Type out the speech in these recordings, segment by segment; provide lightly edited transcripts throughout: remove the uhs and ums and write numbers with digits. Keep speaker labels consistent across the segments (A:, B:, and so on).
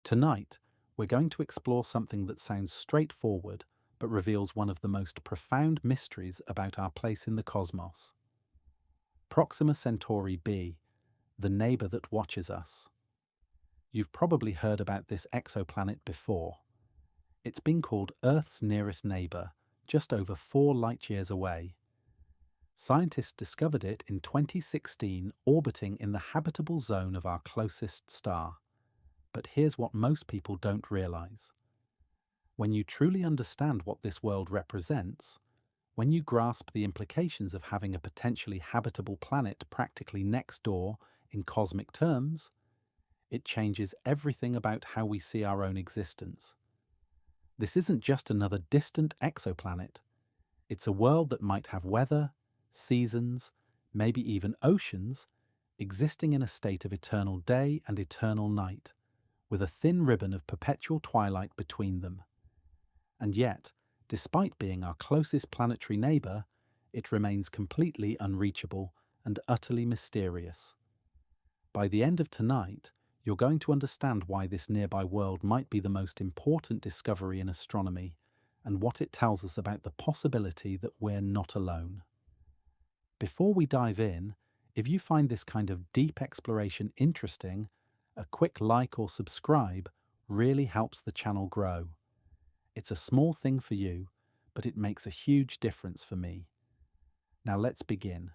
A: Tonight, we're going to explore something that sounds straightforward but reveals one of the most profound mysteries about our place in the cosmos. Proxima Centauri b, the neighbour that watches us. You've probably heard about this exoplanet before. It's been called Earth's nearest neighbour, just over 4 light-years away. Scientists discovered it in 2016, orbiting in the habitable zone of our closest star. But here's what most people don't realise. When you truly understand what this world represents, when you grasp the implications of having a potentially habitable planet practically next door in cosmic terms, it changes everything about how we see our own existence. This isn't just another distant exoplanet. It's a world that might have weather, seasons, maybe even oceans, existing in a state of eternal day and eternal night, with a thin ribbon of perpetual twilight between them. And yet, despite being our closest planetary neighbour, it remains completely unreachable and utterly mysterious. By the end of tonight, you're going to understand why this nearby world might be the most important discovery in astronomy and what it tells us about the possibility that we're not alone. Before we dive in, if you find this kind of deep exploration interesting, a quick like or subscribe really helps the channel grow. It's a small thing for you, but it makes a huge difference for me. Now let's begin.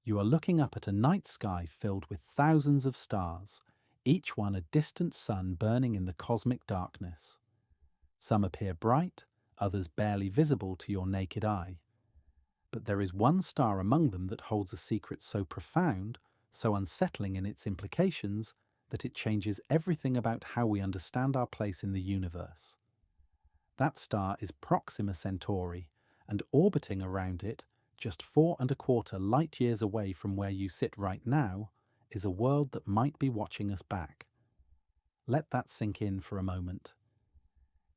A: You are looking up at a night sky filled with thousands of stars, each one a distant sun burning in the cosmic darkness. Some appear bright, others barely visible to your naked eye. But there is one star among them that holds a secret so profound, so unsettling in its implications, that it changes everything about how we understand our place in the universe. That star is Proxima Centauri, and orbiting around it, just 4.25 light-years away from where you sit right now, is a world that might be watching us back. Let that sink in for a moment.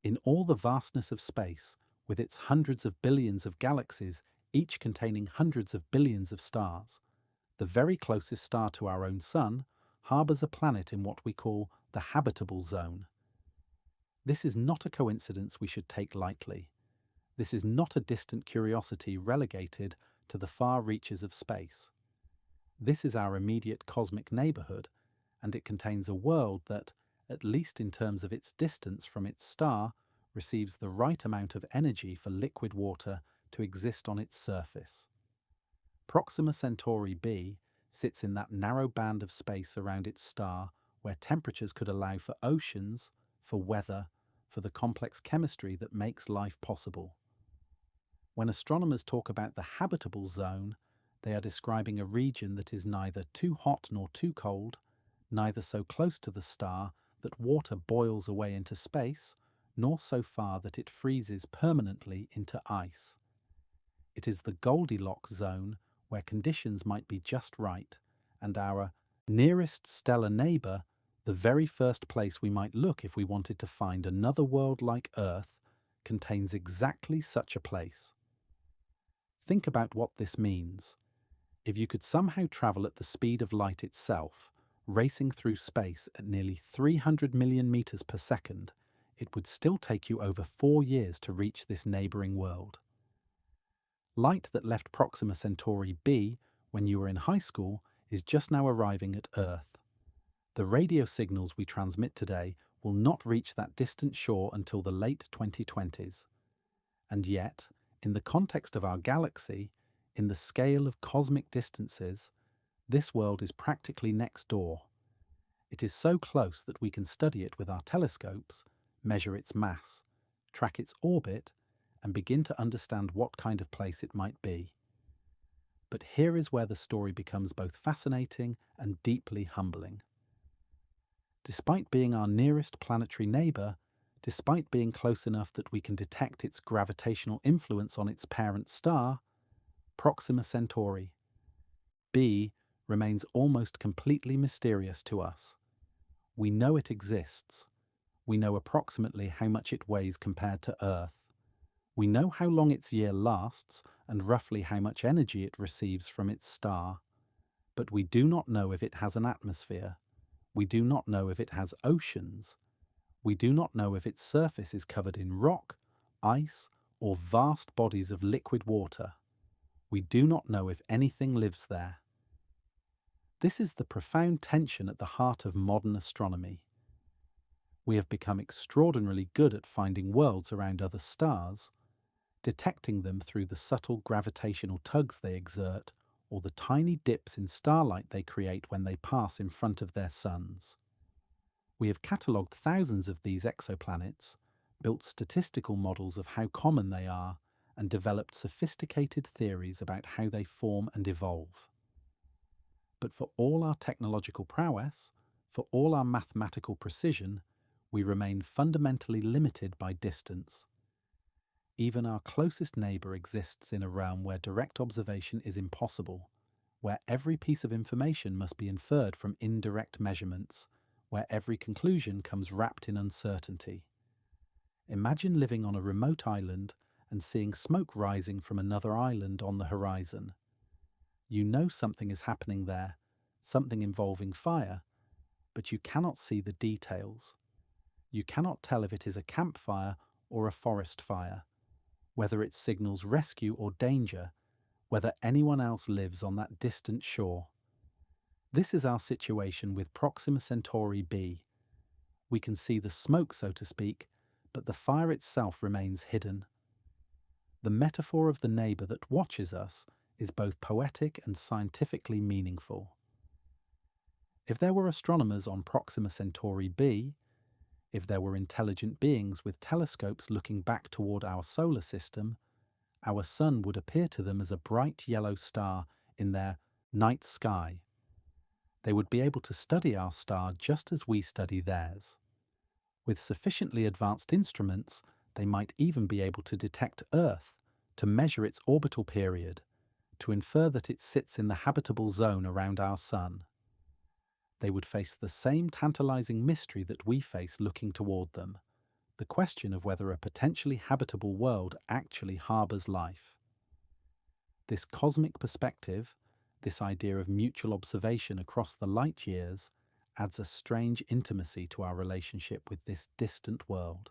A: In all the vastness of space, with its hundreds of billions of galaxies, each containing hundreds of billions of stars, the very closest star to our own Sun harbours a planet in what we call the habitable zone. This is not a coincidence we should take lightly. This is not a distant curiosity relegated to the far reaches of space. This is our immediate cosmic neighbourhood, and it contains a world that, at least in terms of its distance from its star, receives the right amount of energy for liquid water to exist on its surface. Proxima Centauri b sits in that narrow band of space around its star where temperatures could allow for oceans, for weather, for the complex chemistry that makes life possible. When astronomers talk about the habitable zone, they are describing a region that is neither too hot nor too cold, neither so close to the star that water boils away into space, nor so far that it freezes permanently into ice. It is the Goldilocks zone where conditions might be just right, and our nearest stellar neighbour, the very first place we might look if we wanted to find another world like Earth, contains exactly such a place. Think about what this means. If you could somehow travel at the speed of light itself, racing through space at nearly 300 million meters per second, it would still take you over 4 years to reach this neighbouring world. Light that left Proxima Centauri b when you were in high school is just now arriving at Earth. The radio signals we transmit today will not reach that distant shore until the late 2020s. And yet, in the context of our galaxy, in the scale of cosmic distances, this world is practically next door. It is so close that we can study it with our telescopes, measure its mass, track its orbit, and begin to understand what kind of place it might be. But here is where the story becomes both fascinating and deeply humbling. Despite being our nearest planetary neighbour, despite being close enough that we can detect its gravitational influence on its parent star, Proxima Centauri b remains almost completely mysterious to us. We know it exists. We know approximately how much it weighs compared to Earth. We know how long its year lasts and roughly how much energy it receives from its star. But we do not know if it has an atmosphere. We do not know if it has oceans. We do not know if its surface is covered in rock, ice, or vast bodies of liquid water. We do not know if anything lives there. This is the profound tension at the heart of modern astronomy. We have become extraordinarily good at finding worlds around other stars, detecting them through the subtle gravitational tugs they exert or the tiny dips in starlight they create when they pass in front of their suns. We have catalogued thousands of these exoplanets, built statistical models of how common they are, and developed sophisticated theories about how they form and evolve. But for all our technological prowess, for all our mathematical precision, we remain fundamentally limited by distance. Even our closest neighbour exists in a realm where direct observation is impossible, where every piece of information must be inferred from indirect measurements, where every conclusion comes wrapped in uncertainty. Imagine living on a remote island and seeing smoke rising from another island on the horizon. You know something is happening there, something involving fire, but you cannot see the details. You cannot tell if it is a campfire or a forest fire, whether it signals rescue or danger, whether anyone else lives on that distant shore. This is our situation with Proxima Centauri b. We can see the smoke, so to speak, but the fire itself remains hidden. The metaphor of the neighbour that watches us is both poetic and scientifically meaningful. If there were astronomers on Proxima Centauri b, if there were intelligent beings with telescopes looking back toward our solar system, our sun would appear to them as a bright yellow star in their night sky. They would be able to study our star just as we study theirs. With sufficiently advanced instruments, they might even be able to detect Earth, to measure its orbital period, to infer that it sits in the habitable zone around our sun. They would face the same tantalizing mystery that we face looking toward them, the question of whether a potentially habitable world actually harbours life. This cosmic perspective, this idea of mutual observation across the light years, adds a strange intimacy to our relationship with this distant world.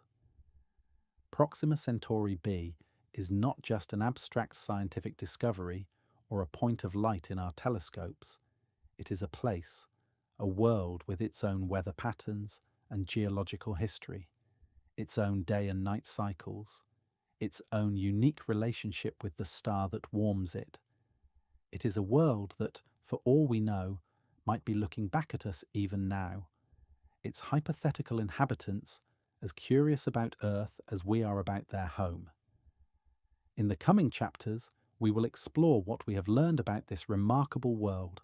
A: Proxima Centauri b is not just an abstract scientific discovery or a point of light in our telescopes. It is a place, a world with its own weather patterns and geological history, its own day and night cycles, its own unique relationship with the star that warms it. It is a world that, for all we know, might be looking back at us even now, its hypothetical inhabitants as curious about Earth as we are about their home. In the coming chapters, we will explore what we have learned about this remarkable world,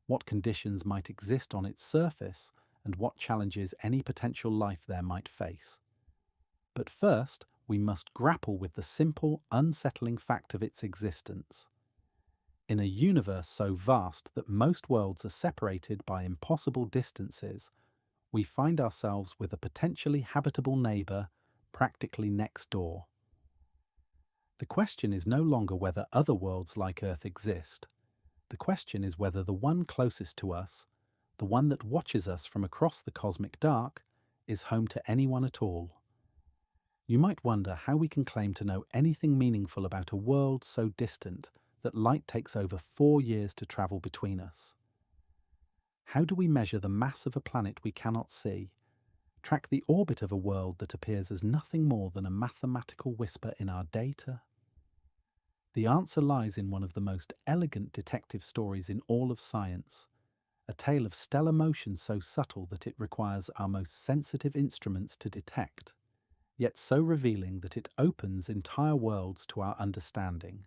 A: what conditions might exist on its surface, and what challenges any potential life there might face. But first, we must grapple with the simple, unsettling fact of its existence. In a universe so vast that most worlds are separated by impossible distances, we find ourselves with a potentially habitable neighbour practically next door. The question is no longer whether other worlds like Earth exist. The question is whether the one closest to us, the one that watches us from across the cosmic dark, is home to anyone at all. You might wonder how we can claim to know anything meaningful about a world so distant that light takes over 4 years to travel between us. How do we measure the mass of a planet we cannot see, track the orbit of a world that appears as nothing more than a mathematical whisper in our data? The answer lies in one of the most elegant detective stories in all of science, a tale of stellar motion so subtle that it requires our most sensitive instruments to detect, yet so revealing that it opens entire worlds to our understanding.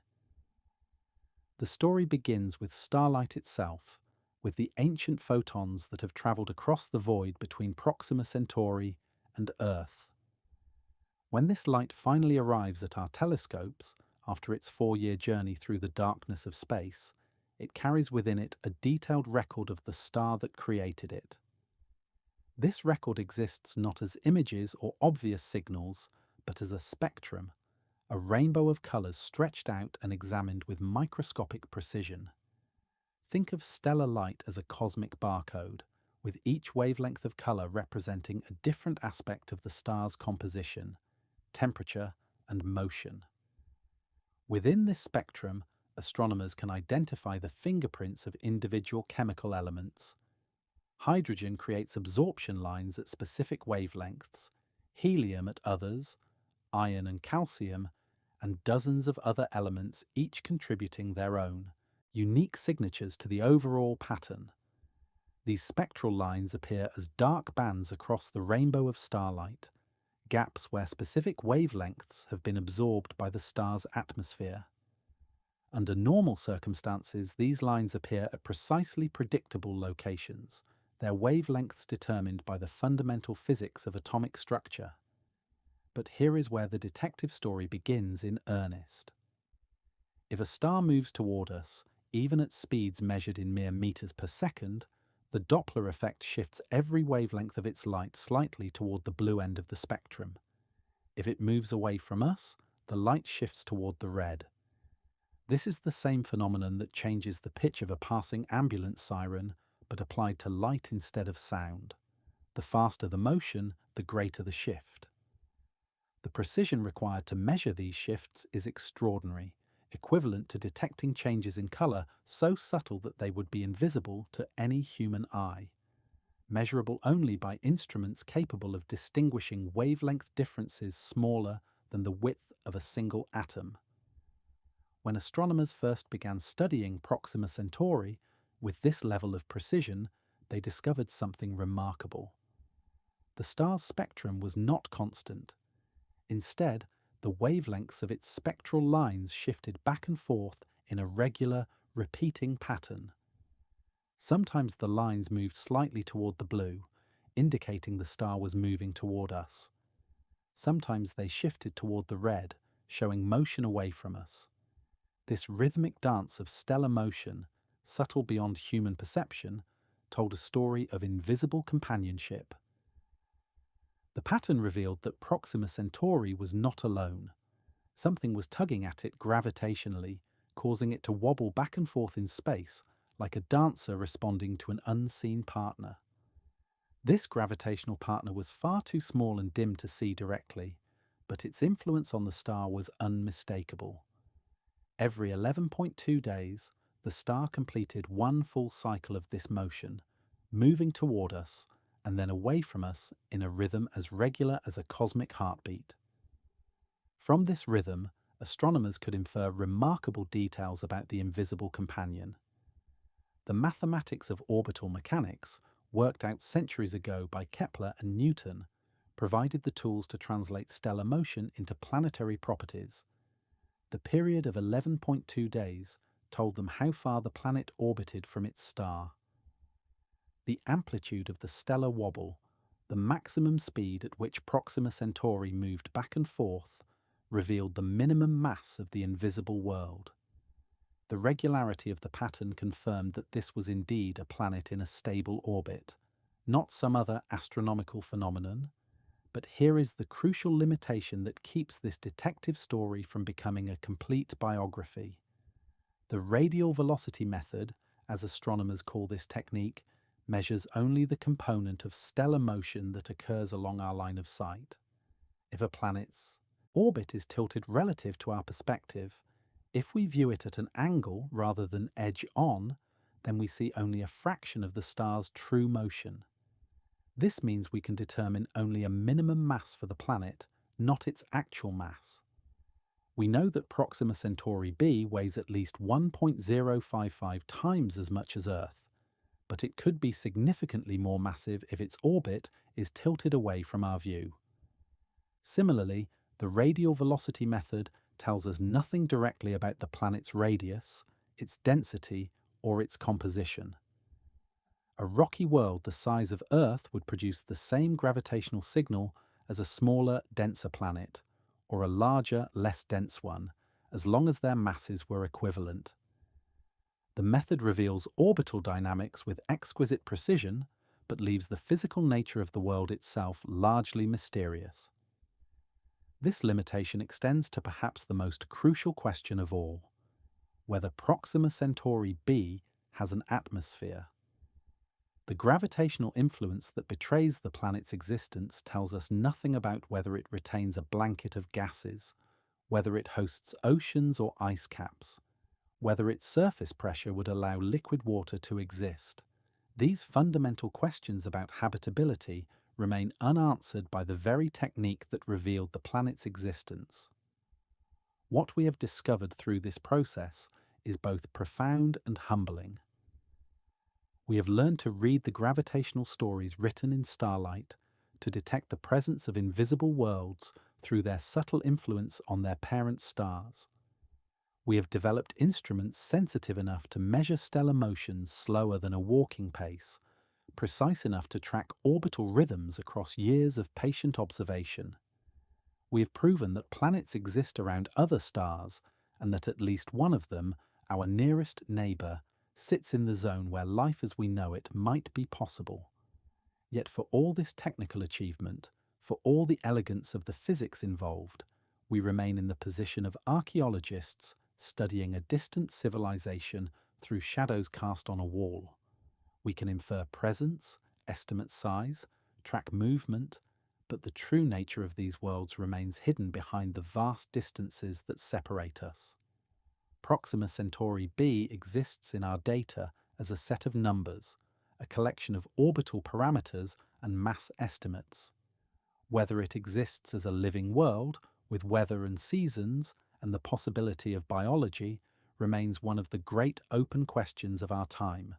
A: The story begins with starlight itself, with the ancient photons that have travelled across the void between Proxima Centauri and Earth. When this light finally arrives at our telescopes, after its 4-year journey through the darkness of space, it carries within it a detailed record of the star that created it. This record exists not as images or obvious signals, but as a spectrum, a rainbow of colours stretched out and examined with microscopic precision. Think of stellar light as a cosmic barcode, with each wavelength of colour representing a different aspect of the star's composition, temperature, and motion. Within this spectrum, astronomers can identify the fingerprints of individual chemical elements. Hydrogen creates absorption lines at specific wavelengths, helium at others, iron and calcium, and dozens of other elements, each contributing their own unique signatures to the overall pattern. These spectral lines appear as dark bands across the rainbow of starlight, gaps where specific wavelengths have been absorbed by the star's atmosphere. Under normal circumstances, these lines appear at precisely predictable locations, their wavelengths determined by the fundamental physics of atomic structure. But here is where the detective story begins in earnest. If a star moves toward us, even at speeds measured in mere meters per second, the Doppler effect shifts every wavelength of its light slightly toward the blue end of the spectrum. If it moves away from us, the light shifts toward the red. This is the same phenomenon that changes the pitch of a passing ambulance siren, but applied to light instead of sound. The faster the motion, the greater the shift. The precision required to measure these shifts is extraordinary, equivalent to detecting changes in colour so subtle that they would be invisible to any human eye, measurable only by instruments capable of distinguishing wavelength differences smaller than the width of a single atom. When astronomers first began studying Proxima Centauri with this level of precision, they discovered something remarkable. The star's spectrum was not constant. Instead, the wavelengths of its spectral lines shifted back and forth in a regular, repeating pattern. Sometimes the lines moved slightly toward the blue, indicating the star was moving toward us. Sometimes they shifted toward the red, showing motion away from us. This rhythmic dance of stellar motion, subtle beyond human perception, told a story of invisible companionship. The pattern revealed that Proxima Centauri was not alone. Something was tugging at it gravitationally, causing it to wobble back and forth in space, like a dancer responding to an unseen partner. This gravitational partner was far too small and dim to see directly, but its influence on the star was unmistakable. Every 11.2 days, the star completed one full cycle of this motion, moving toward us and then away from us in a rhythm as regular as a cosmic heartbeat. From this rhythm, astronomers could infer remarkable details about the invisible companion. The mathematics of orbital mechanics, worked out centuries ago by Kepler and Newton, provided the tools to translate stellar motion into planetary properties. The period of 11.2 days told them how far the planet orbited from its star. The amplitude of the stellar wobble, the maximum speed at which Proxima Centauri moved back and forth, revealed the minimum mass of the invisible world. The regularity of the pattern confirmed that this was indeed a planet in a stable orbit, not some other astronomical phenomenon. But here is the crucial limitation that keeps this detective story from becoming a complete biography. The radial velocity method, as astronomers call this technique, measures only the component of stellar motion that occurs along our line of sight. If a planet's orbit is tilted relative to our perspective, if we view it at an angle rather than edge on, then we see only a fraction of the star's true motion. This means we can determine only a minimum mass for the planet, not its actual mass. We know that Proxima Centauri b weighs at least 1.055 times as much as Earth, but it could be significantly more massive if its orbit is tilted away from our view. Similarly, the radial velocity method tells us nothing directly about the planet's radius, its density, or its composition. A rocky world the size of Earth would produce the same gravitational signal as a smaller, denser planet, or a larger, less dense one, as long as their masses were equivalent. The method reveals orbital dynamics with exquisite precision, but leaves the physical nature of the world itself largely mysterious. This limitation extends to perhaps the most crucial question of all: whether Proxima Centauri b has an atmosphere. The gravitational influence that betrays the planet's existence tells us nothing about whether it retains a blanket of gases, whether it hosts oceans or ice caps, whether its surface pressure would allow liquid water to exist. These fundamental questions about habitability remain unanswered by the very technique that revealed the planet's existence. What we have discovered through this process is both profound and humbling. We have learned to read the gravitational stories written in starlight, to detect the presence of invisible worlds through their subtle influence on their parent stars. We have developed instruments sensitive enough to measure stellar motions slower than a walking pace, precise enough to track orbital rhythms across years of patient observation. We have proven that planets exist around other stars and that at least one of them, our nearest neighbour, sits in the zone where life as we know it might be possible. Yet for all this technical achievement, for all the elegance of the physics involved, we remain in the position of archaeologists studying a distant civilization through shadows cast on a wall. We can infer presence, estimate size, track movement, but the true nature of these worlds remains hidden behind the vast distances that separate us. Proxima Centauri b exists in our data as a set of numbers, a collection of orbital parameters and mass estimates. Whether it exists as a living world, with weather and seasons, and the possibility of biology, remains one of the great open questions of our time.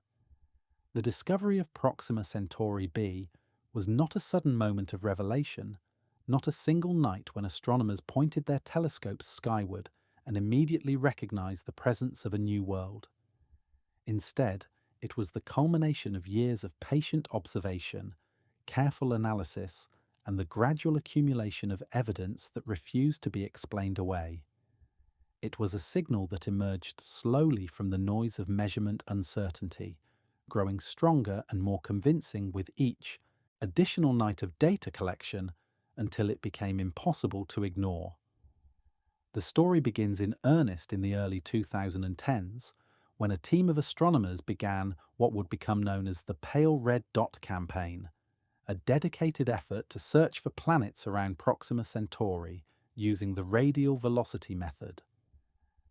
A: The discovery of Proxima Centauri b was not a sudden moment of revelation, not a single night when astronomers pointed their telescopes skyward and immediately recognized the presence of a new world. Instead, it was the culmination of years of patient observation, careful analysis, and the gradual accumulation of evidence that refused to be explained away. It was a signal that emerged slowly from the noise of measurement uncertainty, growing stronger and more convincing with each additional night of data collection until it became impossible to ignore. The story begins in earnest in the early 2010s, when a team of astronomers began what would become known as the Pale Red Dot campaign, a dedicated effort to search for planets around Proxima Centauri using the radial velocity method.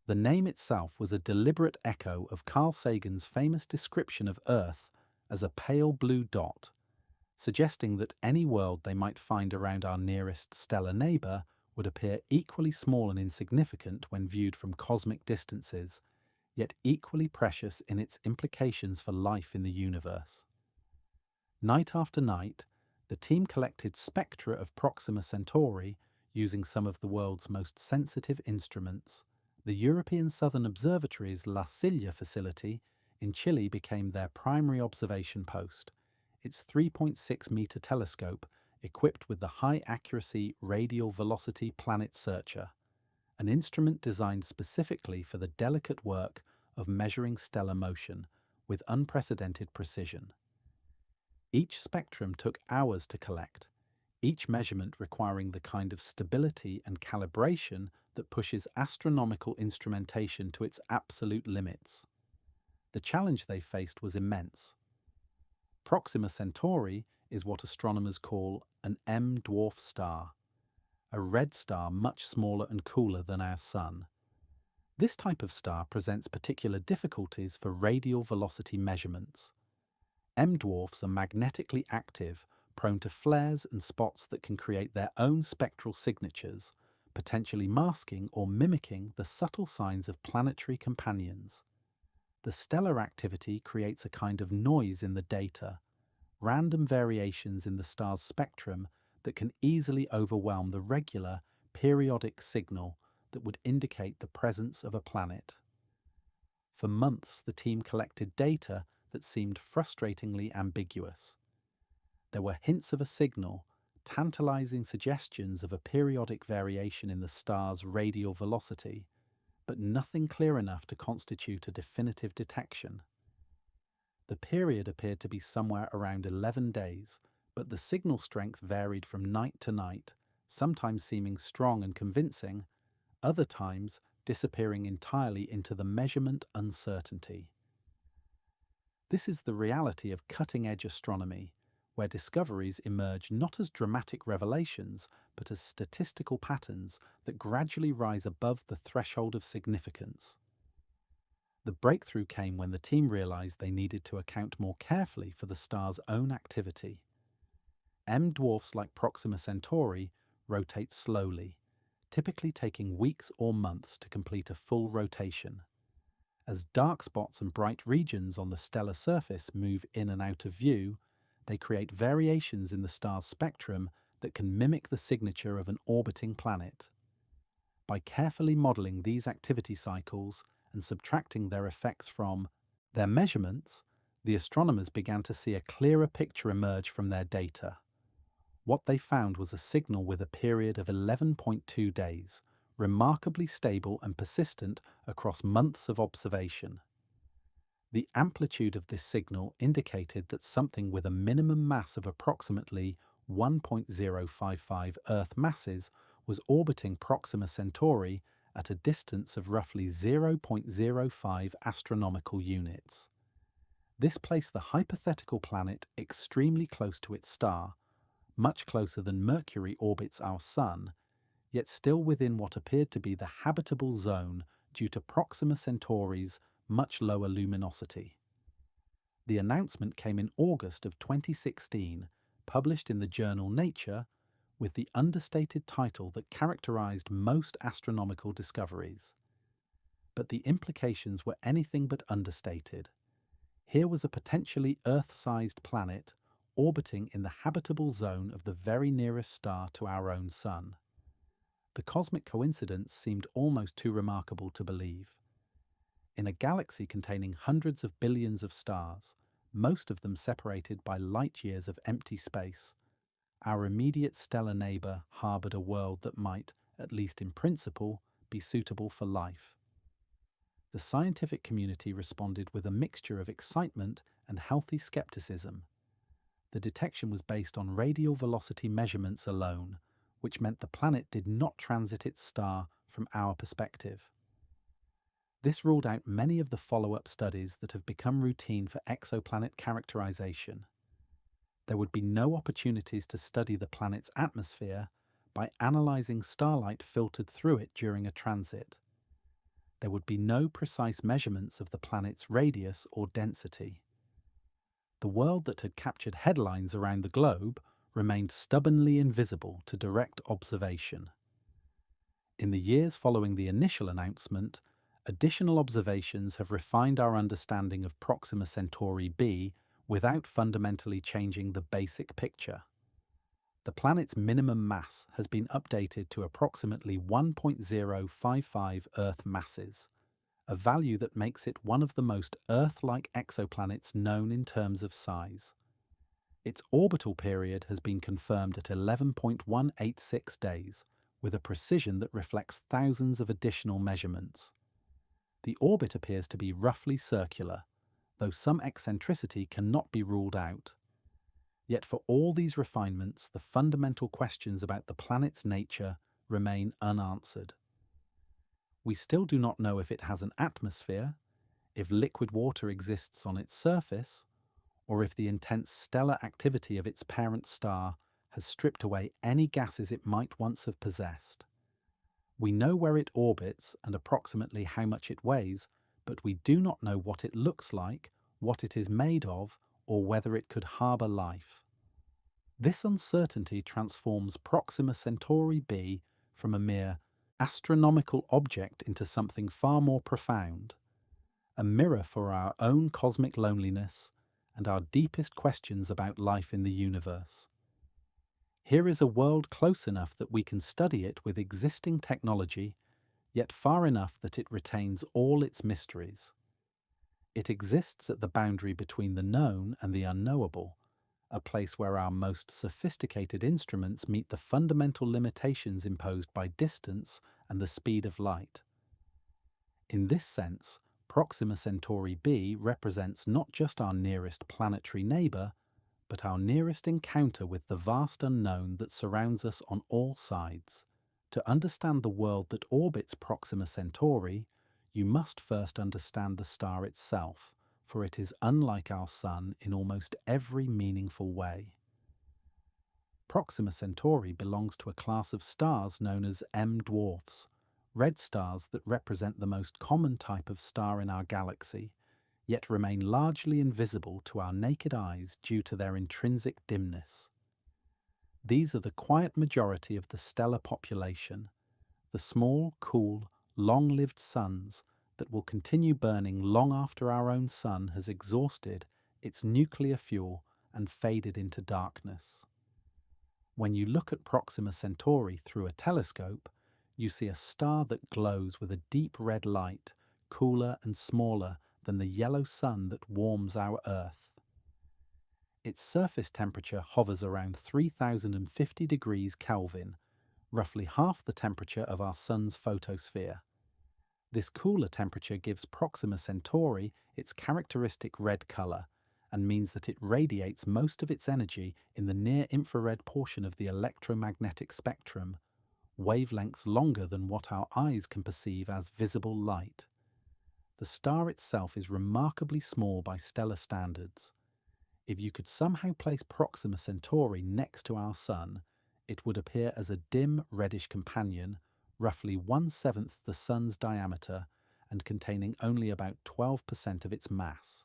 A: The name itself was a deliberate echo of Carl Sagan's famous description of Earth as a pale blue dot, suggesting that any world they might find around our nearest stellar neighbour would appear equally small and insignificant when viewed from cosmic distances, yet equally precious in its implications for life in the universe. Night after night, the team collected spectra of Proxima Centauri using some of the world's most sensitive instruments. The European Southern Observatory's La Silla facility in Chile became their primary observation post, its 3.6-metre telescope equipped with the high-accuracy radial velocity planet searcher, an instrument designed specifically for the delicate work of measuring stellar motion with unprecedented precision. Each spectrum took hours to collect, each measurement requiring the kind of stability and calibration that pushes astronomical instrumentation to its absolute limits. The challenge they faced was immense. Proxima Centauri is what astronomers call an M-dwarf star, a red star much smaller and cooler than our Sun. This type of star presents particular difficulties for radial velocity measurements. M-dwarfs are magnetically active, prone to flares and spots that can create their own spectral signatures, potentially masking or mimicking the subtle signs of planetary companions. The stellar activity creates a kind of noise in the data, random variations in the star's spectrum that can easily overwhelm the regular, periodic signal that would indicate the presence of a planet. For months, the team collected data that seemed frustratingly ambiguous. There were hints of a signal, tantalizing suggestions of a periodic variation in the star's radial velocity, but nothing clear enough to constitute a definitive detection. The period appeared to be somewhere around 11 days, but the signal strength varied from night to night, sometimes seeming strong and convincing, other times disappearing entirely into the measurement uncertainty. This is the reality of cutting-edge astronomy, where discoveries emerge not as dramatic revelations, but as statistical patterns that gradually rise above the threshold of significance. The breakthrough came when the team realized they needed to account more carefully for the star's own activity. M-dwarfs like Proxima Centauri rotate slowly, typically taking weeks or months to complete a full rotation. As dark spots and bright regions on the stellar surface move in and out of view, they create variations in the star's spectrum that can mimic the signature of an orbiting planet. By carefully modelling these activity cycles and subtracting their effects from their measurements, the astronomers began to see a clearer picture emerge from their data. What they found was a signal with a period of 11.2 days, remarkably stable and persistent across months of observation. The amplitude of this signal indicated that something with a minimum mass of approximately 1.055 Earth masses was orbiting Proxima Centauri at a distance of roughly 0.05 astronomical units. This placed the hypothetical planet extremely close to its star, much closer than Mercury orbits our Sun, yet still within what appeared to be the habitable zone due to Proxima Centauri's much lower luminosity. The announcement came in August of 2016, published in the journal Nature, with the understated title that characterized most astronomical discoveries. But the implications were anything but understated. Here was a potentially Earth-sized planet orbiting in the habitable zone of the very nearest star to our own Sun. The cosmic coincidence seemed almost too remarkable to believe. In a galaxy containing hundreds of billions of stars, most of them separated by light-years of empty space, our immediate stellar neighbour harboured a world that might, at least in principle, be suitable for life. The scientific community responded with a mixture of excitement and healthy skepticism. The detection was based on radial velocity measurements alone, which meant the planet did not transit its star from our perspective. This ruled out many of the follow-up studies that have become routine for exoplanet characterization. There would be no opportunities to study the planet's atmosphere by analyzing starlight filtered through it during a transit. There would be no precise measurements of the planet's radius or density. The world that had captured headlines around the globe remained stubbornly invisible to direct observation. In the years following the initial announcement, additional observations have refined our understanding of Proxima Centauri b without fundamentally changing the basic picture. The planet's minimum mass has been updated to approximately 1.055 Earth masses, a value that makes it one of the most Earth-like exoplanets known in terms of size. Its orbital period has been confirmed at 11.186 days, with a precision that reflects thousands of additional measurements. The orbit appears to be roughly circular, though some eccentricity cannot be ruled out. Yet for all these refinements, the fundamental questions about the planet's nature remain unanswered. We still do not know if it has an atmosphere, if liquid water exists on its surface, or if the intense stellar activity of its parent star has stripped away any gases it might once have possessed. We know where it orbits and approximately how much it weighs, but we do not know what it looks like, what it is made of, or whether it could harbour life. This uncertainty transforms Proxima Centauri b from a mere astronomical object into something far more profound, a mirror for our own cosmic loneliness and our deepest questions about life in the universe. Here is a world close enough that we can study it with existing technology, yet far enough that it retains all its mysteries. It exists at the boundary between the known and the unknowable, a place where our most sophisticated instruments meet the fundamental limitations imposed by distance and the speed of light. In this sense, Proxima Centauri b represents not just our nearest planetary neighbour, but our nearest encounter with the vast unknown that surrounds us on all sides. To understand the world that orbits Proxima Centauri, you must first understand the star itself, for it is unlike our Sun in almost every meaningful way. Proxima Centauri belongs to a class of stars known as M dwarfs, red stars that represent the most common type of star in our galaxy, yet remain largely invisible to our naked eyes due to their intrinsic dimness. These are the quiet majority of the stellar population, the small, cool, long-lived suns that will continue burning long after our own Sun has exhausted its nuclear fuel and faded into darkness. When you look at Proxima Centauri through a telescope, you see a star that glows with a deep red light, cooler and smaller than the yellow sun that warms our Earth. Its surface temperature hovers around 3050 degrees Kelvin, roughly half the temperature of our Sun's photosphere. This cooler temperature gives Proxima Centauri its characteristic red colour and means that it radiates most of its energy in the near-infrared portion of the electromagnetic spectrum, wavelengths longer than what our eyes can perceive as visible light. The star itself is remarkably small by stellar standards. If you could somehow place Proxima Centauri next to our Sun, it would appear as a dim reddish companion, roughly 1/7 the Sun's diameter and containing only about 12% of its mass.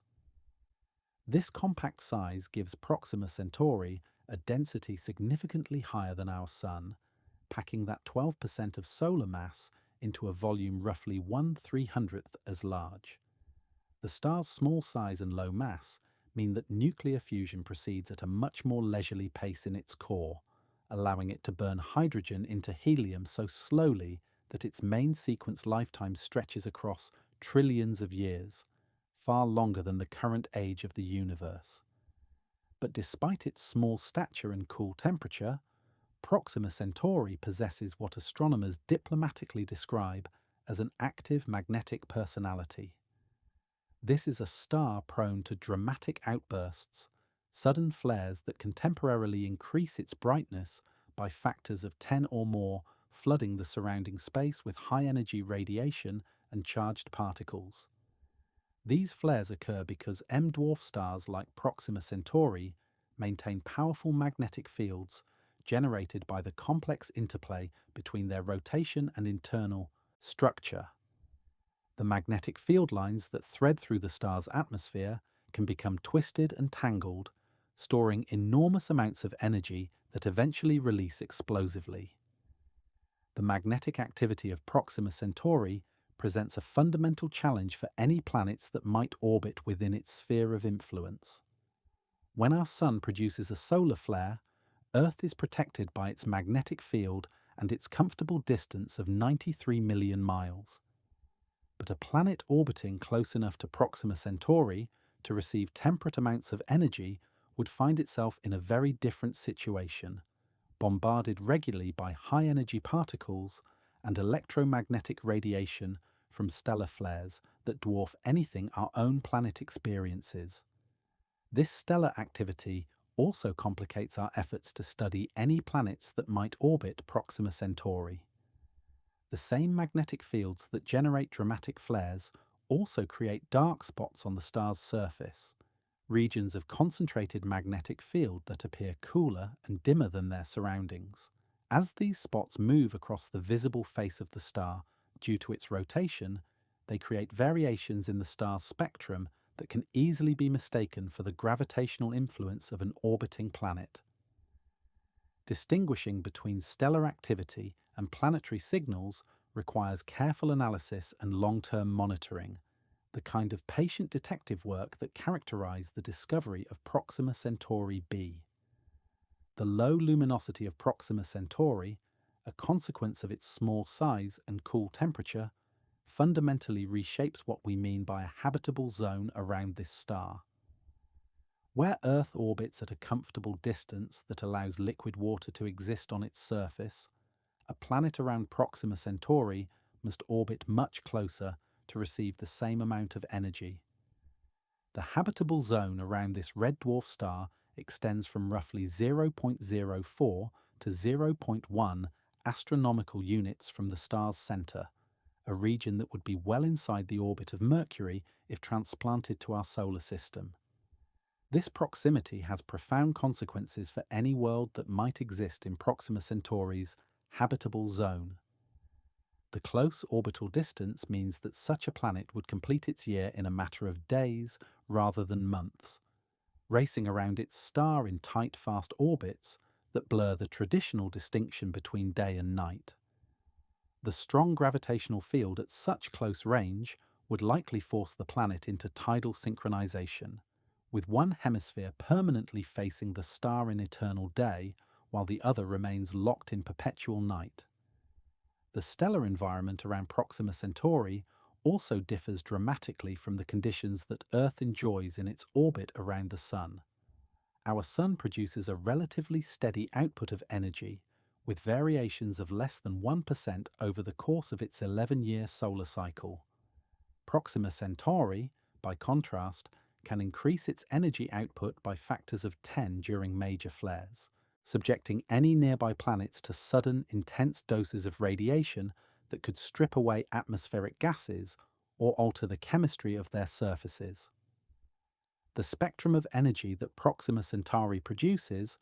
A: This compact size gives Proxima Centauri a density significantly higher than our Sun, packing that 12% of solar mass into a volume roughly 1/300th as large. The star's small size and low mass mean that nuclear fusion proceeds at a much more leisurely pace in its core, allowing it to burn hydrogen into helium so slowly that its main sequence lifetime stretches across trillions of years, far longer than the current age of the universe. But despite its small stature and cool temperature, Proxima Centauri possesses what astronomers diplomatically describe as an active magnetic personality. This is a star prone to dramatic outbursts, sudden flares that can temporarily increase its brightness by factors of 10 or more, flooding the surrounding space with high-energy radiation and charged particles. These flares occur because M-dwarf stars like Proxima Centauri maintain powerful magnetic fields generated by the complex interplay between their rotation and internal structure. The magnetic field lines that thread through the star's atmosphere can become twisted and tangled, storing enormous amounts of energy that eventually release explosively. The magnetic activity of Proxima Centauri presents a fundamental challenge for any planets that might orbit within its sphere of influence. When our Sun produces a solar flare, Earth is protected by its magnetic field and its comfortable distance of 93 million miles. But a planet orbiting close enough to Proxima Centauri to receive temperate amounts of energy would find itself in a very different situation, bombarded regularly by high-energy particles and electromagnetic radiation from stellar flares that dwarf anything our own planet experiences. This stellar activity also complicates our efforts to study any planets that might orbit Proxima Centauri. The same magnetic fields that generate dramatic flares also create dark spots on the star's surface, regions of concentrated magnetic field that appear cooler and dimmer than their surroundings. As these spots move across the visible face of the star due to its rotation, they create variations in the star's spectrum that can easily be mistaken for the gravitational influence of an orbiting planet. Distinguishing between stellar activity and planetary signals requires careful analysis and long-term monitoring, the kind of patient detective work that characterized the discovery of Proxima Centauri b. The low luminosity of Proxima Centauri, a consequence of its small size and cool temperature, fundamentally reshapes what we mean by a habitable zone around this star. Where Earth orbits at a comfortable distance that allows liquid water to exist on its surface, a planet around Proxima Centauri must orbit much closer to receive the same amount of energy. The habitable zone around this red dwarf star extends from roughly 0.04 to 0.1 astronomical units from the star's center, a region that would be well inside the orbit of Mercury if transplanted to our solar system. This proximity has profound consequences for any world that might exist in Proxima Centauri's habitable zone. The close orbital distance means that such a planet would complete its year in a matter of days rather than months, racing around its star in tight, fast orbits that blur the traditional distinction between day and night. The strong gravitational field at such close range would likely force the planet into tidal synchronization, with one hemisphere permanently facing the star in eternal day while the other remains locked in perpetual night. The stellar environment around Proxima Centauri also differs dramatically from the conditions that Earth enjoys in its orbit around the Sun. Our Sun produces a relatively steady output of energy, with variations of less than 1% over the course of its 11-year solar cycle. Proxima Centauri, by contrast, can increase its energy output by factors of 10 during major flares, subjecting any nearby planets to sudden, intense doses of radiation that could strip away atmospheric gases or alter the chemistry of their surfaces. The spectrum of energy that Proxima Centauri produces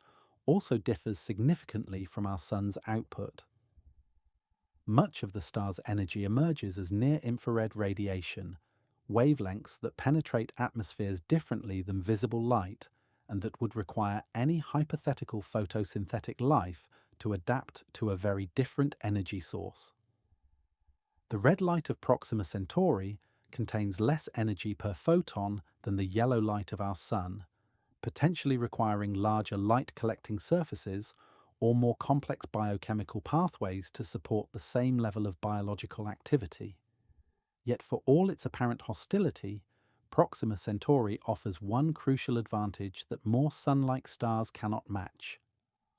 A: also differs significantly from our Sun's output. Much of the star's energy emerges as near-infrared radiation, wavelengths that penetrate atmospheres differently than visible light and that would require any hypothetical photosynthetic life to adapt to a very different energy source. The red light of Proxima Centauri contains less energy per photon than the yellow light of our Sun, potentially requiring larger light-collecting surfaces or more complex biochemical pathways to support the same level of biological activity. Yet for all its apparent hostility, Proxima Centauri offers one crucial advantage that more Sun-like stars cannot match: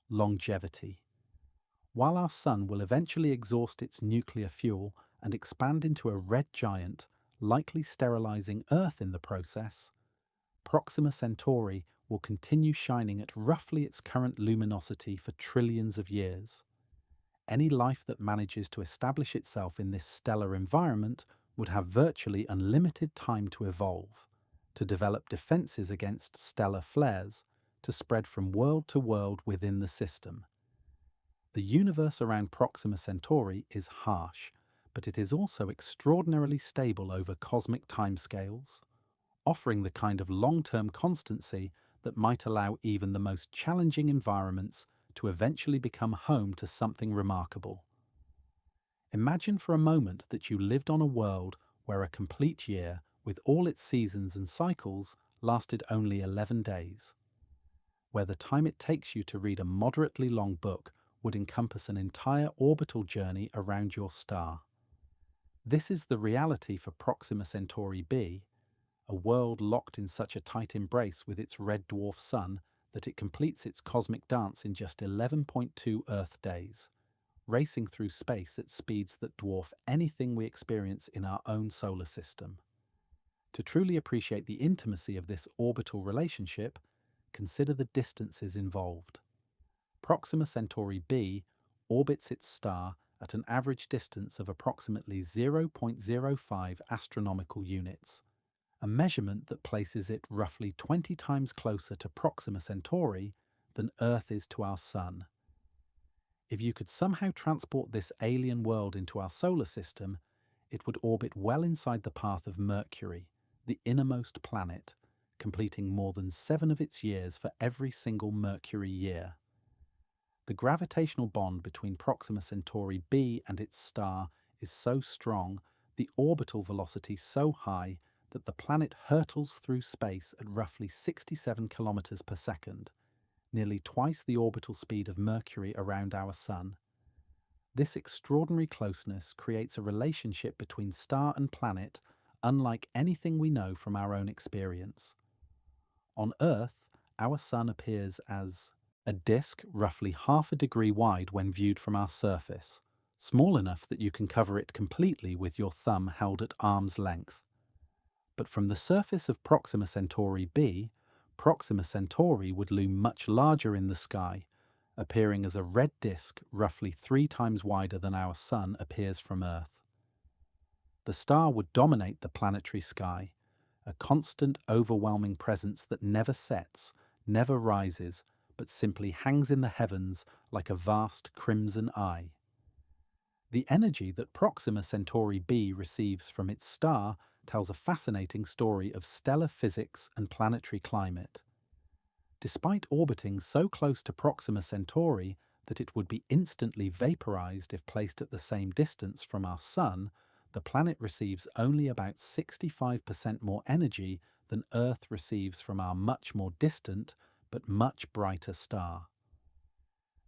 A: longevity. While our Sun will eventually exhaust its nuclear fuel and expand into a red giant, likely sterilizing Earth in the process, Proxima Centauri will continue shining at roughly its current luminosity for trillions of years. Any life that manages to establish itself in this stellar environment would have virtually unlimited time to evolve, to develop defenses against stellar flares, to spread from world to world within the system. The universe around Proxima Centauri is harsh, but it is also extraordinarily stable over cosmic timescales, offering the kind of long-term constancy that might allow even the most challenging environments to eventually become home to something remarkable. Imagine for a moment that you lived on a world where a complete year, with all its seasons and cycles, lasted only 11 days, where the time it takes you to read a moderately long book would encompass an entire orbital journey around your star. This is the reality for Proxima Centauri b, a world locked in such a tight embrace with its red dwarf sun that it completes its cosmic dance in just 11.2 Earth days, racing through space at speeds that dwarf anything we experience in our own solar system. To truly appreciate the intimacy of this orbital relationship, consider the distances involved. Proxima Centauri b orbits its star at an average distance of approximately 0.05 astronomical units, a measurement that places it roughly 20 times closer to Proxima Centauri than Earth is to our Sun. If you could somehow transport this alien world into our solar system, it would orbit well inside the path of Mercury, the innermost planet, completing more than 7 of its years for every single Mercury year. The gravitational bond between Proxima Centauri b and its star is so strong, the orbital velocity so high, that the planet hurtles through space at roughly 67 kilometers per second, nearly twice the orbital speed of Mercury around our Sun. This extraordinary closeness creates a relationship between star and planet unlike anything we know from our own experience. On Earth, our Sun appears as a disk roughly half a degree wide when viewed from our surface, small enough that you can cover it completely with your thumb held at arm's length. But from the surface of Proxima Centauri b, Proxima Centauri would loom much larger in the sky, appearing as a red disk roughly 3 times wider than our Sun appears from Earth. The star would dominate the planetary sky, a constant, overwhelming presence that never sets, never rises, but simply hangs in the heavens like a vast crimson eye. The energy that Proxima Centauri b receives from its star tells a fascinating story of stellar physics and planetary climate. Despite orbiting so close to Proxima Centauri that it would be instantly vaporized if placed at the same distance from our Sun, the planet receives only about 65% more energy than Earth receives from our much more distant but much brighter star.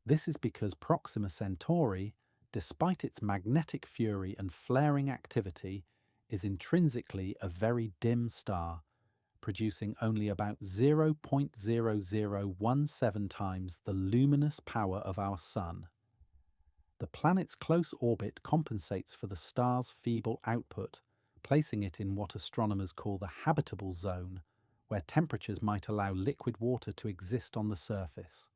A: This is because Proxima Centauri, despite its magnetic fury and flaring activity, is intrinsically a very dim star, producing only about 0.0017 times the luminous power of our Sun. The planet's close orbit compensates for the star's feeble output, placing it in what astronomers call the habitable zone, where temperatures might allow liquid water to exist on the surface.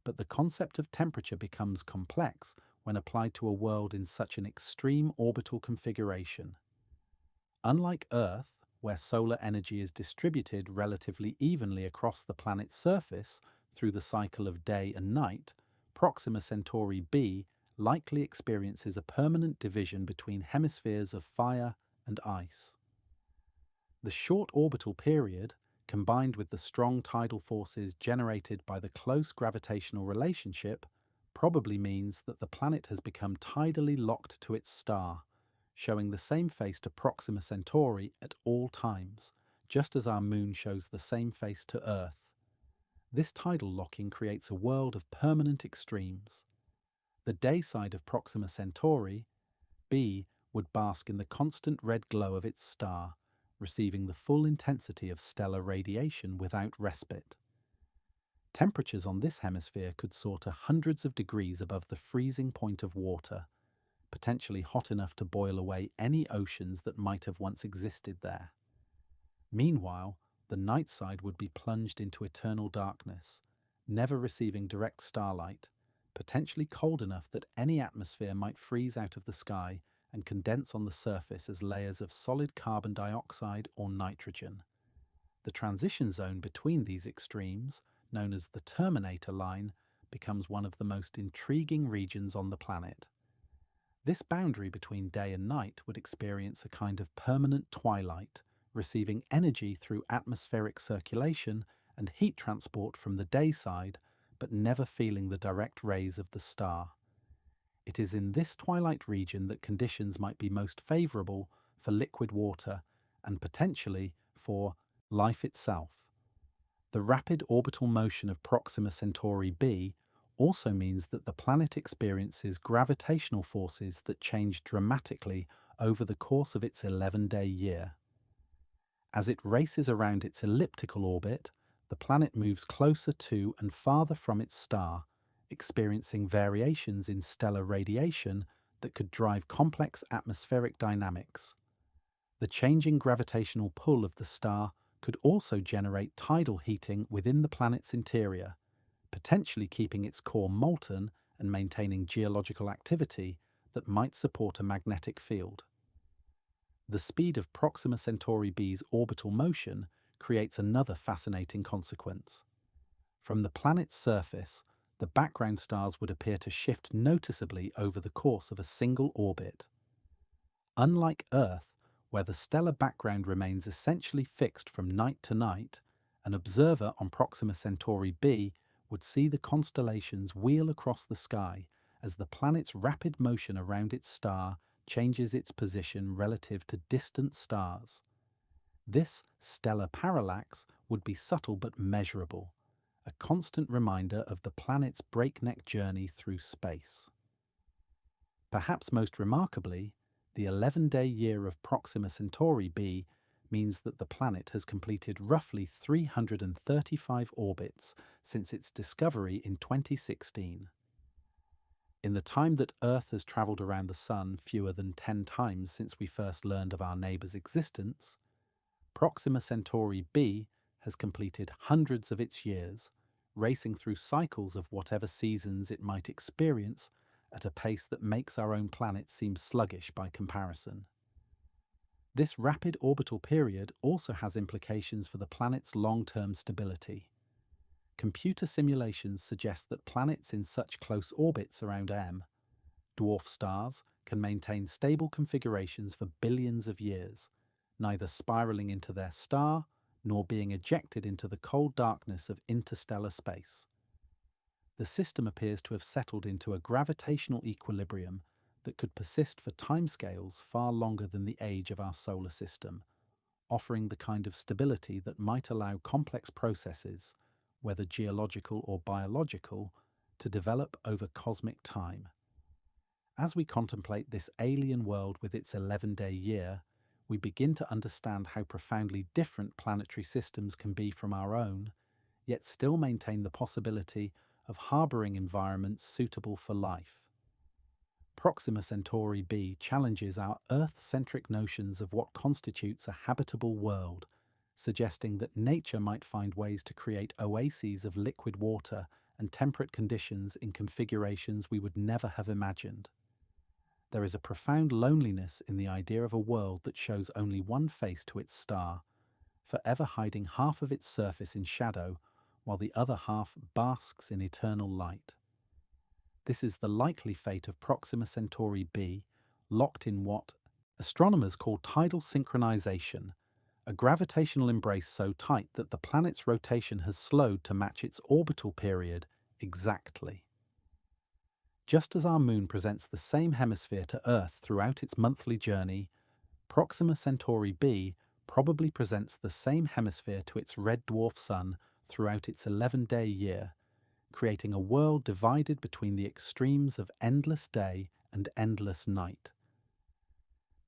A: But the concept of temperature becomes complex when applied to a world in such an extreme orbital configuration. Unlike Earth, where solar energy is distributed relatively evenly across the planet's surface through the cycle of day and night, Proxima Centauri b likely experiences a permanent division between hemispheres of fire and ice. The short orbital period, combined with the strong tidal forces generated by the close gravitational relationship, probably means that the planet has become tidally locked to its star, showing the same face to Proxima Centauri at all times, just as our Moon shows the same face to Earth. This tidal locking creates a world of permanent extremes. The day side of Proxima Centauri, b, would bask in the constant red glow of its star, receiving the full intensity of stellar radiation without respite. Temperatures on this hemisphere could soar to hundreds of degrees above the freezing point of water, potentially hot enough to boil away any oceans that might have once existed there. Meanwhile, the night side would be plunged into eternal darkness, never receiving direct starlight, potentially cold enough that any atmosphere might freeze out of the sky and condense on the surface as layers of solid carbon dioxide or nitrogen. The transition zone between these extremes, known as the terminator line, becomes one of the most intriguing regions on the planet. This boundary between day and night would experience a kind of permanent twilight, receiving energy through atmospheric circulation and heat transport from the day side, but never feeling the direct rays of the star. It is in this twilight region that conditions might be most favorable for liquid water and potentially for life itself. The rapid orbital motion of Proxima Centauri b also means that the planet experiences gravitational forces that change dramatically over the course of its 11-day year. As it races around its elliptical orbit, the planet moves closer to and farther from its star, experiencing variations in stellar radiation that could drive complex atmospheric dynamics. The changing gravitational pull of the star could also generate tidal heating within the planet's interior, potentially keeping its core molten and maintaining geological activity that might support a magnetic field. The speed of Proxima Centauri b's orbital motion creates another fascinating consequence. From the planet's surface, the background stars would appear to shift noticeably over the course of a single orbit. Unlike Earth, where the stellar background remains essentially fixed from night to night, an observer on Proxima Centauri b would see the constellations wheel across the sky as the planet's rapid motion around its star changes its position relative to distant stars. This stellar parallax would be subtle but measurable, a constant reminder of the planet's breakneck journey through space. Perhaps most remarkably, the 11-day year of Proxima Centauri b means that the planet has completed roughly 335 orbits since its discovery in 2016. In the time that Earth has travelled around the Sun fewer than 10 times since we first learned of our neighbour's existence, Proxima Centauri b has completed hundreds of its years, racing through cycles of whatever seasons it might experience at a pace that makes our own planet seem sluggish by comparison. This rapid orbital period also has implications for the planet's long-term stability. Computer simulations suggest that planets in such close orbits around dwarf stars, can maintain stable configurations for billions of years, neither spiraling into their star nor being ejected into the cold darkness of interstellar space. The system appears to have settled into a gravitational equilibrium that could persist for timescales far longer than the age of our solar system, offering the kind of stability that might allow complex processes, whether geological or biological, to develop over cosmic time. As we contemplate this alien world with its 11-day year, we begin to understand how profoundly different planetary systems can be from our own, yet still maintain the possibility of harbouring environments suitable for life. Proxima Centauri b challenges our Earth-centric notions of what constitutes a habitable world, suggesting that nature might find ways to create oases of liquid water and temperate conditions in configurations we would never have imagined. There is a profound loneliness in the idea of a world that shows only one face to its star, forever hiding half of its surface in shadow while the other half basks in eternal light. This is the likely fate of Proxima Centauri b, locked in what astronomers call tidal synchronization, a gravitational embrace so tight that the planet's rotation has slowed to match its orbital period exactly. Just as our Moon presents the same hemisphere to Earth throughout its monthly journey, Proxima Centauri b probably presents the same hemisphere to its red dwarf Sun throughout its 11-day year, creating a world divided between the extremes of endless day and endless night.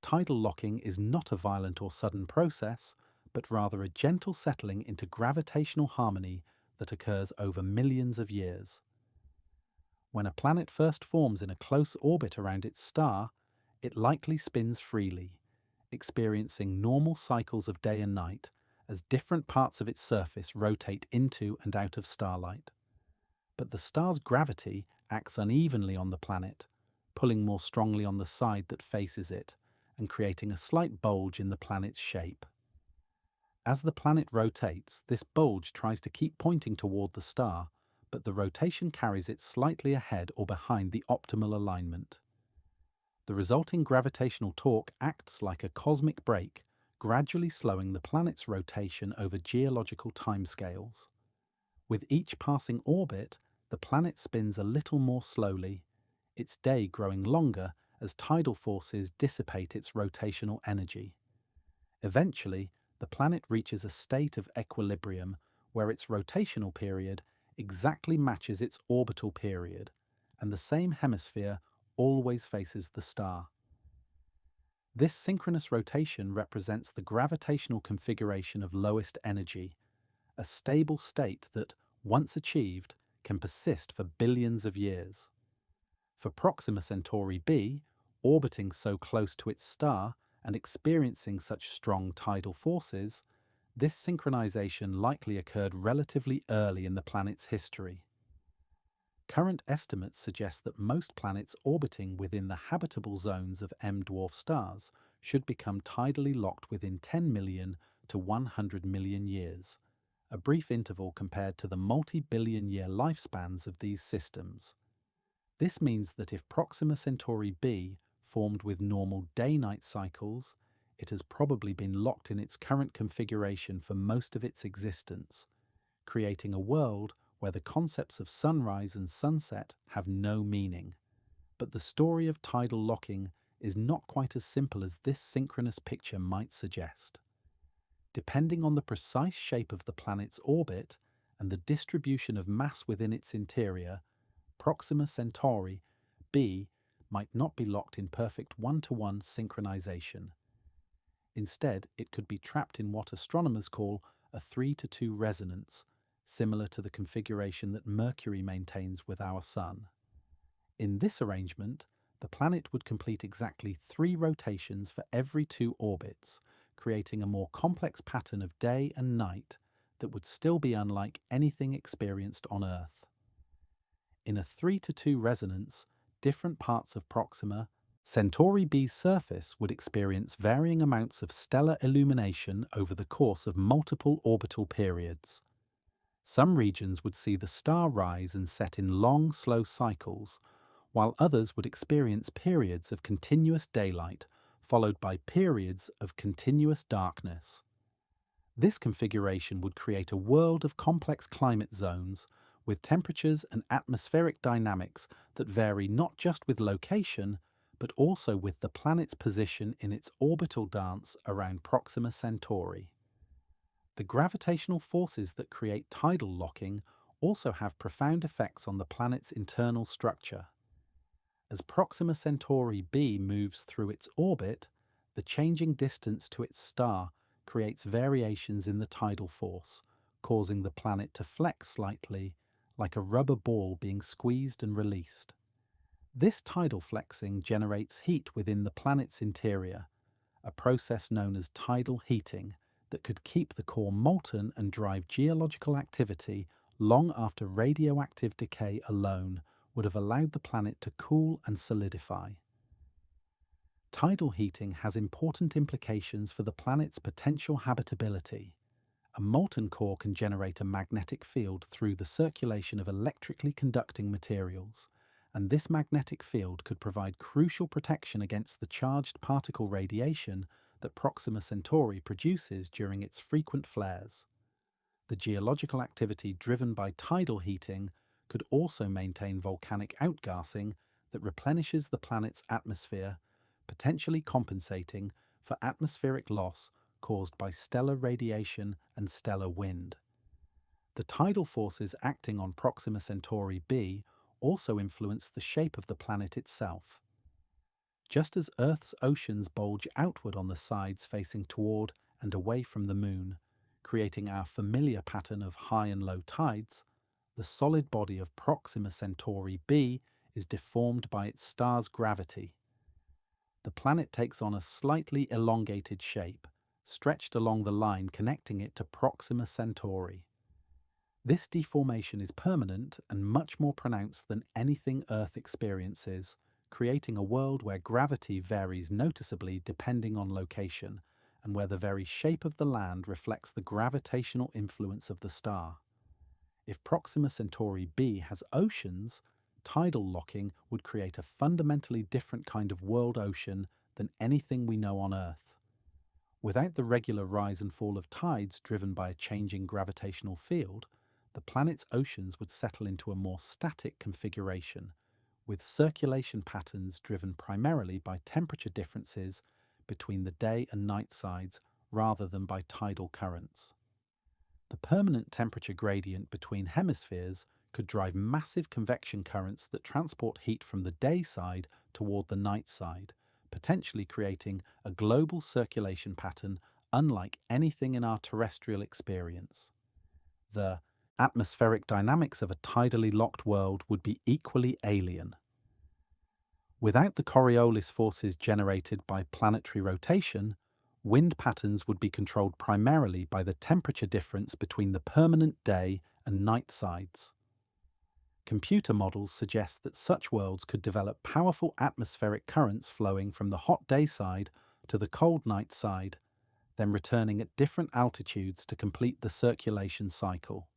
A: Tidal locking is not a violent or sudden process, but rather a gentle settling into gravitational harmony that occurs over millions of years. When a planet first forms in a close orbit around its star, it likely spins freely, experiencing normal cycles of day and night as different parts of its surface rotate into and out of starlight. But the star's gravity acts unevenly on the planet, pulling more strongly on the side that faces it and creating a slight bulge in the planet's shape. As the planet rotates, this bulge tries to keep pointing toward the star, but the rotation carries it slightly ahead or behind the optimal alignment. The resulting gravitational torque acts like a cosmic brake, gradually slowing the planet's rotation over geological timescales. With each passing orbit, the planet spins a little more slowly, its day growing longer as tidal forces dissipate its rotational energy. Eventually, the planet reaches a state of equilibrium where its rotational period exactly matches its orbital period, and the same hemisphere always faces the star. This synchronous rotation represents the gravitational configuration of lowest energy, a stable state that, once achieved, can persist for billions of years. For Proxima Centauri b, orbiting so close to its star and experiencing such strong tidal forces, this synchronization likely occurred relatively early in the planet's history. Current estimates suggest that most planets orbiting within the habitable zones of M-dwarf stars should become tidally locked within 10 million to 100 million years, a brief interval compared to the multi-billion-year lifespans of these systems. This means that if Proxima Centauri b formed with normal day-night cycles, it has probably been locked in its current configuration for most of its existence, creating a world where the concepts of sunrise and sunset have no meaning. But the story of tidal locking is not quite as simple as this synchronous picture might suggest. Depending on the precise shape of the planet's orbit and the distribution of mass within its interior, Proxima Centauri b might not be locked in perfect one-to-one synchronization. Instead, it could be trapped in what astronomers call a 3-to-2 resonance, similar to the configuration that Mercury maintains with our Sun. In this arrangement, the planet would complete exactly 3 rotations for every 2 orbits, creating a more complex pattern of day and night that would still be unlike anything experienced on Earth. In a 3-to-2 resonance, different parts of Proxima, Centauri B's surface would experience varying amounts of stellar illumination over the course of multiple orbital periods. Some regions would see the star rise and set in long, slow cycles, while others would experience periods of continuous daylight, followed by periods of continuous darkness. This configuration would create a world of complex climate zones with temperatures and atmospheric dynamics that vary not just with location, but also with the planet's position in its orbital dance around Proxima Centauri. The gravitational forces that create tidal locking also have profound effects on the planet's internal structure. As Proxima Centauri b moves through its orbit, the changing distance to its star creates variations in the tidal force, causing the planet to flex slightly, like a rubber ball being squeezed and released. This tidal flexing generates heat within the planet's interior, a process known as tidal heating that could keep the core molten and drive geological activity long after radioactive decay alone would have allowed the planet to cool and solidify. Tidal heating has important implications for the planet's potential habitability. A molten core can generate a magnetic field through the circulation of electrically conducting materials, and this magnetic field could provide crucial protection against the charged particle radiation that Proxima Centauri produces during its frequent flares. The geological activity driven by tidal heating could also maintain volcanic outgassing that replenishes the planet's atmosphere, potentially compensating for atmospheric loss caused by stellar radiation and stellar wind. The tidal forces acting on Proxima Centauri b also influence the shape of the planet itself. Just as Earth's oceans bulge outward on the sides facing toward and away from the Moon, creating our familiar pattern of high and low tides, the solid body of Proxima Centauri b is deformed by its star's gravity. The planet takes on a slightly elongated shape, stretched along the line connecting it to Proxima Centauri. This deformation is permanent and much more pronounced than anything Earth experiences, creating a world where gravity varies noticeably depending on location, and where the very shape of the land reflects the gravitational influence of the star. If Proxima Centauri b has oceans, tidal locking would create a fundamentally different kind of world ocean than anything we know on Earth. Without the regular rise and fall of tides driven by a changing gravitational field, the planet's oceans would settle into a more static configuration, with circulation patterns driven primarily by temperature differences between the day and night sides rather than by tidal currents. The permanent temperature gradient between hemispheres could drive massive convection currents that transport heat from the day side toward the night side, potentially creating a global circulation pattern unlike anything in our terrestrial experience. The atmospheric dynamics of a tidally locked world would be equally alien. Without the Coriolis forces generated by planetary rotation, wind patterns would be controlled primarily by the temperature difference between the permanent day and night sides. Computer models suggest that such worlds could develop powerful atmospheric currents flowing from the hot day side to the cold night side, then returning at different altitudes to complete the circulation cycle.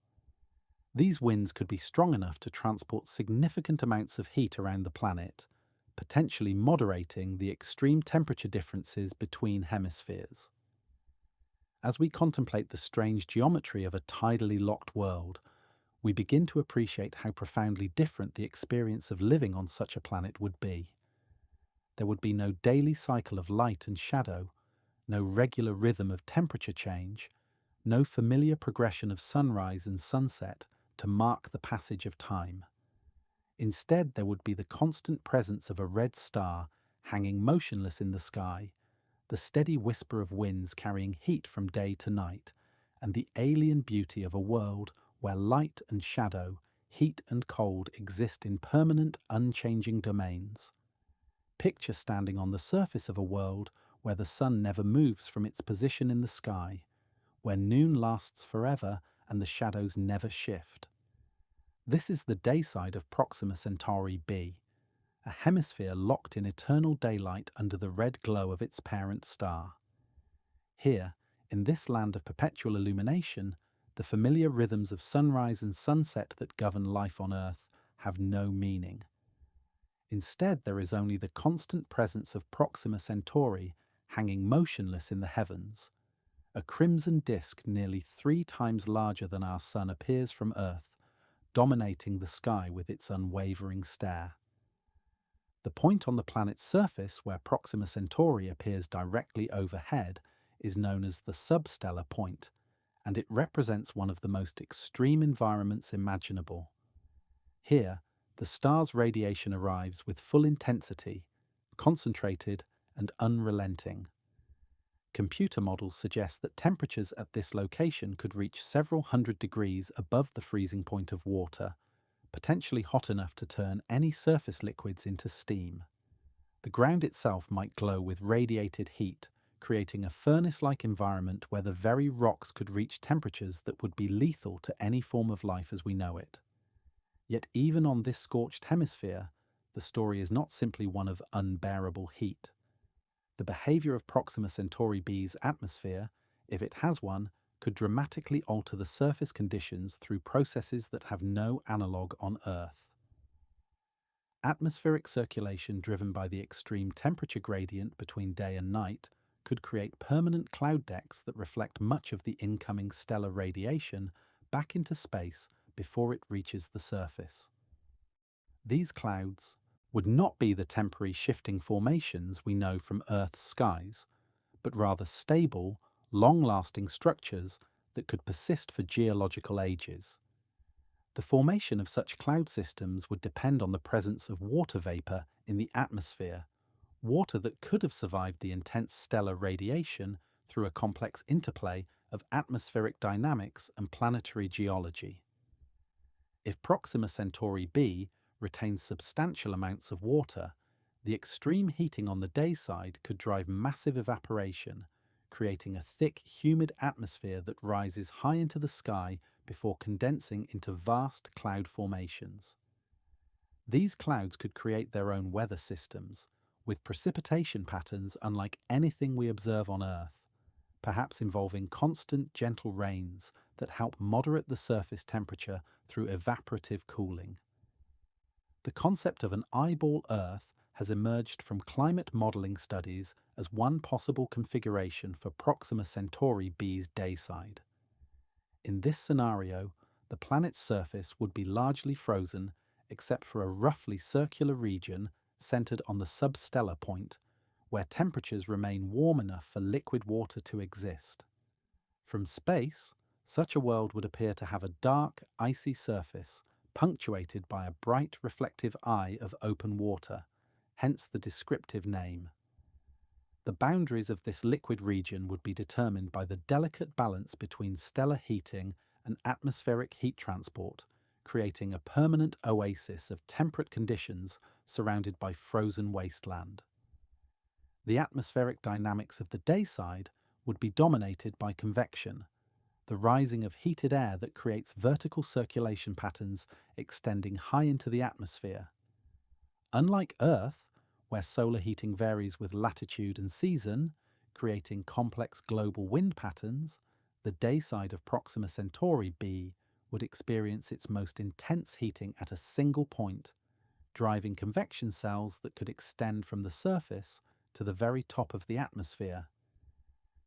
A: These winds could be strong enough to transport significant amounts of heat around the planet, potentially moderating the extreme temperature differences between hemispheres. As we contemplate the strange geometry of a tidally locked world, we begin to appreciate how profoundly different the experience of living on such a planet would be. There would be no daily cycle of light and shadow, no regular rhythm of temperature change, no familiar progression of sunrise and sunset to mark the passage of time. Instead, there would be the constant presence of a red star hanging motionless in the sky, the steady whisper of winds carrying heat from day to night, and the alien beauty of a world where light and shadow, heat and cold exist in permanent, unchanging domains. Picture standing on the surface of a world where the sun never moves from its position in the sky, where noon lasts forever and the shadows never shift. This is the day side of Proxima Centauri b, a hemisphere locked in eternal daylight under the red glow of its parent star. Here, in this land of perpetual illumination, the familiar rhythms of sunrise and sunset that govern life on Earth have no meaning. Instead, there is only the constant presence of Proxima Centauri hanging motionless in the heavens. A crimson disk nearly 3 times larger than our Sun appears from Earth, dominating the sky with its unwavering stare. The point on the planet's surface where Proxima Centauri appears directly overhead is known as the substellar point, and it represents one of the most extreme environments imaginable. Here, the star's radiation arrives with full intensity, concentrated and unrelenting. Computer models suggest that temperatures at this location could reach several hundred degrees above the freezing point of water, potentially hot enough to turn any surface liquids into steam. The ground itself might glow with radiated heat, creating a furnace-like environment where the very rocks could reach temperatures that would be lethal to any form of life as we know it. Yet even on this scorched hemisphere, the story is not simply one of unbearable heat. The behavior of Proxima Centauri b's atmosphere, if it has one, could dramatically alter the surface conditions through processes that have no analogue on Earth. Atmospheric circulation driven by the extreme temperature gradient between day and night could create permanent cloud decks that reflect much of the incoming stellar radiation back into space before it reaches the surface. These clouds would not be the temporary shifting formations we know from Earth's skies, but rather stable, long-lasting structures that could persist for geological ages. The formation of such cloud systems would depend on the presence of water vapor in the atmosphere, water that could have survived the intense stellar radiation through a complex interplay of atmospheric dynamics and planetary geology. If Proxima Centauri b retains substantial amounts of water, the extreme heating on the day side could drive massive evaporation, creating a thick, humid atmosphere that rises high into the sky before condensing into vast cloud formations. These clouds could create their own weather systems, with precipitation patterns unlike anything we observe on Earth, perhaps involving constant, gentle rains that help moderate the surface temperature through evaporative cooling. The concept of an eyeball Earth has emerged from climate modelling studies as one possible configuration for Proxima Centauri b's dayside. In this scenario, the planet's surface would be largely frozen except for a roughly circular region centered on the substellar point, where temperatures remain warm enough for liquid water to exist. From space, such a world would appear to have a dark, icy surface, punctuated by a bright reflective eye of open water, hence the descriptive name. The boundaries of this liquid region would be determined by the delicate balance between stellar heating and atmospheric heat transport, creating a permanent oasis of temperate conditions surrounded by frozen wasteland. The atmospheric dynamics of the dayside would be dominated by convection, the rising of heated air that creates vertical circulation patterns extending high into the atmosphere. Unlike Earth, where solar heating varies with latitude and season, creating complex global wind patterns, the dayside of Proxima Centauri b would experience its most intense heating at a single point, driving convection cells that could extend from the surface to the very top of the atmosphere.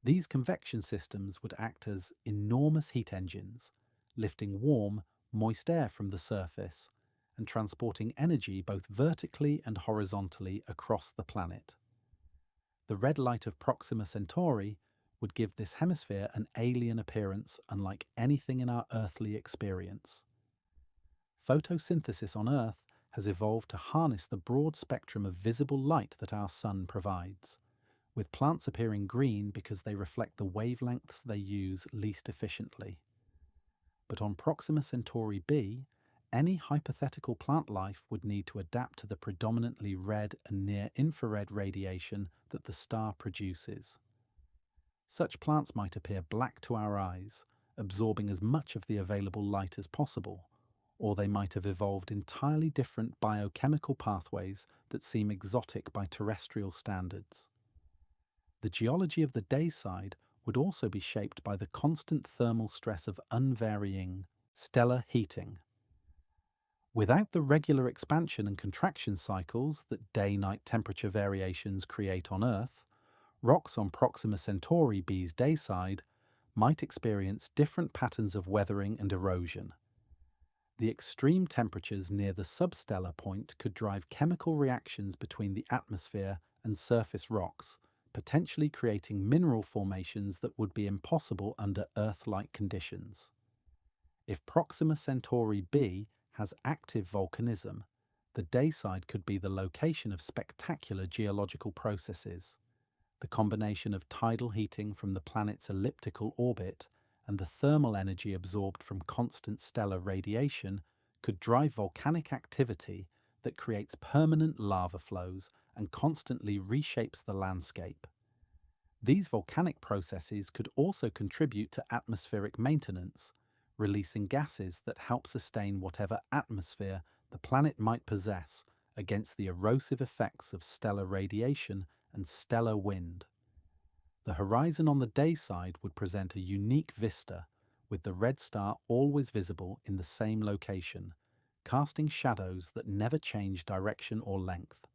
A: These convection systems would act as enormous heat engines, lifting warm, moist air from the surface and transporting energy both vertically and horizontally across the planet. The red light of Proxima Centauri would give this hemisphere an alien appearance unlike anything in our earthly experience. Photosynthesis on Earth has evolved to harness the broad spectrum of visible light that our sun provides, with plants appearing green because they reflect the wavelengths they use least efficiently. But on Proxima Centauri b, any hypothetical plant life would need to adapt to the predominantly red and near-infrared radiation that the star produces. Such plants might appear black to our eyes, absorbing as much of the available light as possible, or they might have evolved entirely different biochemical pathways that seem exotic by terrestrial standards. The geology of the day side would also be shaped by the constant thermal stress of unvarying stellar heating. Without the regular expansion and contraction cycles that day-night temperature variations create on Earth, rocks on Proxima Centauri b's day side might experience different patterns of weathering and erosion. The extreme temperatures near the substellar point could drive chemical reactions between the atmosphere and surface rocks, potentially creating mineral formations that would be impossible under Earth-like conditions. If Proxima Centauri b has active volcanism, the day side could be the location of spectacular geological processes. The combination of tidal heating from the planet's elliptical orbit and the thermal energy absorbed from constant stellar radiation could drive volcanic activity that creates permanent lava flows and constantly reshapes the landscape. These volcanic processes could also contribute to atmospheric maintenance, releasing gases that help sustain whatever atmosphere the planet might possess against the erosive effects of stellar radiation and stellar wind. The horizon on the day side would present a unique vista, with the red star always visible in the same location, casting shadows that never change direction or length.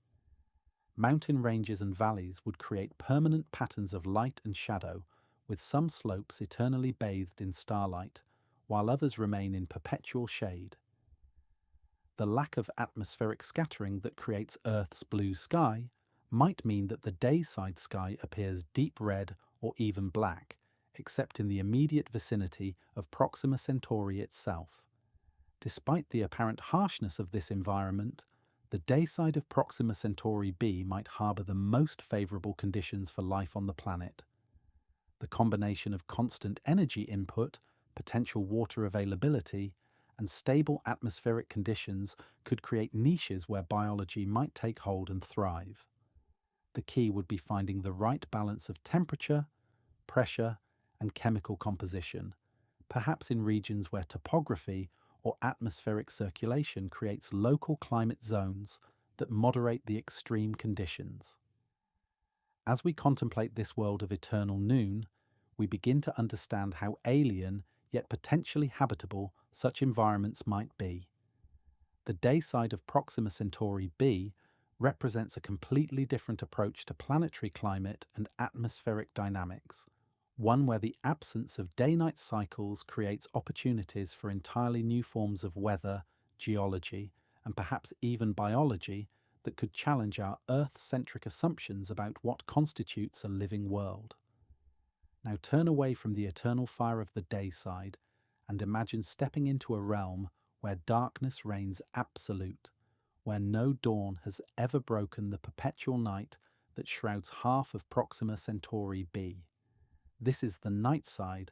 A: Mountain ranges and valleys would create permanent patterns of light and shadow, with some slopes eternally bathed in starlight, while others remain in perpetual shade. The lack of atmospheric scattering that creates Earth's blue sky might mean that the day-side sky appears deep red or even black, except in the immediate vicinity of Proxima Centauri itself. Despite the apparent harshness of this environment, the day side of Proxima Centauri b might harbour the most favourable conditions for life on the planet. The combination of constant energy input, potential water availability, and stable atmospheric conditions could create niches where biology might take hold and thrive. The key would be finding the right balance of temperature, pressure, and chemical composition, perhaps in regions where topography or atmospheric circulation creates local climate zones that moderate the extreme conditions. As we contemplate this world of eternal noon, we begin to understand how alien yet potentially habitable such environments might be. The day side of Proxima Centauri b represents a completely different approach to planetary climate and atmospheric dynamics, one where the absence of day-night cycles creates opportunities for entirely new forms of weather, geology, and perhaps even biology that could challenge our Earth-centric assumptions about what constitutes a living world. Now turn away from the eternal fire of the day side and imagine stepping into a realm where darkness reigns absolute, where no dawn has ever broken the perpetual night that shrouds half of Proxima Centauri b. This is the night side,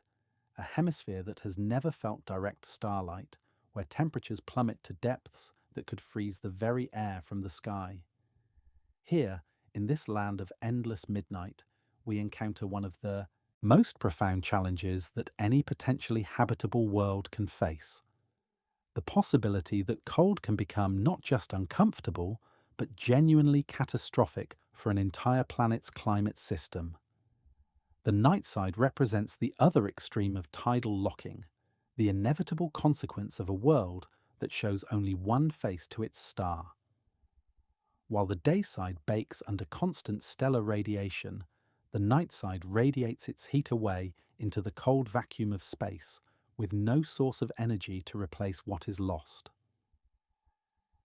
A: a hemisphere that has never felt direct starlight, where temperatures plummet to depths that could freeze the very air from the sky. Here, in this land of endless midnight, we encounter one of the most profound challenges that any potentially habitable world can face. The possibility that cold can become not just uncomfortable, but genuinely catastrophic for an entire planet's climate system. The night side represents the other extreme of tidal locking, the inevitable consequence of a world that shows only one face to its star. While the day side bakes under constant stellar radiation, the night side radiates its heat away into the cold vacuum of space, with no source of energy to replace what is lost.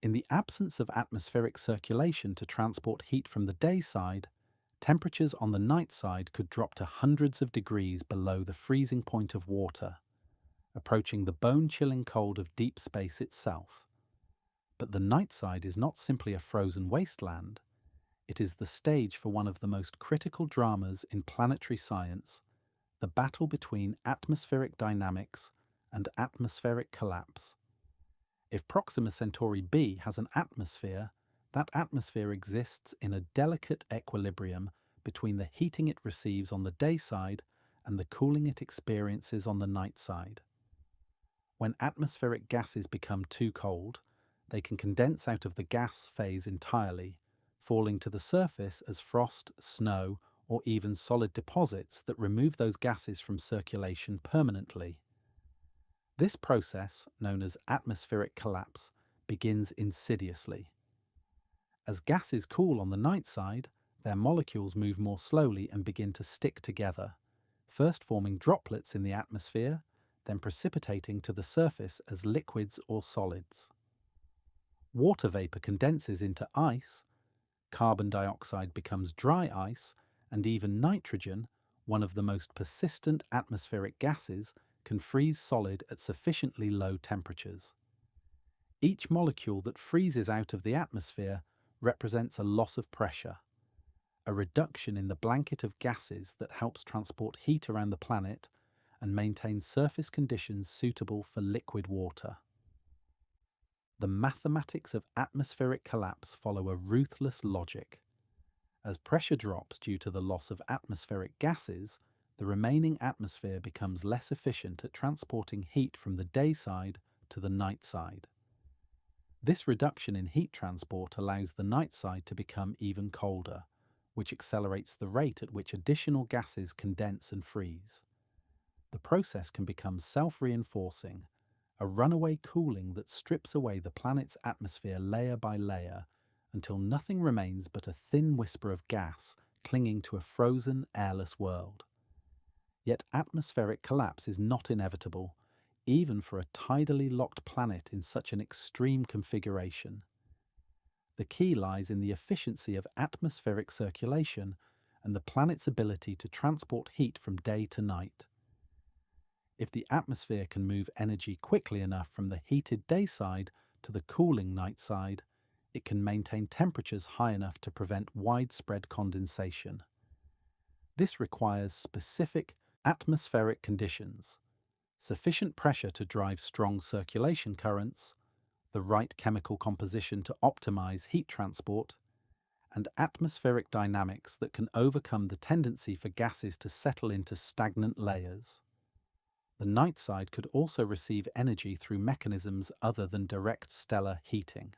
A: In the absence of atmospheric circulation to transport heat from the day side, temperatures on the night side could drop to hundreds of degrees below the freezing point of water, approaching the bone-chilling cold of deep space itself. But the night side is not simply a frozen wasteland. It is the stage for one of the most critical dramas in planetary science, the battle between atmospheric dynamics and atmospheric collapse. If Proxima Centauri b has an atmosphere, that atmosphere exists in a delicate equilibrium between the heating it receives on the day side and the cooling it experiences on the night side. When atmospheric gases become too cold, they can condense out of the gas phase entirely, falling to the surface as frost, snow, or even solid deposits that remove those gases from circulation permanently. This process, known as atmospheric collapse, begins insidiously. As gases cool on the night side, their molecules move more slowly and begin to stick together, first forming droplets in the atmosphere, then precipitating to the surface as liquids or solids. Water vapor condenses into ice, carbon dioxide becomes dry ice, and even nitrogen, one of the most persistent atmospheric gases, can freeze solid at sufficiently low temperatures. Each molecule that freezes out of the atmosphere represents a loss of pressure, a reduction in the blanket of gases that helps transport heat around the planet and maintain surface conditions suitable for liquid water. The mathematics of atmospheric collapse follow a ruthless logic. As pressure drops due to the loss of atmospheric gases, the remaining atmosphere becomes less efficient at transporting heat from the day side to the night side. This reduction in heat transport allows the night side to become even colder, which accelerates the rate at which additional gases condense and freeze. The process can become self-reinforcing, a runaway cooling that strips away the planet's atmosphere layer by layer until nothing remains but a thin whisper of gas clinging to a frozen, airless world. Yet atmospheric collapse is not inevitable, even for a tidally locked planet in such an extreme configuration. The key lies in the efficiency of atmospheric circulation and the planet's ability to transport heat from day to night. If the atmosphere can move energy quickly enough from the heated day side to the cooling night side, it can maintain temperatures high enough to prevent widespread condensation. This requires specific atmospheric conditions: sufficient pressure to drive strong circulation currents, the right chemical composition to optimize heat transport, and atmospheric dynamics that can overcome the tendency for gases to settle into stagnant layers. The night side could also receive energy through mechanisms other than direct stellar heating.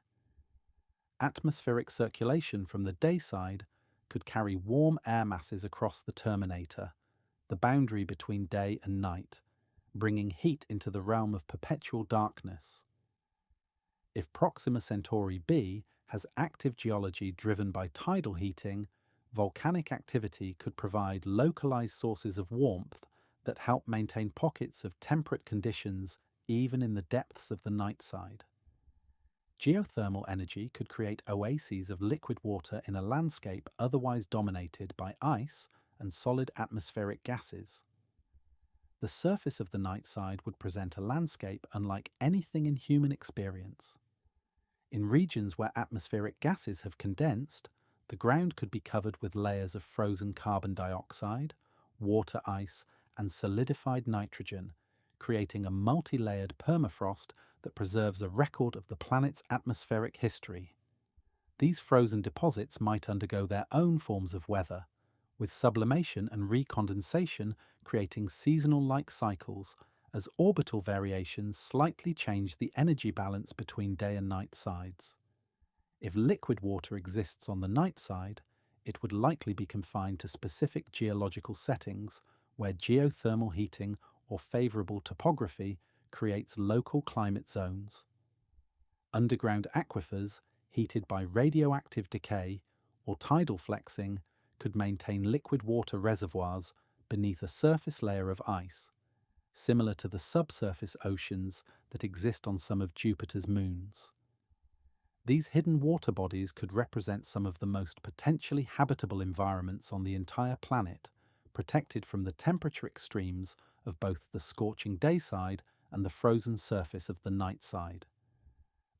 A: Atmospheric circulation from the day side could carry warm air masses across the terminator, the boundary between day and night, bringing heat into the realm of perpetual darkness. If Proxima Centauri b has active geology driven by tidal heating, volcanic activity could provide localized sources of warmth that help maintain pockets of temperate conditions even in the depths of the night side. Geothermal energy could create oases of liquid water in a landscape otherwise dominated by ice and solid atmospheric gases. The surface of the night side would present a landscape unlike anything in human experience. In regions where atmospheric gases have condensed, the ground could be covered with layers of frozen carbon dioxide, water ice, and solidified nitrogen, creating a multi-layered permafrost that preserves a record of the planet's atmospheric history. These frozen deposits might undergo their own forms of weather, with sublimation and recondensation creating seasonal-like cycles as orbital variations slightly change the energy balance between day and night sides. If liquid water exists on the night side, it would likely be confined to specific geological settings where geothermal heating or favourable topography creates local climate zones. Underground aquifers, heated by radioactive decay or tidal flexing, could maintain liquid water reservoirs beneath a surface layer of ice, similar to the subsurface oceans that exist on some of Jupiter's moons. These hidden water bodies could represent some of the most potentially habitable environments on the entire planet, protected from the temperature extremes of both the scorching day side and the frozen surface of the night side.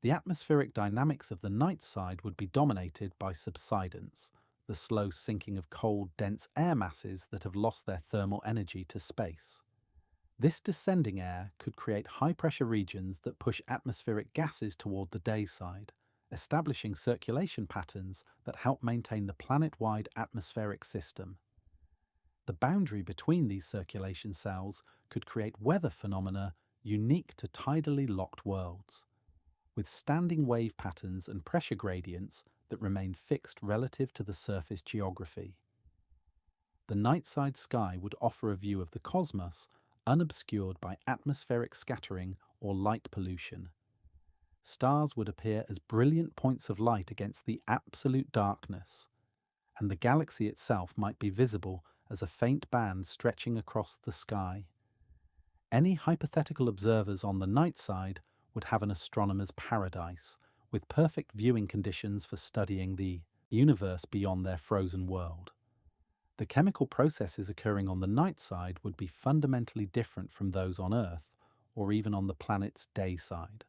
A: The atmospheric dynamics of the night side would be dominated by subsidence, the slow sinking of cold, dense air masses that have lost their thermal energy to space. This descending air could create high-pressure regions that push atmospheric gases toward the day side, establishing circulation patterns that help maintain the planet-wide atmospheric system. The boundary between these circulation cells could create weather phenomena unique to tidally locked worlds, with standing wave patterns and pressure gradients that remain fixed relative to the surface geography. The night-side sky would offer a view of the cosmos unobscured by atmospheric scattering or light pollution. Stars would appear as brilliant points of light against the absolute darkness, and the galaxy itself might be visible as a faint band stretching across the sky. Any hypothetical observers on the night side would have an astronomer's paradise, with perfect viewing conditions for studying the universe beyond their frozen world. The chemical processes occurring on the night side would be fundamentally different from those on Earth, or even on the planet's day side.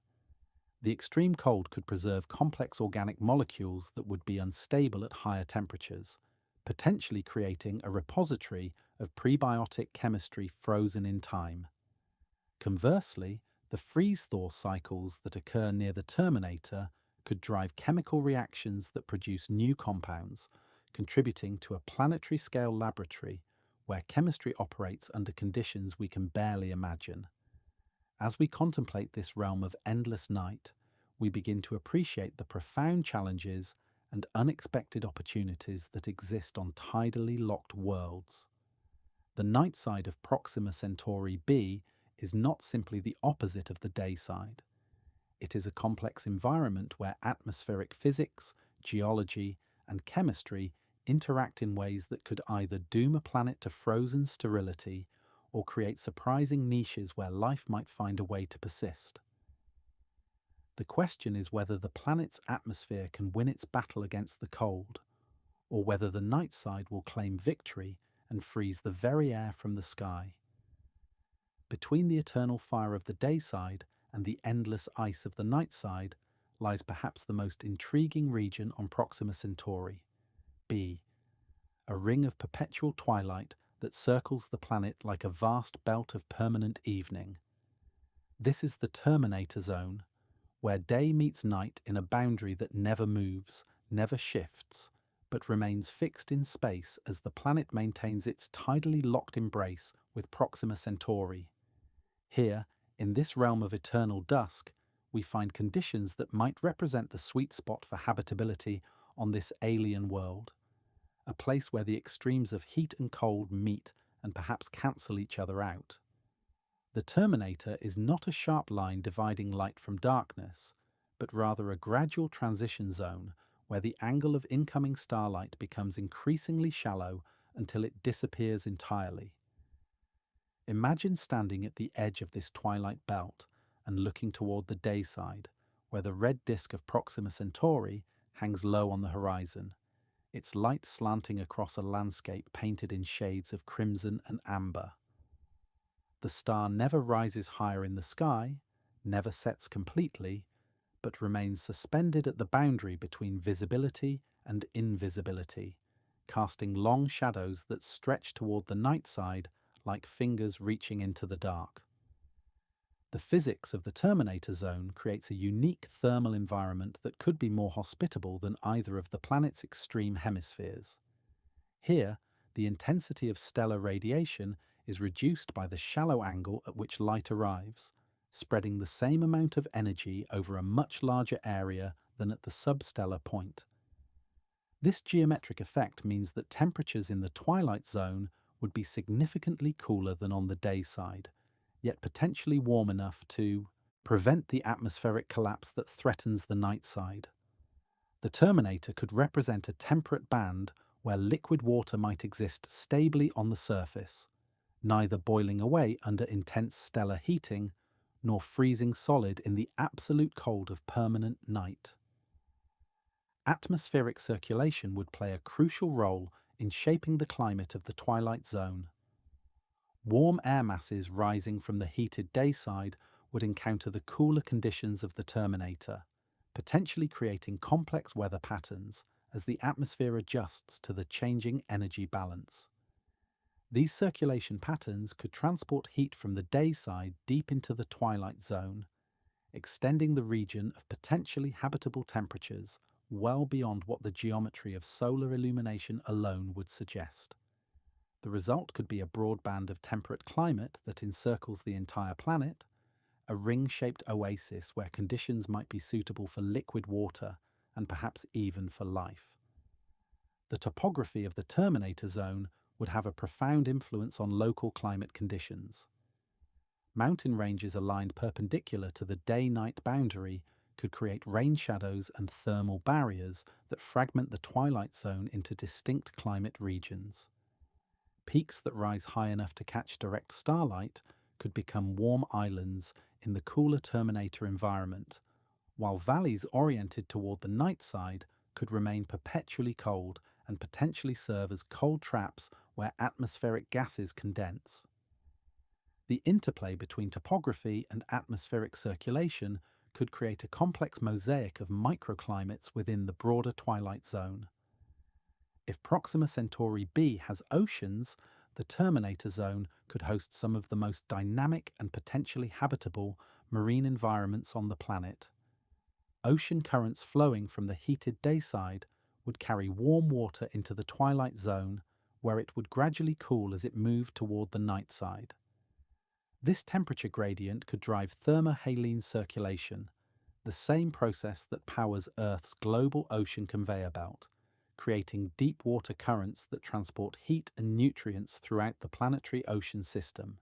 A: The extreme cold could preserve complex organic molecules that would be unstable at higher temperatures, potentially creating a repository of prebiotic chemistry frozen in time. Conversely, the freeze-thaw cycles that occur near the terminator could drive chemical reactions that produce new compounds, contributing to a planetary-scale laboratory where chemistry operates under conditions we can barely imagine. As we contemplate this realm of endless night, we begin to appreciate the profound challenges and unexpected opportunities that exist on tidally locked worlds. The night side of Proxima Centauri b is not simply the opposite of the day side. It is a complex environment where atmospheric physics, geology, and chemistry interact in ways that could either doom a planet to frozen sterility or create surprising niches where life might find a way to persist. The question is whether the planet's atmosphere can win its battle against the cold, or whether the night side will claim victory and freeze the very air from the sky. Between the eternal fire of the day side and the endless ice of the night side lies perhaps the most intriguing region on Proxima Centauri, B, a ring of perpetual twilight that circles the planet like a vast belt of permanent evening. This is the terminator zone, where day meets night in a boundary that never moves, never shifts, but remains fixed in space as the planet maintains its tidally locked embrace with Proxima Centauri. Here, in this realm of eternal dusk, we find conditions that might represent the sweet spot for habitability on this alien world, a place where the extremes of heat and cold meet and perhaps cancel each other out. The terminator is not a sharp line dividing light from darkness, but rather a gradual transition zone where the angle of incoming starlight becomes increasingly shallow until it disappears entirely. Imagine standing at the edge of this twilight belt and looking toward the day side, where the red disk of Proxima Centauri hangs low on the horizon, its light slanting across a landscape painted in shades of crimson and amber. The star never rises higher in the sky, never sets completely, but remains suspended at the boundary between visibility and invisibility, casting long shadows that stretch toward the night side like fingers reaching into the dark. The physics of the terminator zone creates a unique thermal environment that could be more hospitable than either of the planet's extreme hemispheres. Here, the intensity of stellar radiation is reduced by the shallow angle at which light arrives, spreading the same amount of energy over a much larger area than at the substellar point. This geometric effect means that temperatures in the twilight zone would be significantly cooler than on the day side, yet potentially warm enough to prevent the atmospheric collapse that threatens the night side. The terminator could represent a temperate band where liquid water might exist stably on the surface, neither boiling away under intense stellar heating, nor freezing solid in the absolute cold of permanent night. Atmospheric circulation would play a crucial role in shaping the climate of the twilight zone. Warm air masses rising from the heated day side would encounter the cooler conditions of the terminator, potentially creating complex weather patterns as the atmosphere adjusts to the changing energy balance. These circulation patterns could transport heat from the day side deep into the twilight zone, extending the region of potentially habitable temperatures well beyond what the geometry of solar illumination alone would suggest. The result could be a broad band of temperate climate that encircles the entire planet, a ring-shaped oasis where conditions might be suitable for liquid water and perhaps even for life. The topography of the terminator zone would have a profound influence on local climate conditions. Mountain ranges aligned perpendicular to the day-night boundary could create rain shadows and thermal barriers that fragment the twilight zone into distinct climate regions. Peaks that rise high enough to catch direct starlight could become warm islands in the cooler terminator environment, while valleys oriented toward the night side could remain perpetually cold and potentially serve as cold traps where atmospheric gases condense. The interplay between topography and atmospheric circulation could create a complex mosaic of microclimates within the broader twilight zone. If Proxima Centauri b has oceans, the terminator zone could host some of the most dynamic and potentially habitable marine environments on the planet. Ocean currents flowing from the heated day side would carry warm water into the twilight zone, where it would gradually cool as it moved toward the night side. This temperature gradient could drive thermohaline circulation, the same process that powers Earth's global ocean conveyor belt, creating deep water currents that transport heat and nutrients throughout the planetary ocean system.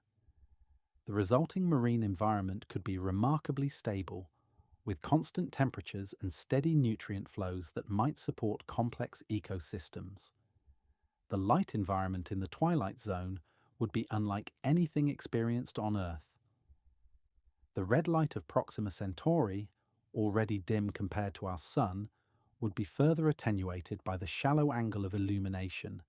A: The resulting marine environment could be remarkably stable, with constant temperatures and steady nutrient flows that might support complex ecosystems. The light environment in the twilight zone would be unlike anything experienced on Earth. The red light of Proxima Centauri, already dim compared to our Sun, would be further attenuated by the shallow angle of illumination,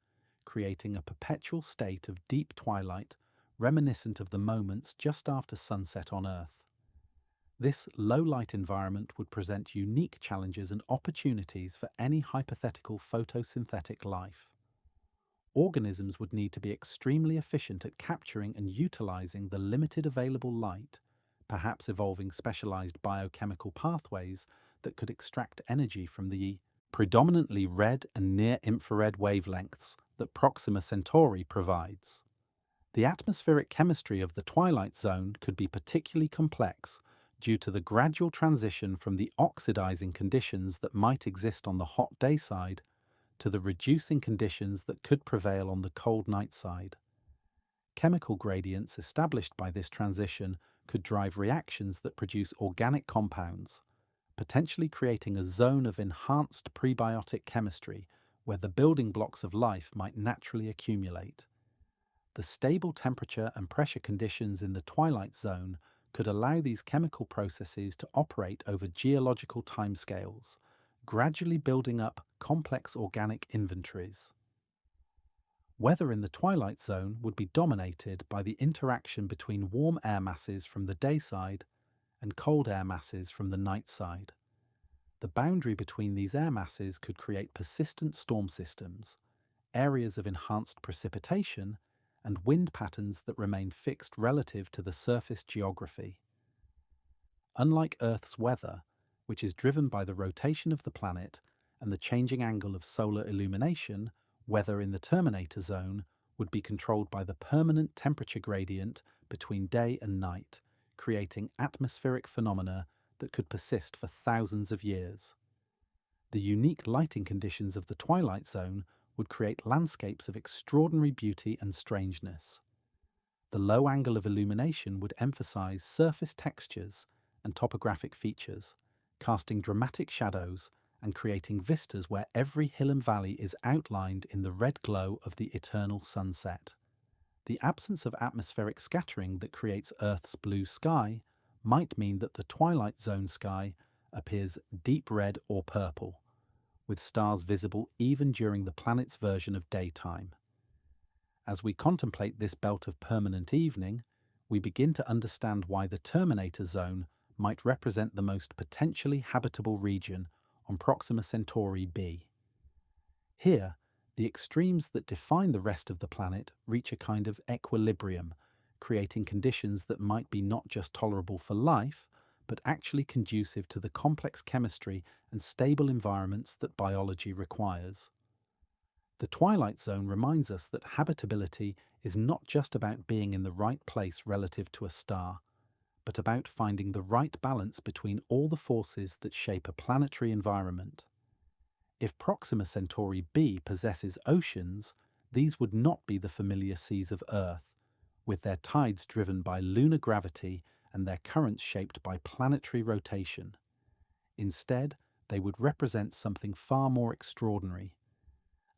A: creating a perpetual state of deep twilight reminiscent of the moments just after sunset on Earth. This low-light environment would present unique challenges and opportunities for any hypothetical photosynthetic life. Organisms would need to be extremely efficient at capturing and utilizing the limited available light, perhaps evolving specialized biochemical pathways that could extract energy from the predominantly red and near-infrared wavelengths that Proxima Centauri provides. The atmospheric chemistry of the twilight zone could be particularly complex due to the gradual transition from the oxidizing conditions that might exist on the hot day side to the reducing conditions that could prevail on the cold night side. Chemical gradients established by this transition could drive reactions that produce organic compounds, potentially creating a zone of enhanced prebiotic chemistry where the building blocks of life might naturally accumulate. The stable temperature and pressure conditions in the twilight zone could allow these chemical processes to operate over geological timescales, gradually building up complex organic inventories. Weather in the twilight zone would be dominated by the interaction between warm air masses from the day side and cold air masses from the night side. The boundary between these air masses could create persistent storm systems, areas of enhanced precipitation, and wind patterns that remain fixed relative to the surface geography. Unlike Earth's weather, which is driven by the rotation of the planet and the changing angle of solar illumination, weather in the terminator zone would be controlled by the permanent temperature gradient between day and night, creating atmospheric phenomena that could persist for thousands of years. The unique lighting conditions of the twilight zone would create landscapes of extraordinary beauty and strangeness. The low angle of illumination would emphasize surface textures and topographic features, casting dramatic shadows and creating vistas where every hill and valley is outlined in the red glow of the eternal sunset. The absence of atmospheric scattering that creates Earth's blue sky might mean that the twilight zone sky appears deep red or purple, with stars visible even during the planet's version of daytime. As we contemplate this belt of permanent evening, we begin to understand why the terminator zone might represent the most potentially habitable region on Proxima Centauri b. Here, the extremes that define the rest of the planet reach a kind of equilibrium, creating conditions that might be not just tolerable for life, but actually conducive to the complex chemistry and stable environments that biology requires. The twilight zone reminds us that habitability is not just about being in the right place relative to a star, but about finding the right balance between all the forces that shape a planetary environment. If Proxima Centauri b possesses oceans, these would not be the familiar seas of Earth, with their tides driven by lunar gravity and their currents shaped by planetary rotation. Instead, they would represent something far more extraordinary: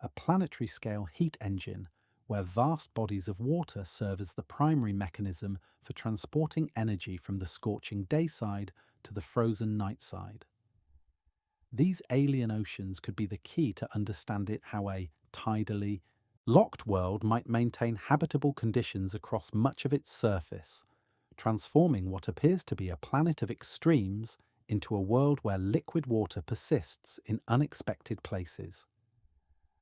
A: a planetary-scale heat engine where vast bodies of water serve as the primary mechanism for transporting energy from the scorching day side to the frozen night side. These alien oceans could be the key to understanding how a tidally locked world might maintain habitable conditions across much of its surface, transforming what appears to be a planet of extremes into a world where liquid water persists in unexpected places.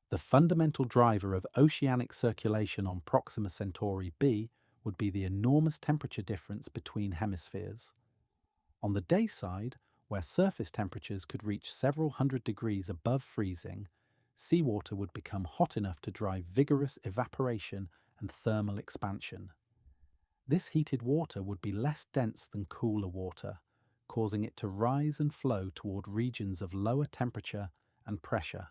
A: The fundamental driver of oceanic circulation on Proxima Centauri b would be the enormous temperature difference between hemispheres. On the day side, where surface temperatures could reach several hundred degrees above freezing, seawater would become hot enough to drive vigorous evaporation and thermal expansion. This heated water would be less dense than cooler water, causing it to rise and flow toward regions of lower temperature and pressure.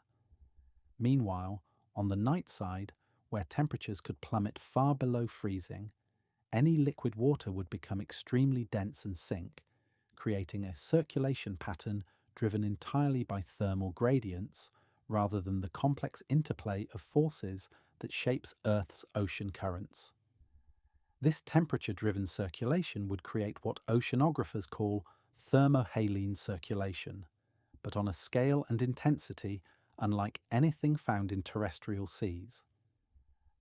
A: Meanwhile, on the night side, where temperatures could plummet far below freezing, any liquid water would become extremely dense and sink, creating a circulation pattern driven entirely by thermal gradients rather than the complex interplay of forces that shapes Earth's ocean currents. This temperature-driven circulation would create what oceanographers call thermohaline circulation, but on a scale and intensity unlike anything found in terrestrial seas.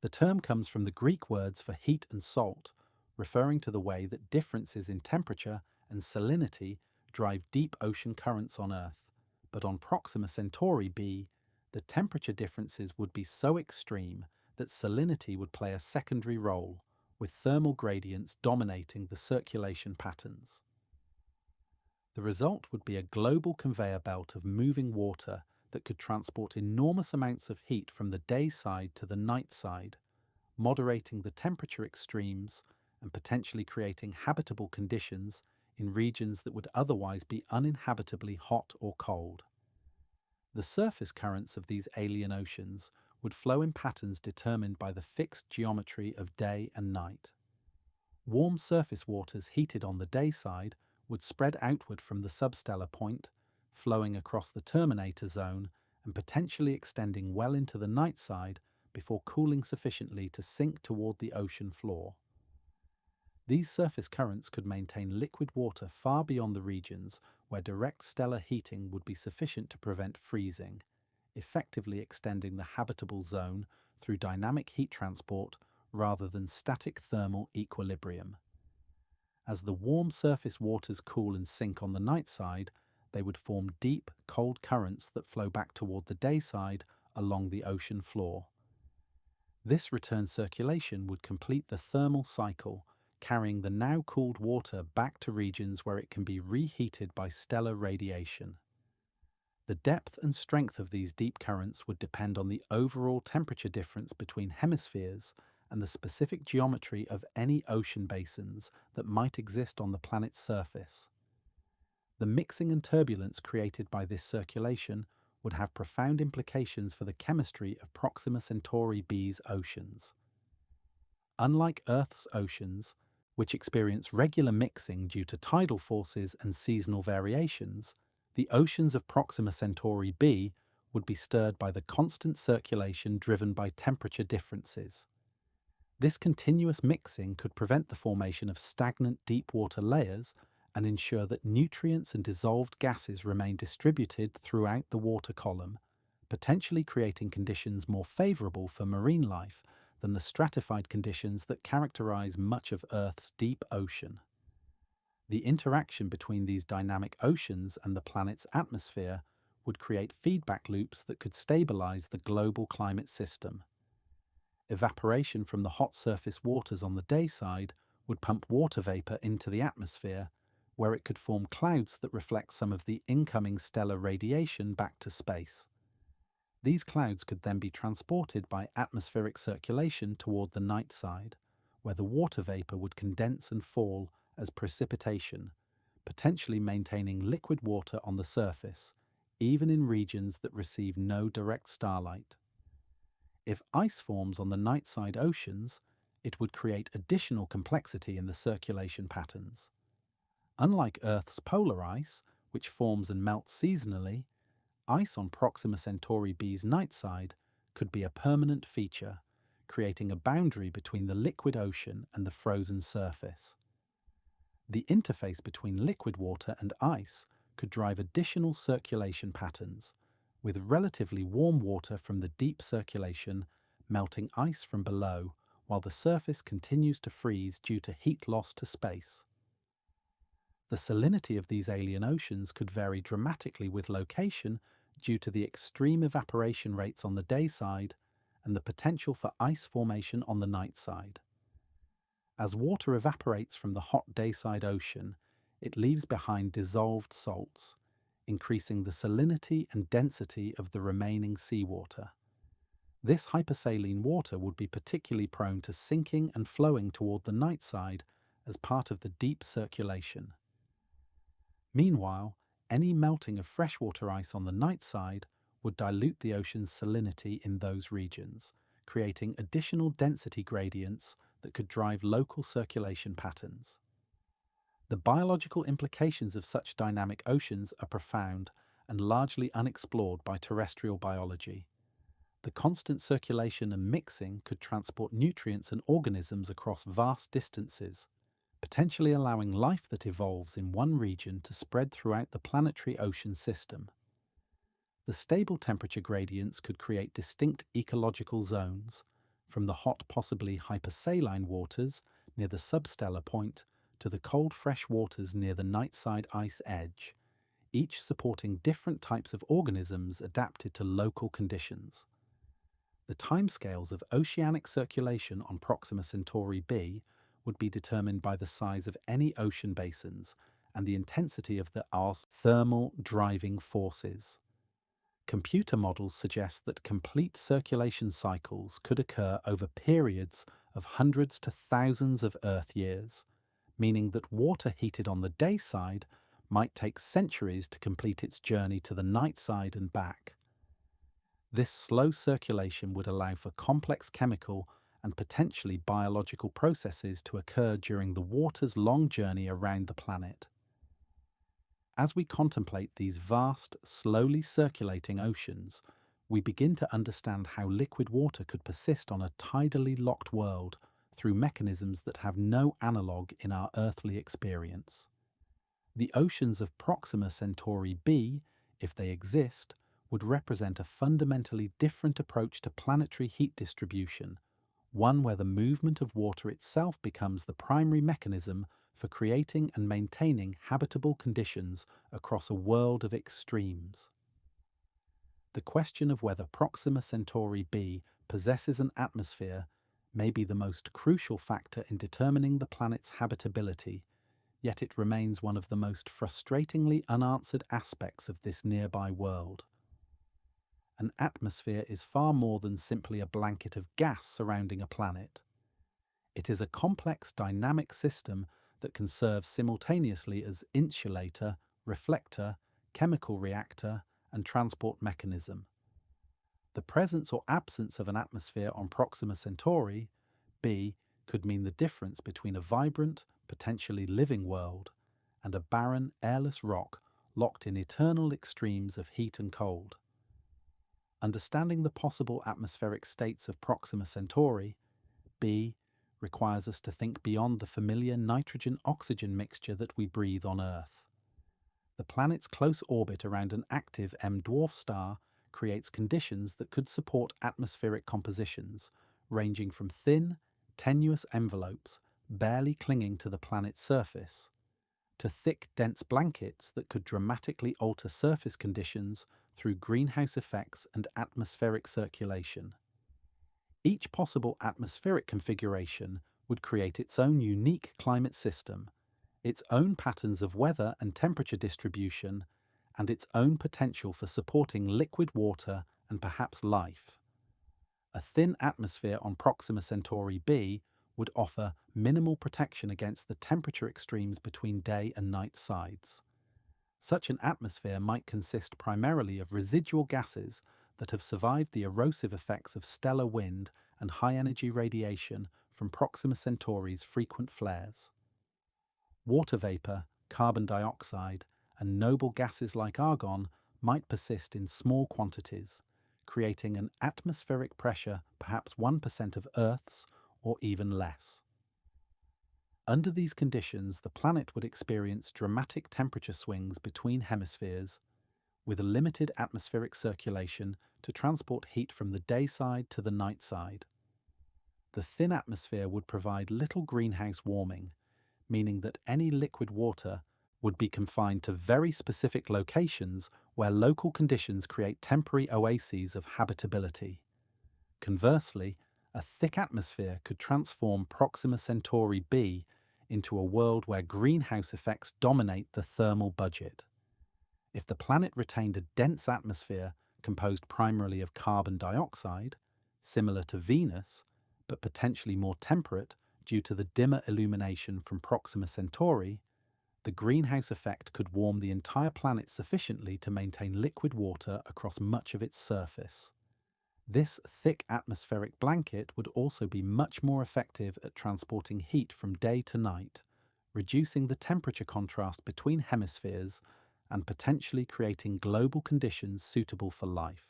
A: The term comes from the Greek words for heat and salt, referring to the way that differences in temperature and salinity drive deep ocean currents on Earth, but on Proxima Centauri b, the temperature differences would be so extreme that salinity would play a secondary role, with thermal gradients dominating the circulation patterns. The result would be a global conveyor belt of moving water that could transport enormous amounts of heat from the day side to the night side, moderating the temperature extremes and potentially creating habitable conditions in regions that would otherwise be uninhabitably hot or cold. The surface currents of these alien oceans would flow in patterns determined by the fixed geometry of day and night. Warm surface waters heated on the day side would spread outward from the substellar point, flowing across the terminator zone and potentially extending well into the night side before cooling sufficiently to sink toward the ocean floor. These surface currents could maintain liquid water far beyond the regions where direct stellar heating would be sufficient to prevent freezing, effectively extending the habitable zone through dynamic heat transport rather than static thermal equilibrium. As the warm surface waters cool and sink on the night side, they would form deep, cold currents that flow back toward the day side along the ocean floor. This return circulation would complete the thermal cycle, carrying the now cooled water back to regions where it can be reheated by stellar radiation. The depth and strength of these deep currents would depend on the overall temperature difference between hemispheres and the specific geometry of any ocean basins that might exist on the planet's surface. The mixing and turbulence created by this circulation would have profound implications for the chemistry of Proxima Centauri b's oceans. Unlike Earth's oceans, which experience regular mixing due to tidal forces and seasonal variations, the oceans of Proxima Centauri b would be stirred by the constant circulation driven by temperature differences. This continuous mixing could prevent the formation of stagnant deep water layers and ensure that nutrients and dissolved gases remain distributed throughout the water column, potentially creating conditions more favourable for marine life than the stratified conditions that characterize much of Earth's deep ocean. The interaction between these dynamic oceans and the planet's atmosphere would create feedback loops that could stabilize the global climate system. Evaporation from the hot surface waters on the day side would pump water vapor into the atmosphere, where it could form clouds that reflect some of the incoming stellar radiation back to space. These clouds could then be transported by atmospheric circulation toward the night side, where the water vapor would condense and fall as precipitation, potentially maintaining liquid water on the surface, even in regions that receive no direct starlight. If ice forms on the night-side oceans, it would create additional complexity in the circulation patterns. Unlike Earth's polar ice, which forms and melts seasonally, ice on Proxima Centauri b's night side could be a permanent feature, creating a boundary between the liquid ocean and the frozen surface. The interface between liquid water and ice could drive additional circulation patterns, with relatively warm water from the deep circulation melting ice from below while the surface continues to freeze due to heat loss to space. The salinity of these alien oceans could vary dramatically with location due to the extreme evaporation rates on the day side and the potential for ice formation on the night side. As water evaporates from the hot dayside ocean, it leaves behind dissolved salts, increasing the salinity and density of the remaining seawater. This hypersaline water would be particularly prone to sinking and flowing toward the night side as part of the deep circulation. Meanwhile, any melting of freshwater ice on the night side would dilute the ocean's salinity in those regions, creating additional density gradients that could drive local circulation patterns. The biological implications of such dynamic oceans are profound and largely unexplored by terrestrial biology. The constant circulation and mixing could transport nutrients and organisms across vast distances, potentially allowing life that evolves in one region to spread throughout the planetary ocean system. The stable temperature gradients could create distinct ecological zones, from the hot, possibly hypersaline waters near the substellar point to the cold fresh waters near the night-side ice edge, each supporting different types of organisms adapted to local conditions. The timescales of oceanic circulation on Proxima Centauri b would be determined by the size of any ocean basins and the intensity of the Earth's thermal driving forces. Computer models suggest that complete circulation cycles could occur over periods of hundreds to thousands of Earth years, meaning that water heated on the day side might take centuries to complete its journey to the night side and back. This slow circulation would allow for complex chemical and potentially biological processes to occur during the water's long journey around the planet. As we contemplate these vast, slowly circulating oceans, we begin to understand how liquid water could persist on a tidally locked world through mechanisms that have no analogue in our earthly experience. The oceans of Proxima Centauri b, if they exist, would represent a fundamentally different approach to planetary heat distribution, one where the movement of water itself becomes the primary mechanism for creating and maintaining habitable conditions across a world of extremes. The question of whether Proxima Centauri b possesses an atmosphere may be the most crucial factor in determining the planet's habitability, yet it remains one of the most frustratingly unanswered aspects of this nearby world. An atmosphere is far more than simply a blanket of gas surrounding a planet. It is a complex dynamic system that can serve simultaneously as insulator, reflector, chemical reactor, and transport mechanism. The presence or absence of an atmosphere on Proxima Centauri b could mean the difference between a vibrant, potentially living world and a barren, airless rock locked in eternal extremes of heat and cold. Understanding the possible atmospheric states of Proxima Centauri b requires us to think beyond the familiar nitrogen-oxygen mixture that we breathe on Earth. The planet's close orbit around an active M-dwarf star creates conditions that could support atmospheric compositions, ranging from thin, tenuous envelopes barely clinging to the planet's surface, to thick, dense blankets that could dramatically alter surface conditions through greenhouse effects and atmospheric circulation. Each possible atmospheric configuration would create its own unique climate system, its own patterns of weather and temperature distribution, and its own potential for supporting liquid water and perhaps life. A thin atmosphere on Proxima Centauri b would offer minimal protection against the temperature extremes between day and night sides. Such an atmosphere might consist primarily of residual gases that have survived the erosive effects of stellar wind and high-energy radiation from Proxima Centauri's frequent flares. Water vapor, carbon dioxide, and noble gases like argon might persist in small quantities, creating an atmospheric pressure perhaps 1% of Earth's or even less. Under these conditions, the planet would experience dramatic temperature swings between hemispheres, with a limited atmospheric circulation to transport heat from the day side to the night side. The thin atmosphere would provide little greenhouse warming, meaning that any liquid water would be confined to very specific locations where local conditions create temporary oases of habitability. Conversely, a thick atmosphere could transform Proxima Centauri b into a world where greenhouse effects dominate the thermal budget. If the planet retained a dense atmosphere composed primarily of carbon dioxide, similar to Venus, but potentially more temperate due to the dimmer illumination from Proxima Centauri, the greenhouse effect could warm the entire planet sufficiently to maintain liquid water across much of its surface. This thick atmospheric blanket would also be much more effective at transporting heat from day to night, reducing the temperature contrast between hemispheres and potentially creating global conditions suitable for life.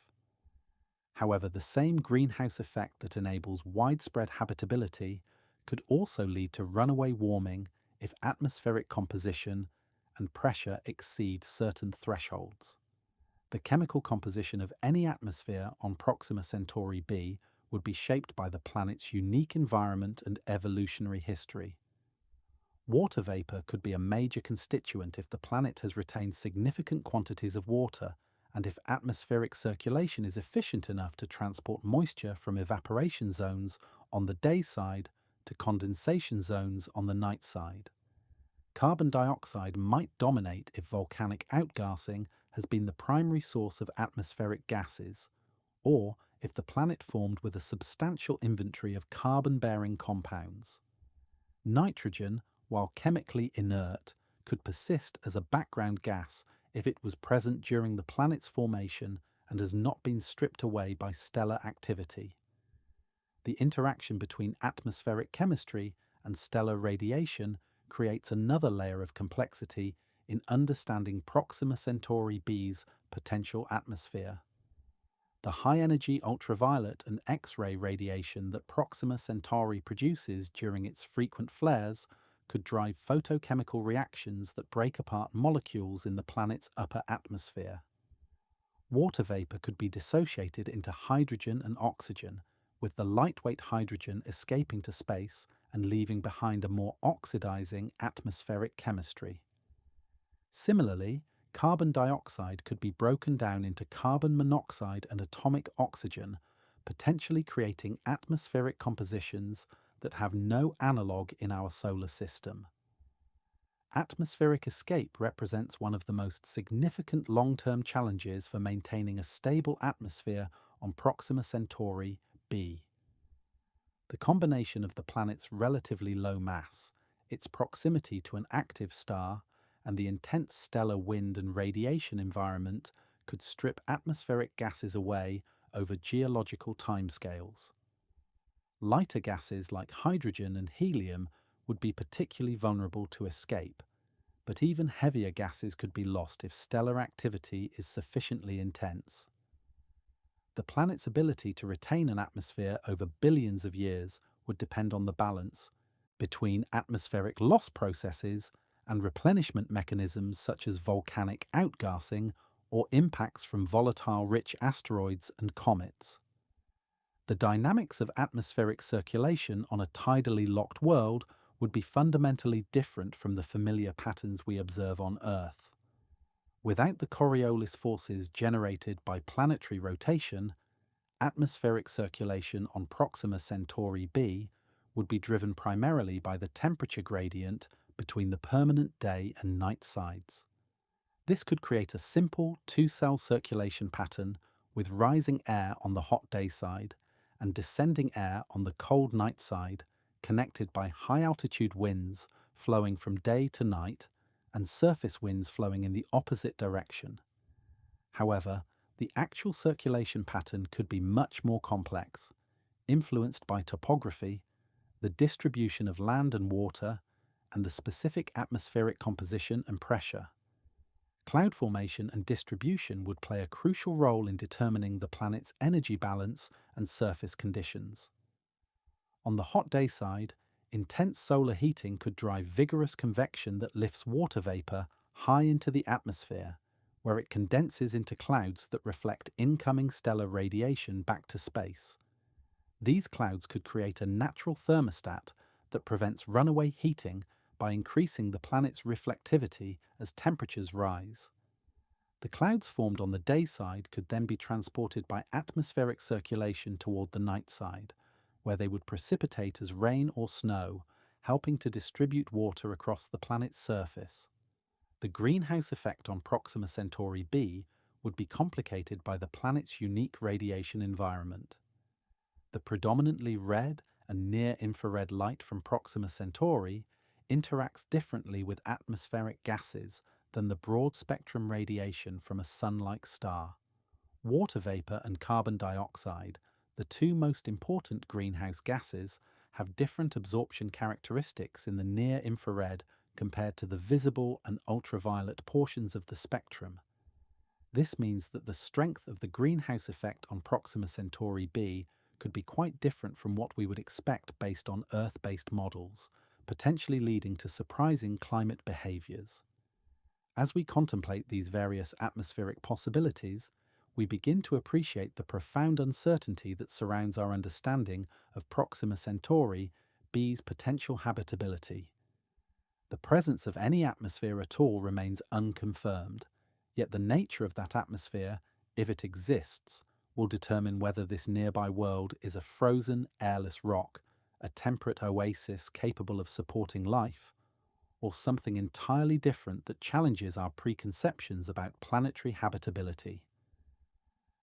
A: However, the same greenhouse effect that enables widespread habitability could also lead to runaway warming if atmospheric composition and pressure exceed certain thresholds. The chemical composition of any atmosphere on Proxima Centauri b would be shaped by the planet's unique environment and evolutionary history. Water vapor could be a major constituent if the planet has retained significant quantities of water and if atmospheric circulation is efficient enough to transport moisture from evaporation zones on the day side to condensation zones on the night side. Carbon dioxide might dominate if volcanic outgassing has been the primary source of atmospheric gases, or if the planet formed with a substantial inventory of carbon-bearing compounds. Nitrogen, while chemically inert, could persist as a background gas if it was present during the planet's formation and has not been stripped away by stellar activity. The interaction between atmospheric chemistry and stellar radiation creates another layer of complexity in understanding Proxima Centauri b's potential atmosphere. The high-energy ultraviolet and X-ray radiation that Proxima Centauri produces during its frequent flares could drive photochemical reactions that break apart molecules in the planet's upper atmosphere. Water vapor could be dissociated into hydrogen and oxygen, with the lightweight hydrogen escaping to space and leaving behind a more oxidizing atmospheric chemistry. Similarly, carbon dioxide could be broken down into carbon monoxide and atomic oxygen, potentially creating atmospheric compositions that have no analogue in our solar system. Atmospheric escape represents one of the most significant long-term challenges for maintaining a stable atmosphere on Proxima Centauri b. The combination of the planet's relatively low mass, its proximity to an active star, and the intense stellar wind and radiation environment could strip atmospheric gases away over geological timescales. Lighter gases like hydrogen and helium would be particularly vulnerable to escape, but even heavier gases could be lost if stellar activity is sufficiently intense. The planet's ability to retain an atmosphere over billions of years would depend on the balance between atmospheric loss processes and replenishment mechanisms such as volcanic outgassing or impacts from volatile-rich asteroids and comets. The dynamics of atmospheric circulation on a tidally locked world would be fundamentally different from the familiar patterns we observe on Earth. Without the Coriolis forces generated by planetary rotation, atmospheric circulation on Proxima Centauri b would be driven primarily by the temperature gradient between the permanent day and night sides. This could create a simple two-cell circulation pattern with rising air on the hot day side and descending air on the cold night side, connected by high-altitude winds flowing from day to night and surface winds flowing in the opposite direction. However, the actual circulation pattern could be much more complex, influenced by topography, the distribution of land and water, and the specific atmospheric composition and pressure. Cloud formation and distribution would play a crucial role in determining the planet's energy balance and surface conditions. On the hot day side, intense solar heating could drive vigorous convection that lifts water vapor high into the atmosphere, where it condenses into clouds that reflect incoming stellar radiation back to space. These clouds could create a natural thermostat that prevents runaway heating by increasing the planet's reflectivity as temperatures rise. The clouds formed on the day side could then be transported by atmospheric circulation toward the night side, where they would precipitate as rain or snow, helping to distribute water across the planet's surface. The greenhouse effect on Proxima Centauri b would be complicated by the planet's unique radiation environment. The predominantly red and near-infrared light from Proxima Centauri interacts differently with atmospheric gases than the broad-spectrum radiation from a sun-like star. Water vapor and carbon dioxide, the two most important greenhouse gases, have different absorption characteristics in the near-infrared compared to the visible and ultraviolet portions of the spectrum. This means that the strength of the greenhouse effect on Proxima Centauri b could be quite different from what we would expect based on Earth-based models, potentially leading to surprising climate behaviors. As we contemplate these various atmospheric possibilities, we begin to appreciate the profound uncertainty that surrounds our understanding of Proxima Centauri b's potential habitability. The presence of any atmosphere at all remains unconfirmed, yet the nature of that atmosphere, if it exists, will determine whether this nearby world is a frozen, airless rock, a temperate oasis capable of supporting life, or something entirely different that challenges our preconceptions about planetary habitability.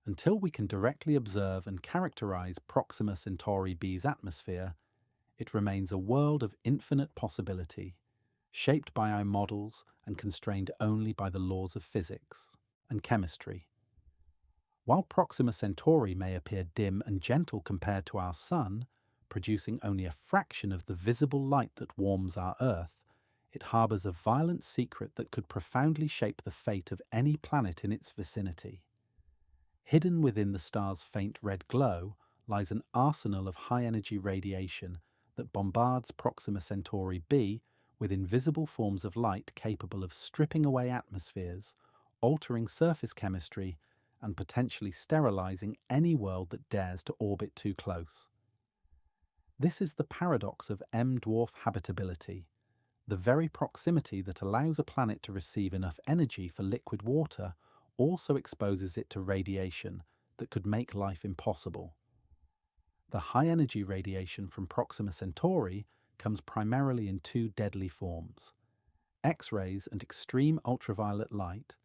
A: Until we can directly observe and characterize Proxima Centauri b's atmosphere, it remains a world of infinite possibility, shaped by our models and constrained only by the laws of physics and chemistry. While Proxima Centauri may appear dim and gentle compared to our Sun, producing only a fraction of the visible light that warms our Earth, it harbours a violent secret that could profoundly shape the fate of any planet in its vicinity. Hidden within the star's faint red glow lies an arsenal of high-energy radiation that bombards Proxima Centauri b with invisible forms of light capable of stripping away atmospheres, altering surface chemistry, and potentially sterilizing any world that dares to orbit too close. This is the paradox of M-dwarf habitability, the very proximity that allows a planet to receive enough energy for liquid water also exposes it to radiation that could make life impossible. The high-energy radiation from Proxima Centauri comes primarily in two deadly forms: X-rays and extreme ultraviolet light,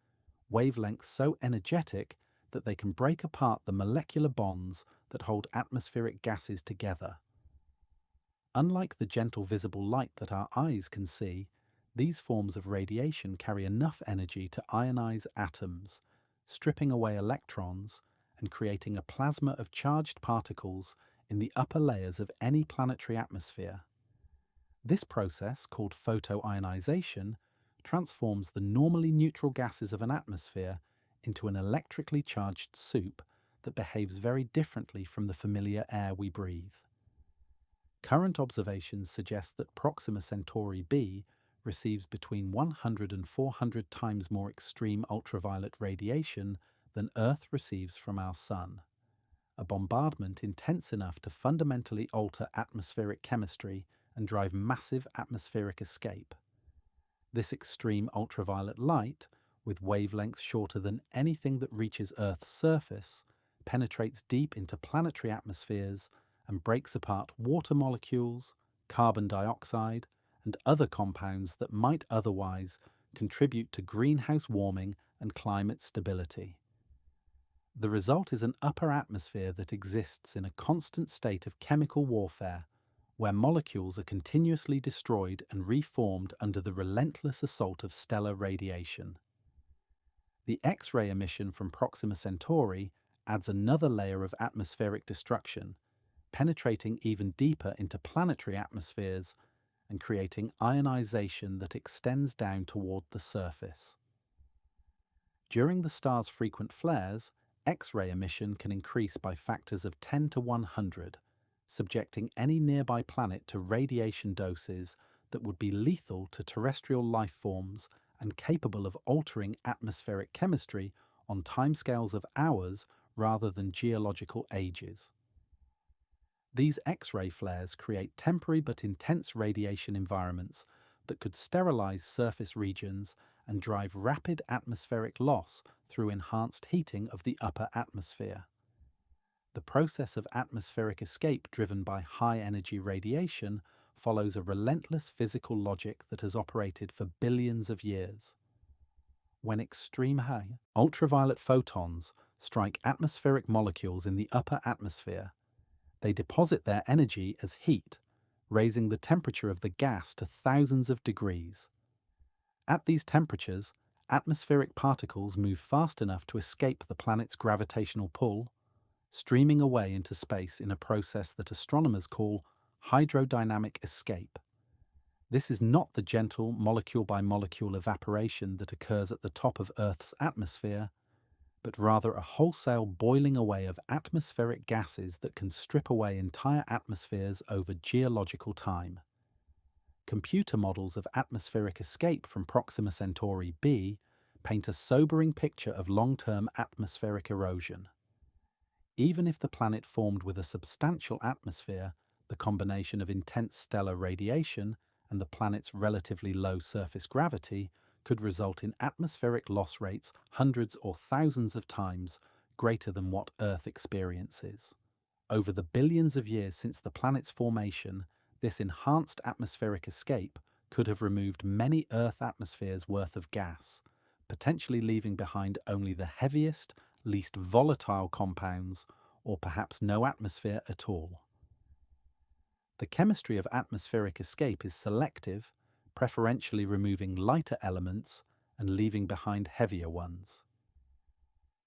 A: wavelengths so energetic that they can break apart the molecular bonds that hold atmospheric gases together. Unlike the gentle visible light that our eyes can see, these forms of radiation carry enough energy to ionize atoms, stripping away electrons and creating a plasma of charged particles in the upper layers of any planetary atmosphere. This process, called photoionization, transforms the normally neutral gases of an atmosphere into an electrically charged soup that behaves very differently from the familiar air we breathe. Current observations suggest that Proxima Centauri b receives between 100 and 400 times more extreme ultraviolet radiation than Earth receives from our Sun, a bombardment intense enough to fundamentally alter atmospheric chemistry and drive massive atmospheric escape. This extreme ultraviolet light, with wavelengths shorter than anything that reaches Earth's surface, penetrates deep into planetary atmospheres and breaks apart water molecules, carbon dioxide, and other compounds that might otherwise contribute to greenhouse warming and climate stability. The result is an upper atmosphere that exists in a constant state of chemical warfare, where molecules are continuously destroyed and reformed under the relentless assault of stellar radiation. The X-ray emission from Proxima Centauri adds another layer of atmospheric destruction, penetrating even deeper into planetary atmospheres and creating ionization that extends down toward the surface. During the star's frequent flares, X-ray emission can increase by factors of 10 to 100, subjecting any nearby planet to radiation doses that would be lethal to terrestrial life forms and capable of altering atmospheric chemistry on timescales of hours rather than geological ages. These X-ray flares create temporary but intense radiation environments that could sterilize surface regions and drive rapid atmospheric loss through enhanced heating of the upper atmosphere. The process of atmospheric escape driven by high-energy radiation follows a relentless physical logic that has operated for billions of years. When extreme high, ultraviolet photons strike atmospheric molecules in the upper atmosphere, they deposit their energy as heat, raising the temperature of the gas to thousands of degrees. At these temperatures, atmospheric particles move fast enough to escape the planet's gravitational pull, streaming away into space in a process that astronomers call hydrodynamic escape. This is not the gentle molecule-by-molecule evaporation that occurs at the top of Earth's atmosphere, but rather a wholesale boiling away of atmospheric gases that can strip away entire atmospheres over geological time. Computer models of atmospheric escape from Proxima Centauri b paint a sobering picture of long-term atmospheric erosion. Even if the planet formed with a substantial atmosphere, the combination of intense stellar radiation and the planet's relatively low surface gravity could result in atmospheric loss rates hundreds or thousands of times greater than what Earth experiences. Over the billions of years since the planet's formation, this enhanced atmospheric escape could have removed many Earth atmospheres worth of gas, potentially leaving behind only the heaviest, least volatile compounds, or perhaps no atmosphere at all. The chemistry of atmospheric escape is selective, preferentially removing lighter elements and leaving behind heavier ones.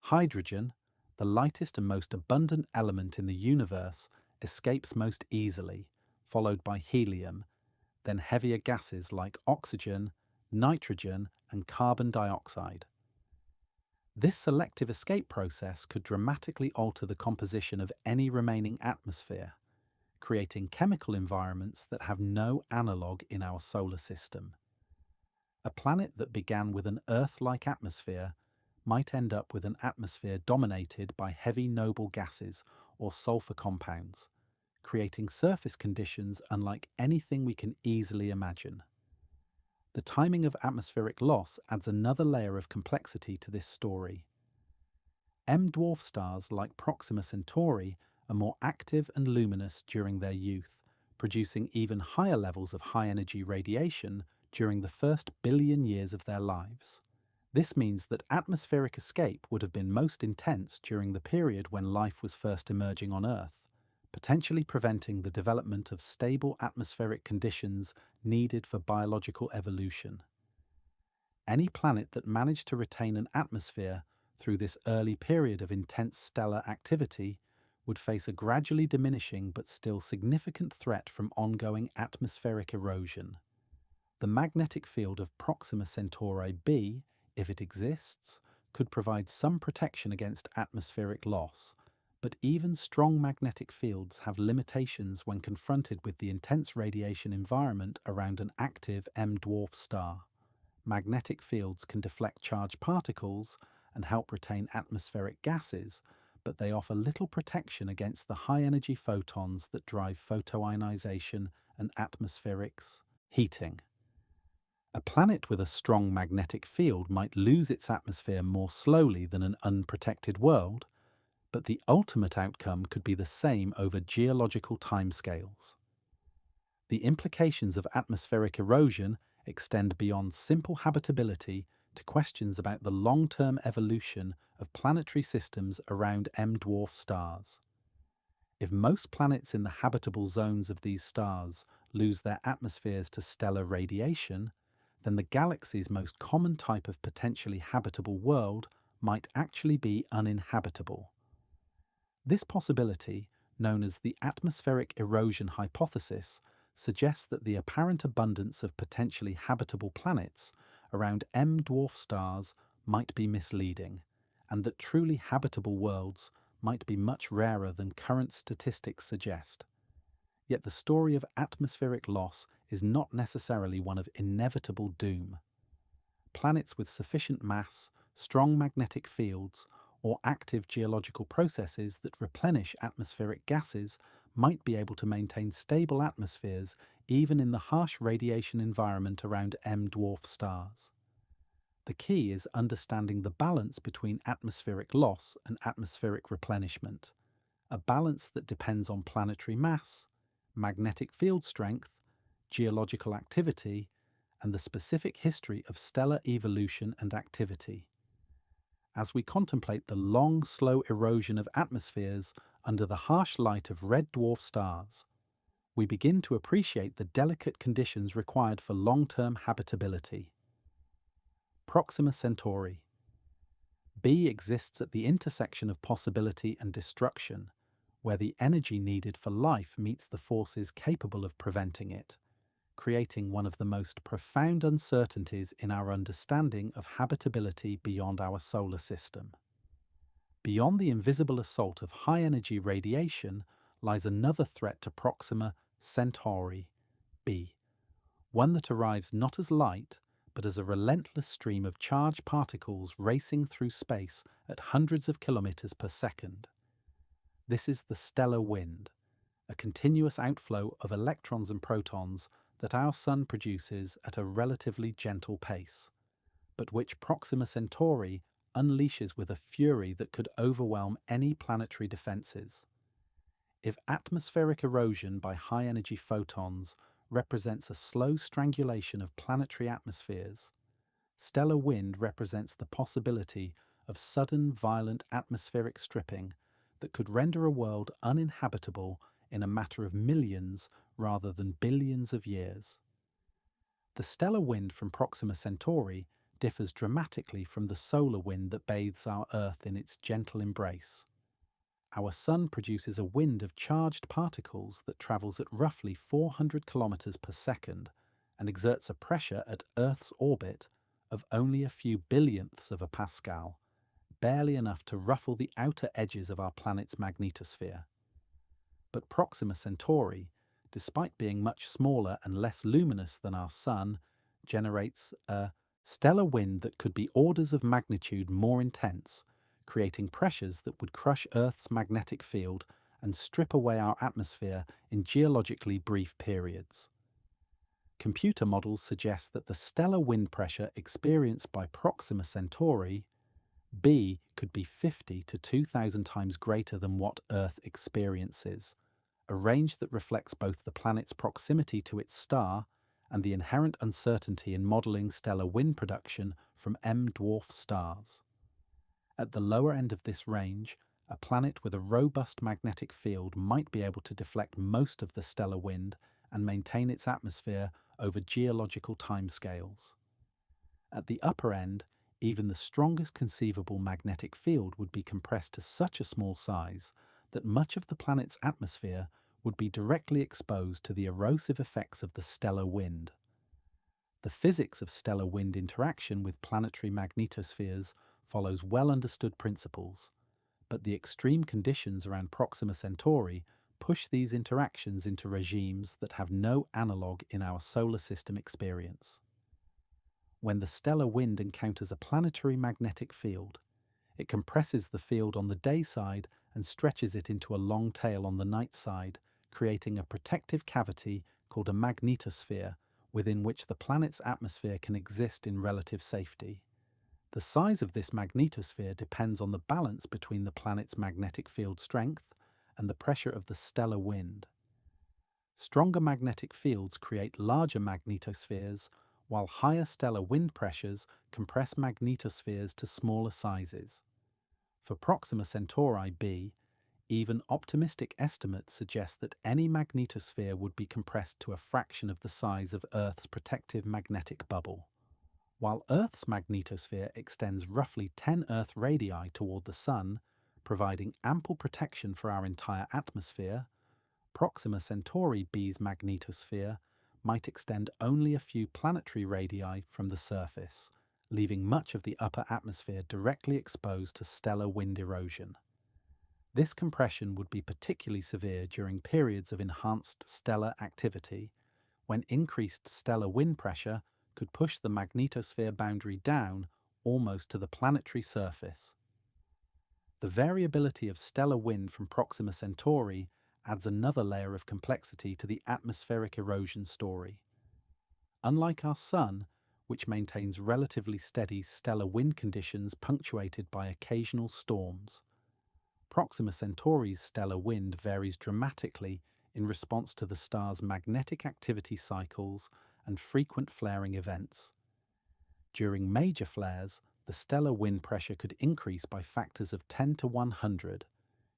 A: Hydrogen, the lightest and most abundant element in the universe, escapes most easily, followed by helium, then heavier gases like oxygen, nitrogen, and carbon dioxide. This selective escape process could dramatically alter the composition of any remaining atmosphere, creating chemical environments that have no analogue in our solar system. A planet that began with an Earth-like atmosphere might end up with an atmosphere dominated by heavy noble gases or sulfur compounds, creating surface conditions unlike anything we can easily imagine. The timing of atmospheric loss adds another layer of complexity to this story. M-dwarf stars like Proxima Centauri are more active and luminous during their youth, producing even higher levels of high-energy radiation during the first billion years of their lives. This means that atmospheric escape would have been most intense during the period when life was first emerging on Earth, potentially preventing the development of stable atmospheric conditions needed for biological evolution. Any planet that managed to retain an atmosphere through this early period of intense stellar activity would face a gradually diminishing but still significant threat from ongoing atmospheric erosion. The magnetic field of Proxima Centauri b, if it exists, could provide some protection against atmospheric loss, but even strong magnetic fields have limitations when confronted with the intense radiation environment around an active M-dwarf star. Magnetic fields can deflect charged particles and help retain atmospheric gases, but they offer little protection against the high-energy photons that drive photoionization and atmospheric heating. A planet with a strong magnetic field might lose its atmosphere more slowly than an unprotected world, but the ultimate outcome could be the same over geological timescales. The implications of atmospheric erosion extend beyond simple habitability to questions about the long-term evolution of planetary systems around M-dwarf stars. If most planets in the habitable zones of these stars lose their atmospheres to stellar radiation, then the galaxy's most common type of potentially habitable world might actually be uninhabitable. This possibility, known as the atmospheric erosion hypothesis, suggests that the apparent abundance of potentially habitable planets around M-dwarf stars might be misleading, and that truly habitable worlds might be much rarer than current statistics suggest. Yet the story of atmospheric loss is not necessarily one of inevitable doom. Planets with sufficient mass, strong magnetic fields, or active geological processes that replenish atmospheric gases might be able to maintain stable atmospheres even in the harsh radiation environment around M-dwarf stars. The key is understanding the balance between atmospheric loss and atmospheric replenishment, a balance that depends on planetary mass, magnetic field strength, geological activity, and the specific history of stellar evolution and activity. As we contemplate the long, slow erosion of atmospheres under the harsh light of red dwarf stars, we begin to appreciate the delicate conditions required for long-term habitability. Proxima Centauri. B exists at the intersection of possibility and destruction, where the energy needed for life meets the forces capable of preventing it, creating one of the most profound uncertainties in our understanding of habitability beyond our solar system. Beyond the invisible assault of high-energy radiation lies another threat to Proxima Centauri b, one that arrives not as light, but as a relentless stream of charged particles racing through space at hundreds of kilometers per second. This is the stellar wind, a continuous outflow of electrons and protons that our Sun produces at a relatively gentle pace, but which Proxima Centauri unleashes with a fury that could overwhelm any planetary defenses. If atmospheric erosion by high-energy photons represents a slow strangulation of planetary atmospheres, stellar wind represents the possibility of sudden, violent atmospheric stripping that could render a world uninhabitable in a matter of millions rather than billions of years. The stellar wind from Proxima Centauri differs dramatically from the solar wind that bathes our Earth in its gentle embrace. Our Sun produces a wind of charged particles that travels at roughly 400 kilometers per second and exerts a pressure at Earth's orbit of only a few billionths of a pascal, barely enough to ruffle the outer edges of our planet's magnetosphere. But Proxima Centauri, despite being much smaller and less luminous than our Sun, generates a stellar wind that could be orders of magnitude more intense, creating pressures that would crush Earth's magnetic field and strip away our atmosphere in geologically brief periods. Computer models suggest that the stellar wind pressure experienced by Proxima Centauri b could be 50 to 2,000 times greater than what Earth experiences, a range that reflects both the planet's proximity to its star and the inherent uncertainty in modeling stellar wind production from M-dwarf stars. At the lower end of this range, a planet with a robust magnetic field might be able to deflect most of the stellar wind and maintain its atmosphere over geological timescales. At the upper end, even the strongest conceivable magnetic field would be compressed to such a small size that much of the planet's atmosphere would be directly exposed to the erosive effects of the stellar wind. The physics of stellar wind interaction with planetary magnetospheres follows well-understood principles, but the extreme conditions around Proxima Centauri push these interactions into regimes that have no analogue in our solar system experience. When the stellar wind encounters a planetary magnetic field, it compresses the field on the day side and stretches it into a long tail on the night side, creating a protective cavity called a magnetosphere within which the planet's atmosphere can exist in relative safety. The size of this magnetosphere depends on the balance between the planet's magnetic field strength and the pressure of the stellar wind. Stronger magnetic fields create larger magnetospheres, while higher stellar wind pressures compress magnetospheres to smaller sizes. For Proxima Centauri b, Even optimistic estimates suggest that any magnetosphere would be compressed to a fraction of the size of Earth's protective magnetic bubble. While Earth's magnetosphere extends roughly 10 Earth radii toward the Sun, providing ample protection for our entire atmosphere, Proxima Centauri B's magnetosphere might extend only a few planetary radii from the surface, leaving much of the upper atmosphere directly exposed to stellar wind erosion. This compression would be particularly severe during periods of enhanced stellar activity, when increased stellar wind pressure could push the magnetosphere boundary down almost to the planetary surface. The variability of stellar wind from Proxima Centauri adds another layer of complexity to the atmospheric erosion story. Unlike our Sun, which maintains relatively steady stellar wind conditions punctuated by occasional storms, Proxima Centauri's stellar wind varies dramatically in response to the star's magnetic activity cycles and frequent flaring events. During major flares, the stellar wind pressure could increase by factors of 10 to 100,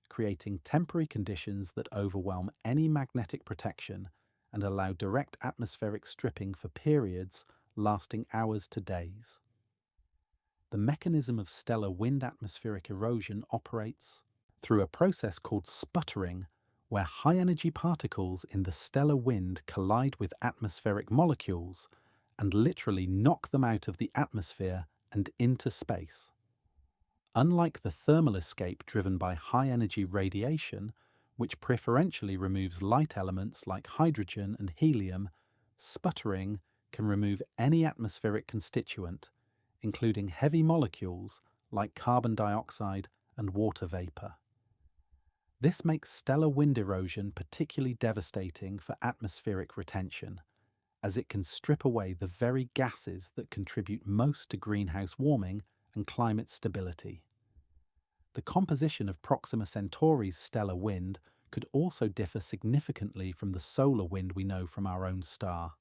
A: creating temporary conditions that overwhelm any magnetic protection and allow direct atmospheric stripping for periods lasting hours to days. The mechanism of stellar wind atmospheric erosion operates through a process called sputtering, where high-energy particles in the stellar wind collide with atmospheric molecules and literally knock them out of the atmosphere and into space. Unlike the thermal escape driven by high-energy radiation, which preferentially removes light elements like hydrogen and helium, sputtering can remove any atmospheric constituent, including heavy molecules like carbon dioxide and water vapor. This makes stellar wind erosion particularly devastating for atmospheric retention, as it can strip away the very gases that contribute most to greenhouse warming and climate stability. The composition of Proxima Centauri's stellar wind could also differ significantly from the solar wind we know from our own star.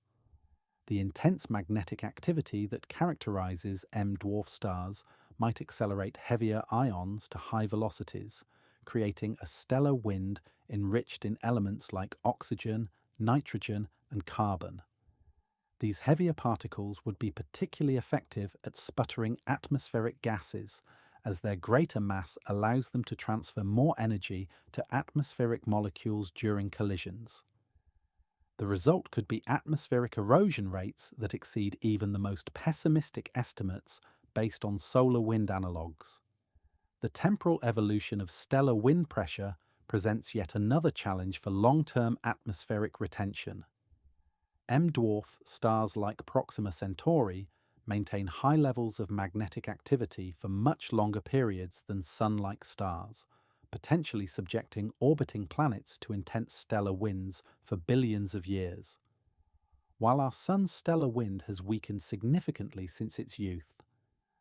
A: The intense magnetic activity that characterizes M-dwarf stars might accelerate heavier ions to high velocities, creating a stellar wind enriched in elements like oxygen, nitrogen, and carbon. These heavier particles would be particularly effective at sputtering atmospheric gases, as their greater mass allows them to transfer more energy to atmospheric molecules during collisions. The result could be atmospheric erosion rates that exceed even the most pessimistic estimates based on solar wind analogues. The temporal evolution of stellar wind pressure presents yet another challenge for long-term atmospheric retention. M-dwarf stars like Proxima Centauri maintain high levels of magnetic activity for much longer periods than Sun-like stars, potentially subjecting orbiting planets to intense stellar winds for billions of years. While our Sun's stellar wind has weakened significantly since its youth,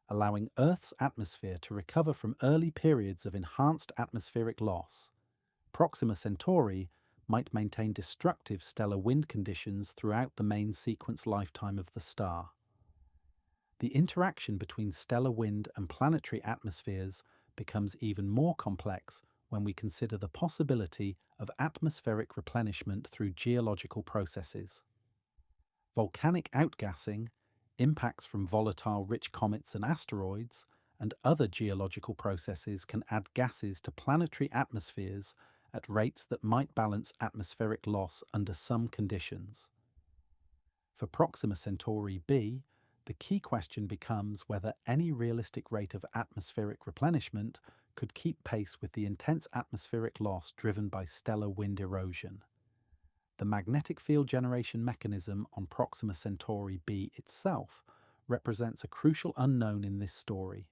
A: allowing Earth's atmosphere to recover from early periods of enhanced atmospheric loss, Proxima Centauri might maintain destructive stellar wind conditions throughout the main sequence lifetime of the star. The interaction between stellar wind and planetary atmospheres becomes even more complex when we consider the possibility of atmospheric replenishment through geological processes. Volcanic outgassing, impacts from volatile-rich comets and asteroids, and other geological processes can add gases to planetary atmospheres at rates that might balance atmospheric loss under some conditions. For Proxima Centauri b, the key question becomes whether any realistic rate of atmospheric replenishment could keep pace with the intense atmospheric loss driven by stellar wind erosion. The magnetic field generation mechanism on Proxima Centauri b itself represents a crucial unknown in this story.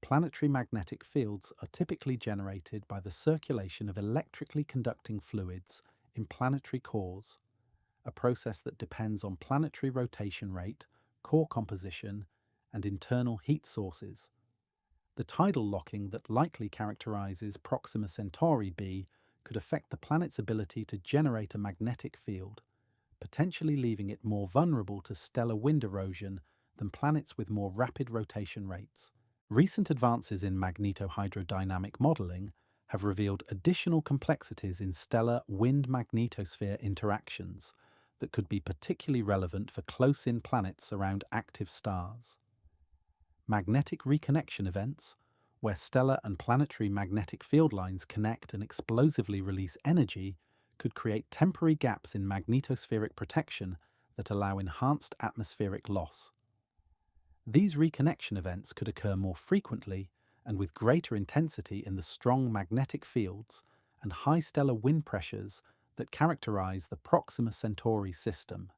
A: Planetary magnetic fields are typically generated by the circulation of electrically conducting fluids in planetary cores, a process that depends on planetary rotation rate, core composition, and internal heat sources. The tidal locking that likely characterizes Proxima Centauri b could affect the planet's ability to generate a magnetic field, potentially leaving it more vulnerable to stellar wind erosion than planets with more rapid rotation rates. Recent advances in magnetohydrodynamic modeling have revealed additional complexities in stellar wind-magnetosphere interactions that could be particularly relevant for close-in planets around active stars. Magnetic reconnection events, where stellar and planetary magnetic field lines connect and explosively release energy, could create temporary gaps in magnetospheric protection that allow enhanced atmospheric loss. These reconnection events could occur more frequently and with greater intensity in the strong magnetic fields and high stellar wind pressures that characterize the Proxima Centauri system.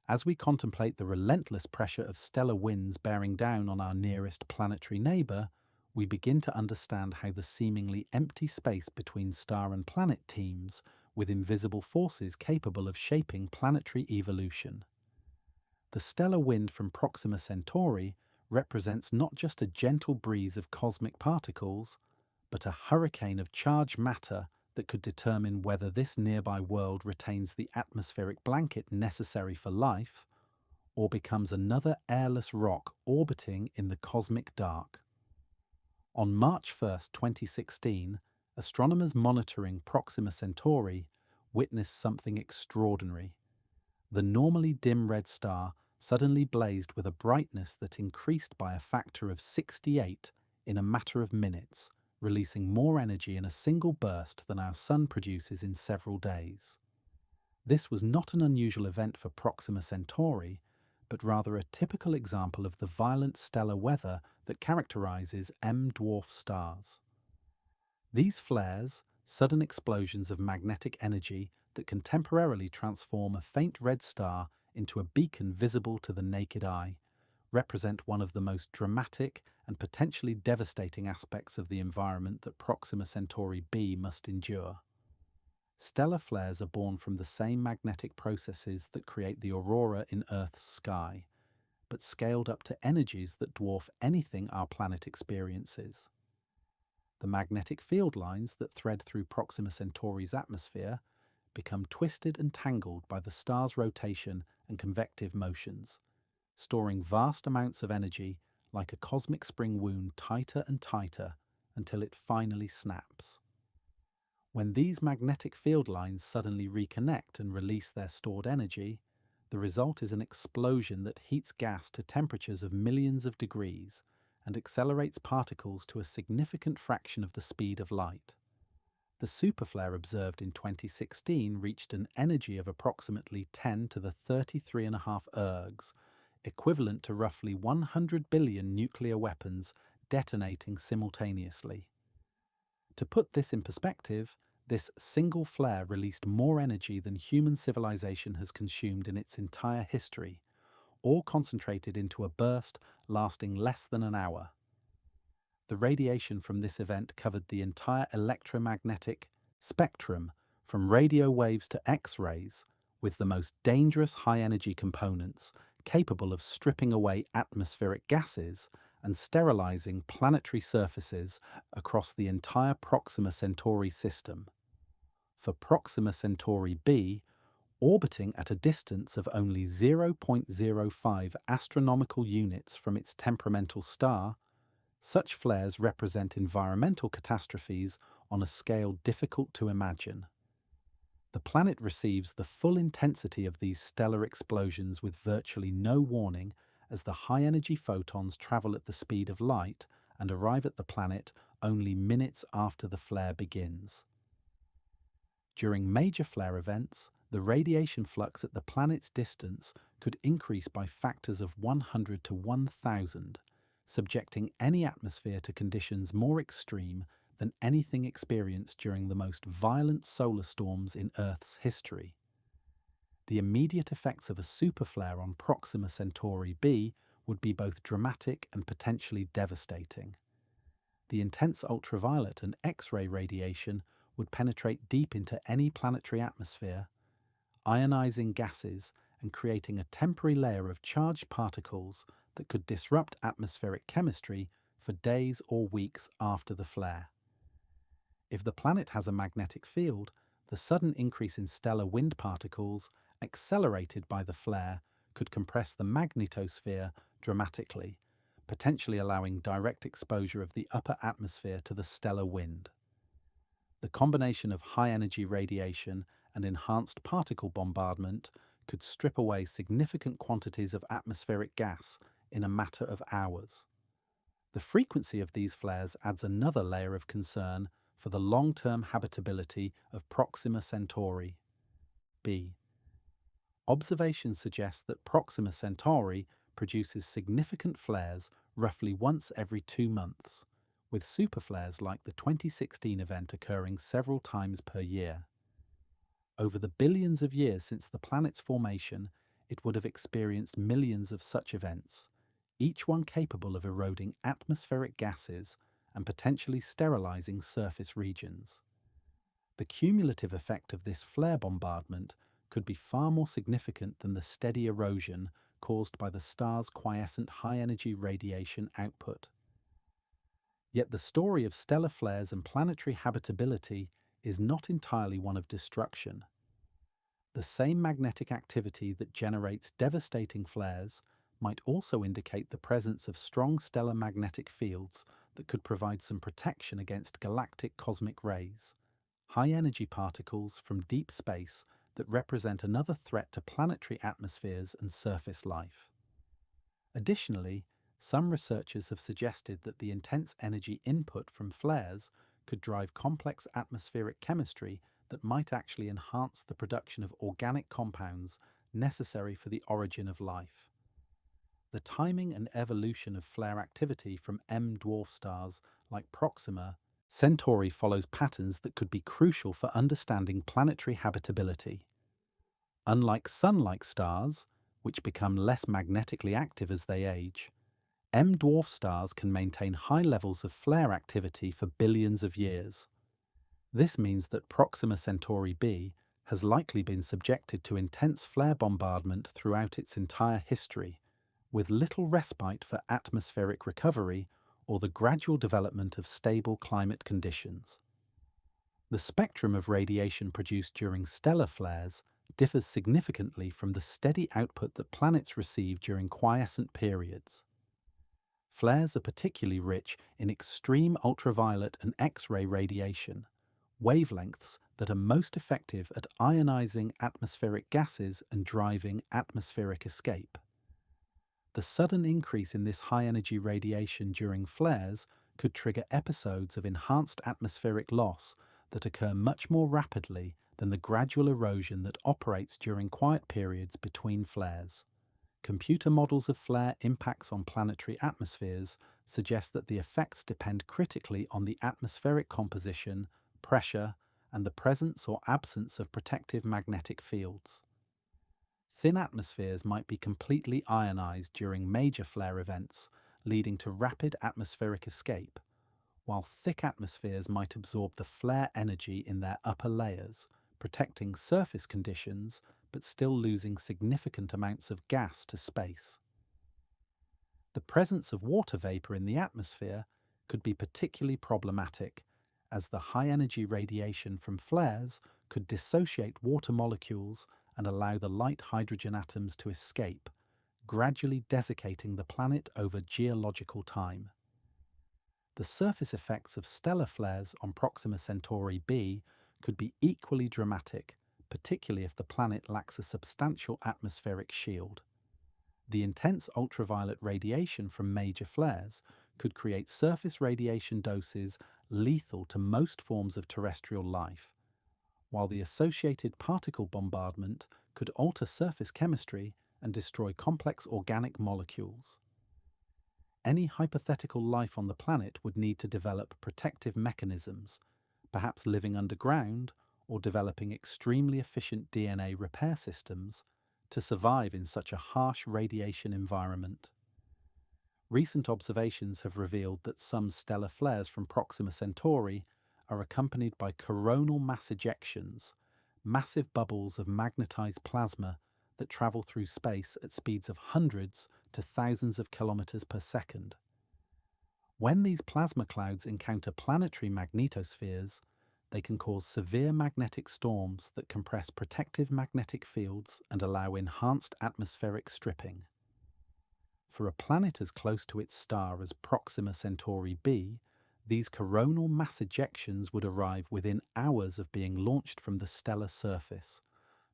A: As we contemplate the relentless pressure of stellar winds bearing down on our nearest planetary neighbour, we begin to understand how the seemingly empty space between star and planet teems with invisible forces capable of shaping planetary evolution. The stellar wind from Proxima Centauri represents not just a gentle breeze of cosmic particles, but a hurricane of charged matter that could determine whether this nearby world retains the atmospheric blanket necessary for life, or becomes another airless rock orbiting in the cosmic dark. On March 1, 2016, astronomers monitoring Proxima Centauri witnessed something extraordinary. The normally dim red star suddenly blazed with a brightness that increased by a factor of 68 in a matter of minutes, releasing more energy in a single burst than our Sun produces in several days. This was not an unusual event for Proxima Centauri, but rather a typical example of the violent stellar weather that characterizes M-dwarf stars. These flares, sudden explosions of magnetic energy that can temporarily transform a faint red star into a beacon visible to the naked eye, represent one of the most dramatic and potentially devastating aspects of the environment that Proxima Centauri b must endure. Stellar flares are born from the same magnetic processes that create the aurora in Earth's sky, but scaled up to energies that dwarf anything our planet experiences. The magnetic field lines that thread through Proxima Centauri's atmosphere become twisted and tangled by the star's rotation and convective motions, storing vast amounts of energy like a cosmic spring wound tighter and tighter until it finally snaps. When these magnetic field lines suddenly reconnect and release their stored energy, the result is an explosion that heats gas to temperatures of millions of degrees and accelerates particles to a significant fraction of the speed of light. The superflare observed in 2016 reached an energy of approximately 10 to the 33.5 ergs, equivalent to roughly 100 billion nuclear weapons detonating simultaneously. To put this in perspective, this single flare released more energy than human civilization has consumed in its entire history, all concentrated into a burst lasting less than an hour. The radiation from this event covered the entire electromagnetic spectrum, from radio waves to X-rays, with the most dangerous high-energy components capable of stripping away atmospheric gases and sterilizing planetary surfaces across the entire Proxima Centauri system. For Proxima Centauri b, orbiting at a distance of only 0.05 astronomical units from its temperamental star, such flares represent environmental catastrophes on a scale difficult to imagine. The planet receives the full intensity of these stellar explosions with virtually no warning, as the high-energy photons travel at the speed of light and arrive at the planet only minutes after the flare begins. During major flare events, the radiation flux at the planet's distance could increase by factors of 100 to 1,000, subjecting any atmosphere to conditions more extreme than anything experienced during the most violent solar storms in Earth's history. The immediate effects of a superflare on Proxima Centauri b would be both dramatic and potentially devastating. The intense ultraviolet and X-ray radiation would penetrate deep into any planetary atmosphere, ionizing gases and creating a temporary layer of charged particles that could disrupt atmospheric chemistry for days or weeks after the flare. If the planet has a magnetic field, the sudden increase in stellar wind particles, accelerated by the flare, could compress the magnetosphere dramatically, potentially allowing direct exposure of the upper atmosphere to the stellar wind. The combination of high-energy radiation and enhanced particle bombardment could strip away significant quantities of atmospheric gas in a matter of hours. The frequency of these flares adds another layer of concern for the long-term habitability of Proxima Centauri b. Observations suggest that Proxima Centauri produces significant flares roughly once every 2 months, with superflares like the 2016 event occurring several times per year. Over the billions of years since the planet's formation, it would have experienced millions of such events, each one capable of eroding atmospheric gases and potentially sterilizing surface regions. The cumulative effect of this flare bombardment could be far more significant than the steady erosion caused by the star's quiescent high-energy radiation output. Yet the story of stellar flares and planetary habitability is not entirely one of destruction. The same magnetic activity that generates devastating flares might also indicate the presence of strong stellar magnetic fields that could provide some protection against galactic cosmic rays, high-energy particles from deep space that represent another threat to planetary atmospheres and surface life. Additionally, some researchers have suggested that the intense energy input from flares could drive complex atmospheric chemistry that might actually enhance the production of organic compounds necessary for the origin of life. The timing and evolution of flare activity from M-dwarf stars like Proxima Centauri follows patterns that could be crucial for understanding planetary habitability. Unlike Sun-like stars, which become less magnetically active as they age, M-dwarf stars can maintain high levels of flare activity for billions of years. This means that Proxima Centauri b has likely been subjected to intense flare bombardment throughout its entire history, with little respite for atmospheric recovery or the gradual development of stable climate conditions. The spectrum of radiation produced during stellar flares differs significantly from the steady output that planets receive during quiescent periods. Flares are particularly rich in extreme ultraviolet and X-ray radiation, wavelengths that are most effective at ionizing atmospheric gases and driving atmospheric escape. The sudden increase in this high-energy radiation during flares could trigger episodes of enhanced atmospheric loss that occur much more rapidly than the gradual erosion that operates during quiet periods between flares. Computer models of flare impacts on planetary atmospheres suggest that the effects depend critically on the atmospheric composition, pressure, and the presence or absence of protective magnetic fields. Thin atmospheres might be completely ionized during major flare events, leading to rapid atmospheric escape, while thick atmospheres might absorb the flare energy in their upper layers, protecting surface conditions but still losing significant amounts of gas to space. The presence of water vapor in the atmosphere could be particularly problematic, as the high-energy radiation from flares could dissociate water molecules and allow the light hydrogen atoms to escape, gradually desiccating the planet over geological time. The surface effects of stellar flares on Proxima Centauri b could be equally dramatic, particularly if the planet lacks a substantial atmospheric shield. The intense ultraviolet radiation from major flares could create surface radiation doses lethal to most forms of terrestrial life, while the associated particle bombardment could alter surface chemistry and destroy complex organic molecules. Any hypothetical life on the planet would need to develop protective mechanisms, perhaps living underground or developing extremely efficient DNA repair systems to survive in such a harsh radiation environment. Recent observations have revealed that some stellar flares from Proxima Centauri are accompanied by coronal mass ejections, massive bubbles of magnetized plasma that travel through space at speeds of hundreds to thousands of kilometers per second. When these plasma clouds encounter planetary magnetospheres, they can cause severe magnetic storms that compress protective magnetic fields and allow enhanced atmospheric stripping. For a planet as close to its star as Proxima Centauri b, These coronal mass ejections would arrive within hours of being launched from the stellar surface,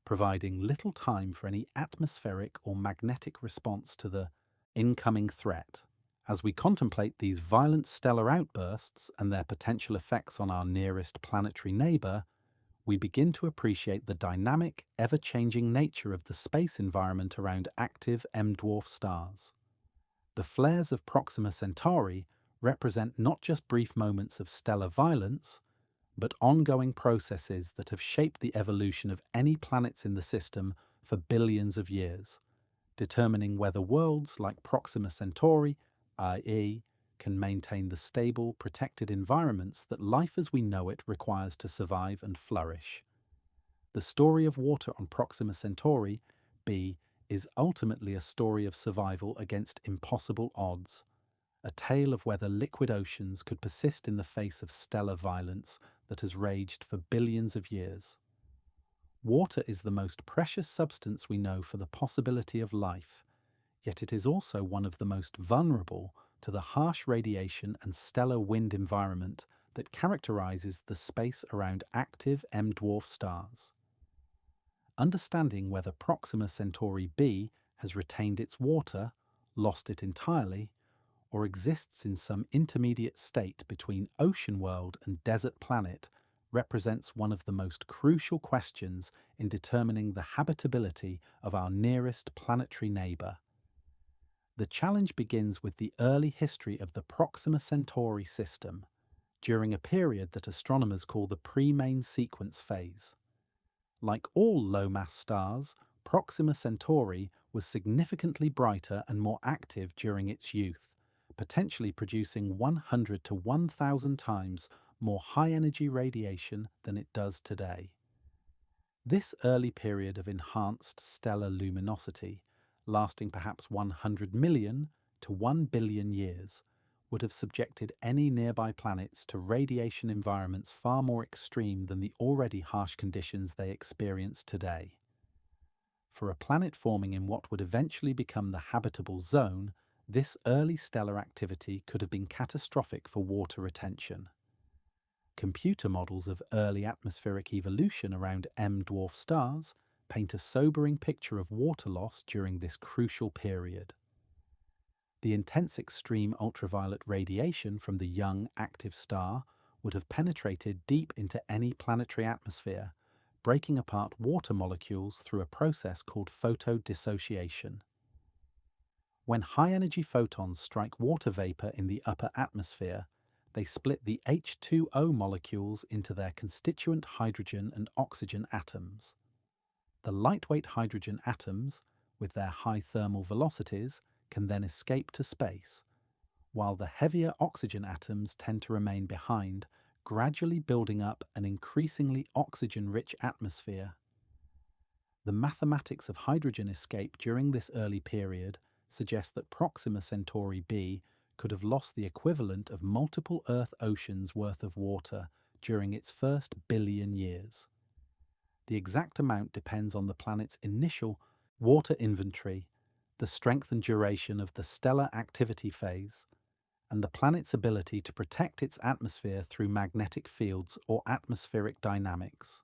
A: providing little time for any atmospheric or magnetic response to the incoming threat. As we contemplate these violent stellar outbursts and their potential effects on our nearest planetary neighbour, we begin to appreciate the dynamic, ever-changing nature of the space environment around active M-dwarf stars. The flares of Proxima Centauri represent not just brief moments of stellar violence, but ongoing processes that have shaped the evolution of any planets in the system for billions of years, determining whether worlds like Proxima Centauri, i.e., can maintain the stable, protected environments that life as we know it requires to survive and flourish. The story of water on Proxima Centauri, b, is ultimately a story of survival against impossible odds, a tale of whether liquid oceans could persist in the face of stellar violence that has raged for billions of years. Water is the most precious substance we know for the possibility of life, yet it is also one of the most vulnerable to the harsh radiation and stellar wind environment that characterizes the space around active M-dwarf stars. Understanding whether Proxima Centauri b has retained its water, lost it entirely, or exists in some intermediate state between ocean world and desert planet represents one of the most crucial questions in determining the habitability of our nearest planetary neighbour. The challenge begins with the early history of the Proxima Centauri system, during a period that astronomers call the pre-main sequence phase. Like all low-mass stars, Proxima Centauri was significantly brighter and more active during its youth, potentially producing 100 to 1,000 times more high-energy radiation than it does today. This early period of enhanced stellar luminosity, lasting perhaps 100 million to 1 billion years, would have subjected any nearby planets to radiation environments far more extreme than the already harsh conditions they experience today. For a planet forming in what would eventually become the habitable zone, this early stellar activity could have been catastrophic for water retention. Computer models of early atmospheric evolution around M-dwarf stars paint a sobering picture of water loss during this crucial period. The intense extreme ultraviolet radiation from the young active star would have penetrated deep into any planetary atmosphere, breaking apart water molecules through a process called photodissociation. When high-energy photons strike water vapor in the upper atmosphere, they split the H2O molecules into their constituent hydrogen and oxygen atoms. The lightweight hydrogen atoms, with their high thermal velocities, can then escape to space, while the heavier oxygen atoms tend to remain behind, gradually building up an increasingly oxygen-rich atmosphere. The mathematics of hydrogen escape during this early period suggest that Proxima Centauri b could have lost the equivalent of multiple Earth oceans worth of water during its first billion years. The exact amount depends on the planet's initial water inventory, the strength and duration of the stellar activity phase, and the planet's ability to protect its atmosphere through magnetic fields or atmospheric dynamics.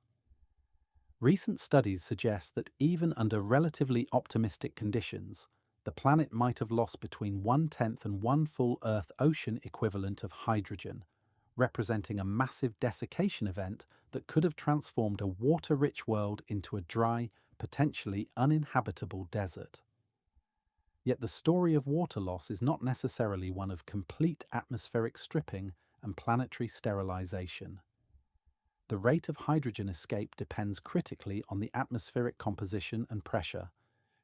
A: Recent studies suggest that even under relatively optimistic conditions, the planet might have lost between 1/10 and 1 full Earth ocean equivalent of hydrogen, representing a massive desiccation event that could have transformed a water-rich world into a dry, potentially uninhabitable desert. Yet the story of water loss is not necessarily one of complete atmospheric stripping and planetary sterilization. The rate of hydrogen escape depends critically on the atmospheric composition and pressure,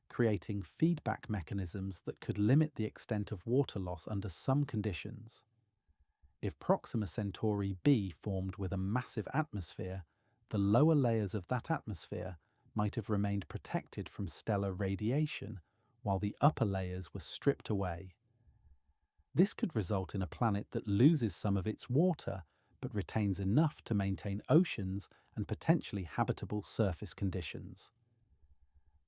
A: creating feedback mechanisms that could limit the extent of water loss under some conditions. If Proxima Centauri b formed with a massive atmosphere, the lower layers of that atmosphere might have remained protected from stellar radiation, while the upper layers were stripped away. This could result in a planet that loses some of its water, but retains enough to maintain oceans and potentially habitable surface conditions.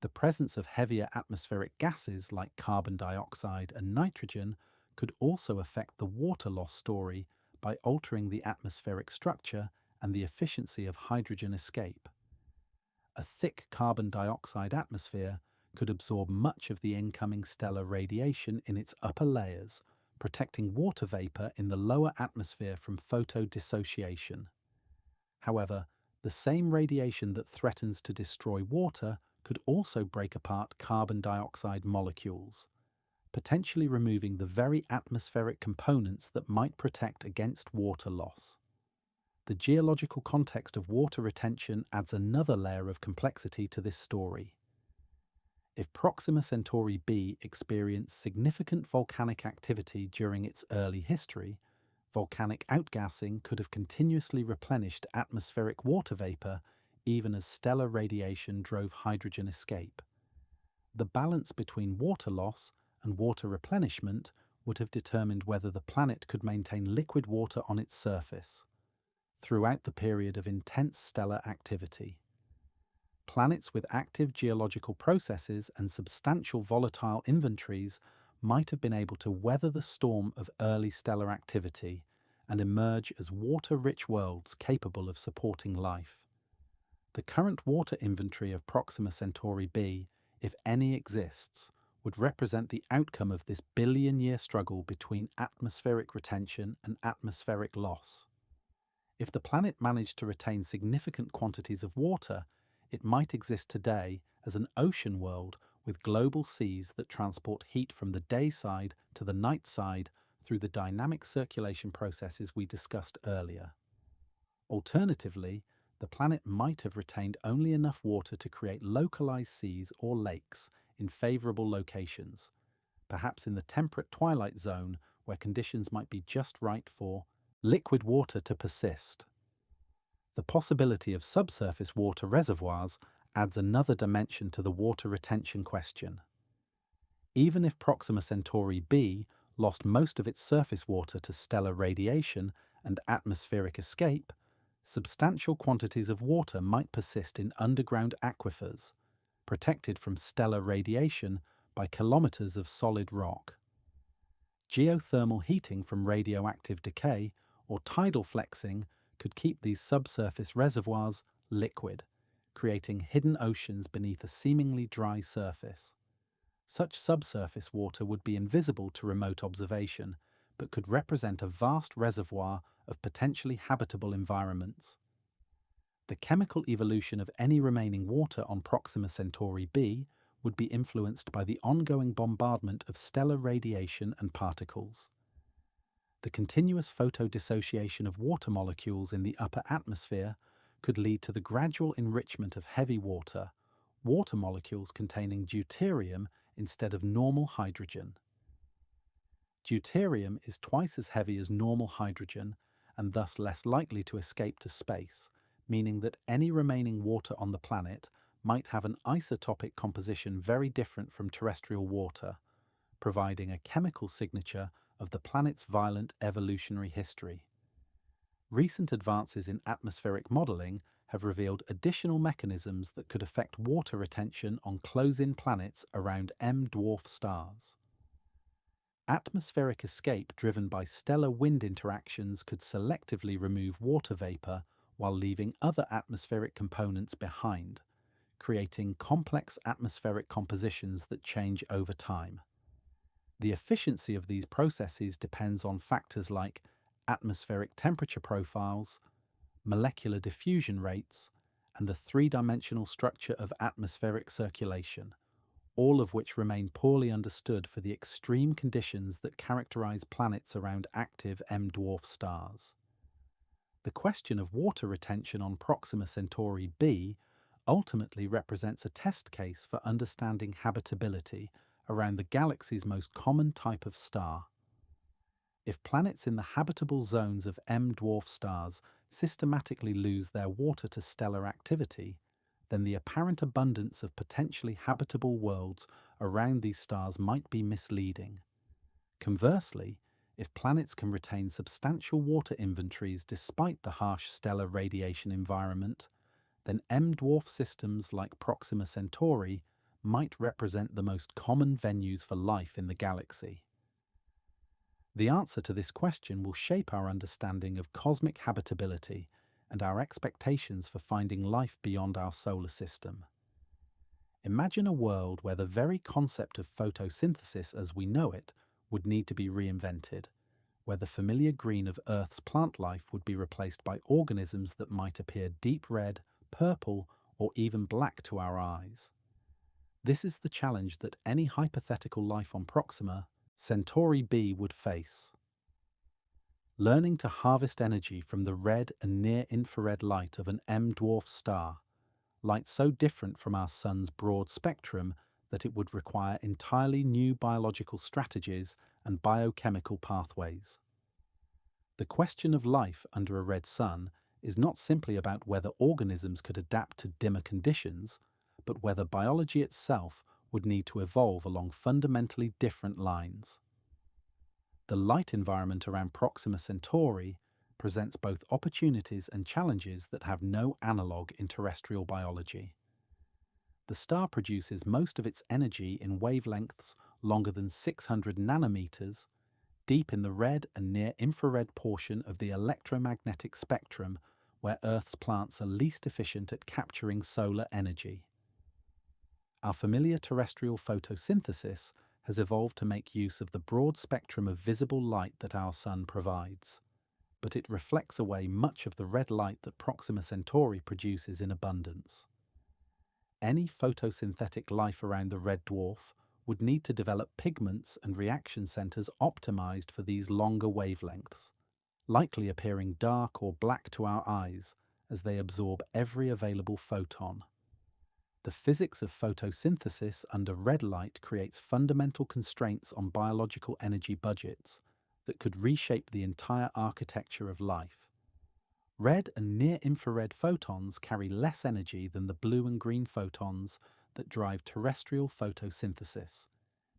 A: The presence of heavier atmospheric gases like carbon dioxide and nitrogen could also affect the water loss story by altering the atmospheric structure and the efficiency of hydrogen escape. A thick carbon dioxide atmosphere could absorb much of the incoming stellar radiation in its upper layers, protecting water vapor in the lower atmosphere from photodissociation. However, the same radiation that threatens to destroy water could also break apart carbon dioxide molecules, potentially removing the very atmospheric components that might protect against water loss. The geological context of water retention adds another layer of complexity to this story. If Proxima Centauri b experienced significant volcanic activity during its early history, volcanic outgassing could have continuously replenished atmospheric water vapor even as stellar radiation drove hydrogen escape. The balance between water loss and water replenishment would have determined whether the planet could maintain liquid water on its surface throughout the period of intense stellar activity. Planets with active geological processes and substantial volatile inventories might have been able to weather the storm of early stellar activity and emerge as water-rich worlds capable of supporting life. The current water inventory of Proxima Centauri b, if any exists, would represent the outcome of this billion-year struggle between atmospheric retention and atmospheric loss. If the planet managed to retain significant quantities of water, it might exist today as an ocean world with global seas that transport heat from the day side to the night side through the dynamic circulation processes we discussed earlier. Alternatively, the planet might have retained only enough water to create localized seas or lakes in favorable locations, perhaps in the temperate twilight zone where conditions might be just right for liquid water to persist. The possibility of subsurface water reservoirs adds another dimension to the water retention question. Even if Proxima Centauri b lost most of its surface water to stellar radiation and atmospheric escape, substantial quantities of water might persist in underground aquifers, protected from stellar radiation by kilometers of solid rock. Geothermal heating from radioactive decay or tidal flexing could keep these subsurface reservoirs liquid, creating hidden oceans beneath a seemingly dry surface. Such subsurface water would be invisible to remote observation, but could represent a vast reservoir of potentially habitable environments. The chemical evolution of any remaining water on Proxima Centauri b would be influenced by the ongoing bombardment of stellar radiation and particles. The continuous photodissociation of water molecules in the upper atmosphere could lead to the gradual enrichment of heavy water molecules containing deuterium instead of normal hydrogen. Deuterium is twice as heavy as normal hydrogen and thus less likely to escape to space, meaning that any remaining water on the planet might have an isotopic composition very different from terrestrial water, providing a chemical signature of the planet's violent evolutionary history. Recent advances in atmospheric modeling have revealed additional mechanisms that could affect water retention on close-in planets around M-dwarf stars. Atmospheric escape driven by stellar wind interactions could selectively remove water vapor while leaving other atmospheric components behind, creating complex atmospheric compositions that change over time. The efficiency of these processes depends on factors like atmospheric temperature profiles, molecular diffusion rates, and the three-dimensional structure of atmospheric circulation, all of which remain poorly understood for the extreme conditions that characterize planets around active M-dwarf stars. The question of water retention on Proxima Centauri b ultimately represents a test case for understanding habitability around the galaxy's most common type of star. If planets in the habitable zones of M-dwarf stars systematically lose their water to stellar activity, then the apparent abundance of potentially habitable worlds around these stars might be misleading. Conversely, if planets can retain substantial water inventories despite the harsh stellar radiation environment, then M-dwarf systems like Proxima Centauri might represent the most common venues for life in the galaxy. The answer to this question will shape our understanding of cosmic habitability and our expectations for finding life beyond our solar system. Imagine a world where the very concept of photosynthesis as we know it would need to be reinvented, where the familiar green of Earth's plant life would be replaced by organisms that might appear deep red, purple, or even black to our eyes. This is the challenge that any hypothetical life on Proxima, Centauri b, would face. Learning to harvest energy from the red and near-infrared light of an M-dwarf star, light so different from our Sun's broad spectrum that it would require entirely new biological strategies and biochemical pathways. The question of life under a red sun is not simply about whether organisms could adapt to dimmer conditions, but whether biology itself would need to evolve along fundamentally different lines. The light environment around Proxima Centauri presents both opportunities and challenges that have no analogue in terrestrial biology. The star produces most of its energy in wavelengths longer than 600 nanometers, deep in the red and near-infrared portion of the electromagnetic spectrum where Earth's plants are least efficient at capturing solar energy. Our familiar terrestrial photosynthesis has evolved to make use of the broad spectrum of visible light that our Sun provides, but it reflects away much of the red light that Proxima Centauri produces in abundance. Any photosynthetic life around the red dwarf would need to develop pigments and reaction centers optimized for these longer wavelengths, likely appearing dark or black to our eyes as they absorb every available photon. The physics of photosynthesis under red light creates fundamental constraints on biological energy budgets that could reshape the entire architecture of life. Red and near-infrared photons carry less energy than the blue and green photons that drive terrestrial photosynthesis,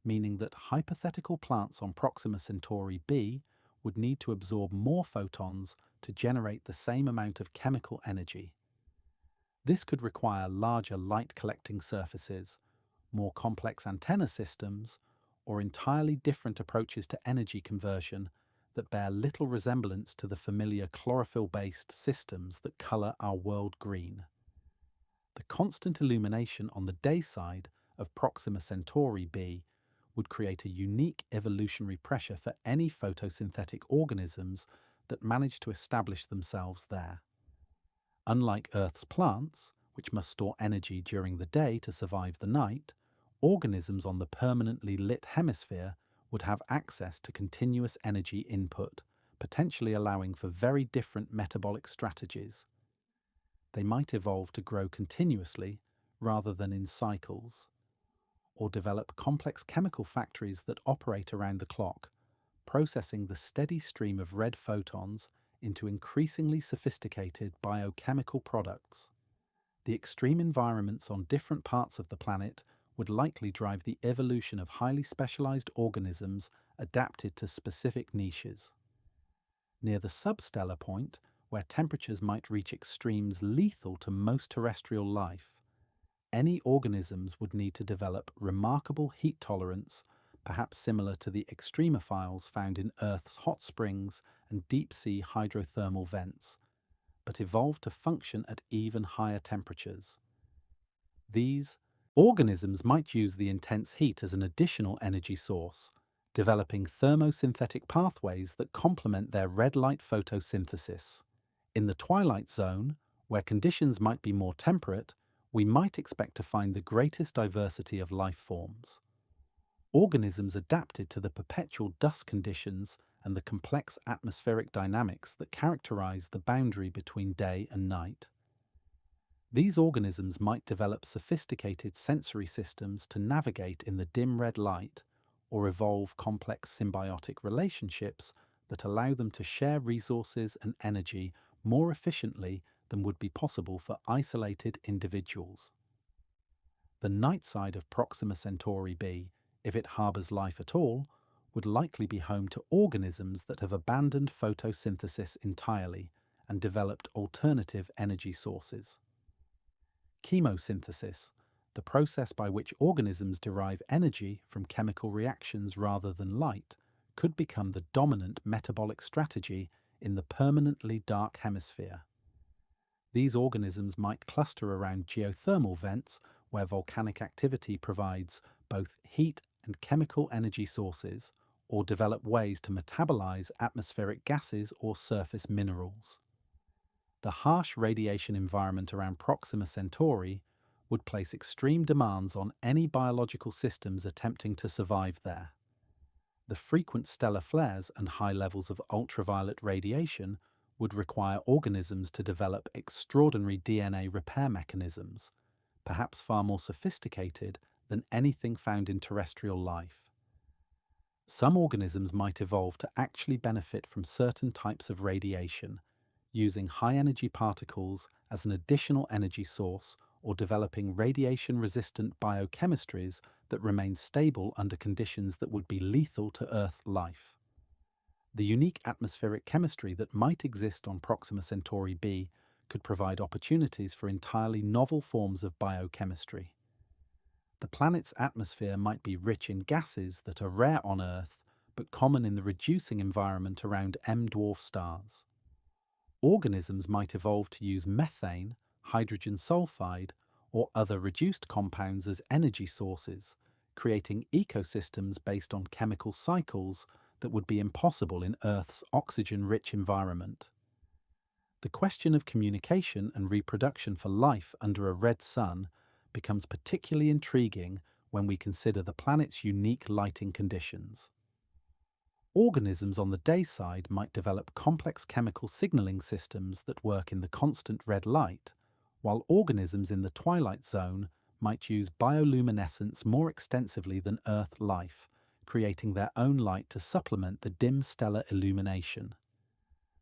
A: meaning that hypothetical plants on Proxima Centauri b would need to absorb more photons to generate the same amount of chemical energy. This could require larger light-collecting surfaces, more complex antenna systems, or entirely different approaches to energy conversion that bear little resemblance to the familiar chlorophyll-based systems that colour our world green. The constant illumination on the day side of Proxima Centauri b would create a unique evolutionary pressure for any photosynthetic organisms that manage to establish themselves there. Unlike Earth's plants, which must store energy during the day to survive the night, organisms on the permanently lit hemisphere would have access to continuous energy input, potentially allowing for very different metabolic strategies. They might evolve to grow continuously rather than in cycles, or develop complex chemical factories that operate around the clock, processing the steady stream of red photons into increasingly sophisticated biochemical products. The extreme environments on different parts of the planet would likely drive the evolution of highly specialized organisms adapted to specific niches. Near the substellar point, where temperatures might reach extremes lethal to most terrestrial life, any organisms would need to develop remarkable heat tolerance, perhaps similar to the extremophiles found in Earth's hot springs and deep-sea hydrothermal vents, but evolve to function at even higher temperatures. These organisms might use the intense heat as an additional energy source, developing thermosynthetic pathways that complement their red light photosynthesis. In the twilight zone, where conditions might be more temperate, we might expect to find the greatest diversity of life forms. Organisms adapted to the perpetual dusk conditions and the complex atmospheric dynamics that characterize the boundary between day and night. These organisms might develop sophisticated sensory systems to navigate in the dim red light, or evolve complex symbiotic relationships that allow them to share resources and energy more efficiently than would be possible for isolated individuals. The night side of Proxima Centauri b, if it harbours life at all, would likely be home to organisms that have abandoned photosynthesis entirely and developed alternative energy sources. Chemosynthesis, the process by which organisms derive energy from chemical reactions rather than light, could become the dominant metabolic strategy in the permanently dark hemisphere. These organisms might cluster around geothermal vents where volcanic activity provides both heat and chemical energy sources, or develop ways to metabolize atmospheric gases or surface minerals. The harsh radiation environment around Proxima Centauri would place extreme demands on any biological systems attempting to survive there. The frequent stellar flares and high levels of ultraviolet radiation would require organisms to develop extraordinary DNA repair mechanisms, perhaps far more sophisticated than anything found in terrestrial life. Some organisms might evolve to actually benefit from certain types of radiation, using high-energy particles as an additional energy source or developing radiation-resistant biochemistries that remain stable under conditions that would be lethal to Earth life. The unique atmospheric chemistry that might exist on Proxima Centauri b could provide opportunities for entirely novel forms of biochemistry. The planet's atmosphere might be rich in gases that are rare on Earth but common in the reducing environment around M-dwarf stars. Organisms might evolve to use methane, hydrogen sulfide, or other reduced compounds as energy sources, creating ecosystems based on chemical cycles that would be impossible in Earth's oxygen-rich environment. The question of communication and reproduction for life under a red sun becomes particularly intriguing when we consider the planet's unique lighting conditions. Organisms on the day side might develop complex chemical signaling systems that work in the constant red light, while organisms in the twilight zone might use bioluminescence more extensively than Earth life, creating their own light to supplement the dim stellar illumination.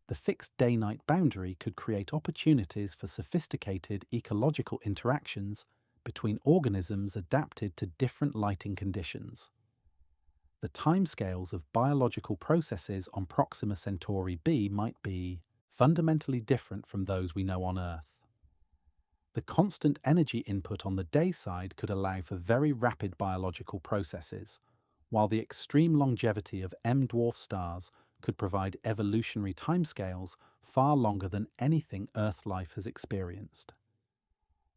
A: The fixed day-night boundary could create opportunities for sophisticated ecological interactions between organisms adapted to different lighting conditions. The timescales of biological processes on Proxima Centauri b might be fundamentally different from those we know on Earth. The constant energy input on the day side could allow for very rapid biological processes, while the extreme longevity of M-dwarf stars could provide evolutionary timescales far longer than anything Earth life has experienced.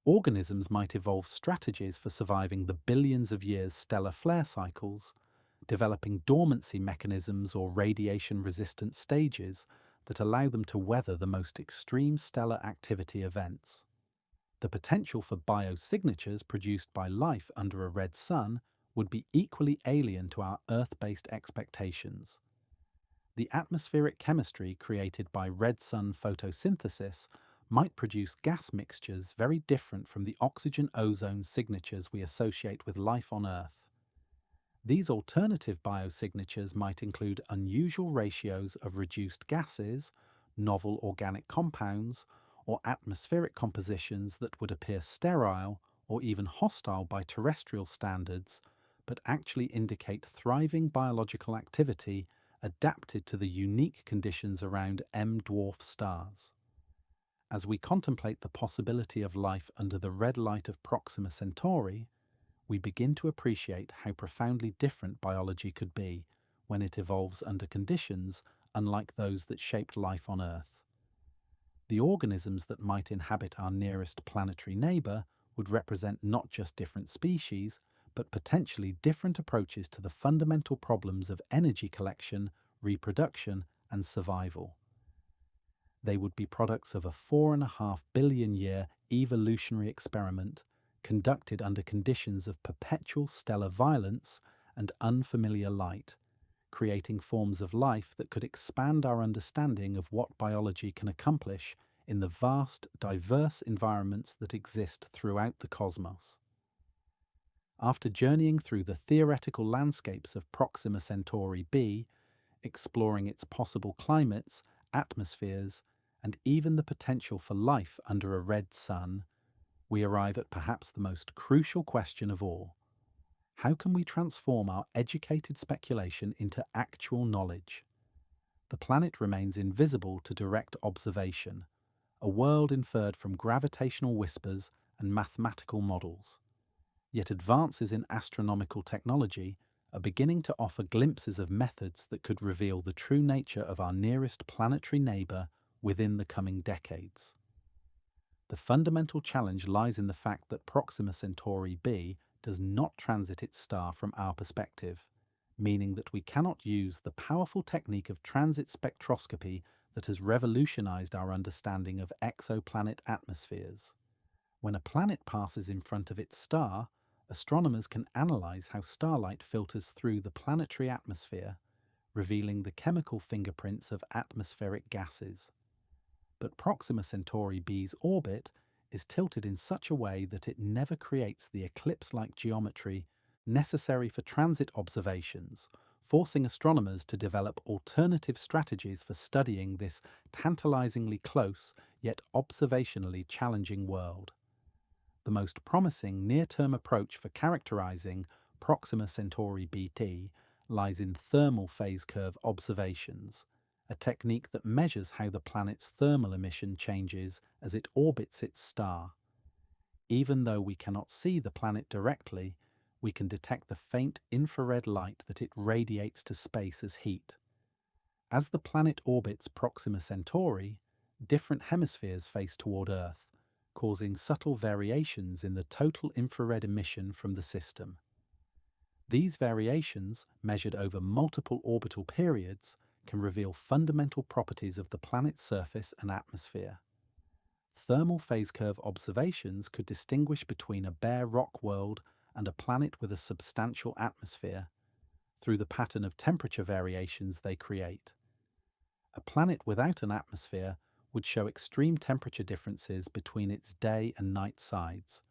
A: Organisms might evolve strategies for surviving the billions of years stellar flare cycles, developing dormancy mechanisms or radiation-resistant stages that allow them to weather the most extreme stellar activity events. The potential for biosignatures produced by life under a red sun would be equally alien to our Earth-based expectations. The atmospheric chemistry created by red sun photosynthesis might produce gas mixtures very different from the oxygen-ozone signatures we associate with life on Earth. These alternative biosignatures might include unusual ratios of reduced gases, novel organic compounds, or atmospheric compositions that would appear sterile or even hostile by terrestrial standards, but actually indicate thriving biological activity adapted to the unique conditions around M-dwarf stars. As we contemplate the possibility of life under the red light of Proxima Centauri, we begin to appreciate how profoundly different biology could be when it evolves under conditions unlike those that shaped life on Earth. The organisms that might inhabit our nearest planetary neighbour would represent not just different species, but potentially different approaches to the fundamental problems of energy collection, reproduction, and survival. They would be products of a 4.5 billion year evolutionary experiment conducted under conditions of perpetual stellar violence and unfamiliar light, creating forms of life that could expand our understanding of what biology can accomplish in the vast, diverse environments that exist throughout the cosmos. After journeying through the theoretical landscapes of Proxima Centauri b, exploring its possible climates, atmospheres, and even the potential for life under a red sun, we arrive at perhaps the most crucial question of all. How can we transform our educated speculation into actual knowledge? The planet remains invisible to direct observation, a world inferred from gravitational whispers and mathematical models. Yet advances in astronomical technology are beginning to offer glimpses of methods that could reveal the true nature of our nearest planetary neighbour within the coming decades. The fundamental challenge lies in the fact that Proxima Centauri b does not transit its star from our perspective, meaning that we cannot use the powerful technique of transit spectroscopy that has revolutionized our understanding of exoplanet atmospheres. When a planet passes in front of its star, astronomers can analyze how starlight filters through the planetary atmosphere, revealing the chemical fingerprints of atmospheric gases. But Proxima Centauri b's orbit is tilted in such a way that it never creates the eclipse-like geometry necessary for transit observations, forcing astronomers to develop alternative strategies for studying this tantalizingly close yet observationally challenging world. The most promising near-term approach for characterizing Proxima Centauri bt lies in thermal phase curve observations, a technique that measures how the planet's thermal emission changes as it orbits its star. Even though we cannot see the planet directly, we can detect the faint infrared light that it radiates to space as heat. As the planet orbits Proxima Centauri, different hemispheres face toward Earth, causing subtle variations in the total infrared emission from the system. These variations, measured over multiple orbital periods, can reveal fundamental properties of the planet's surface and atmosphere. Thermal phase curve observations could distinguish between a bare rock world and a planet with a substantial atmosphere through the pattern of temperature variations they create. A planet without an atmosphere would show extreme temperature differences between its day and night sides,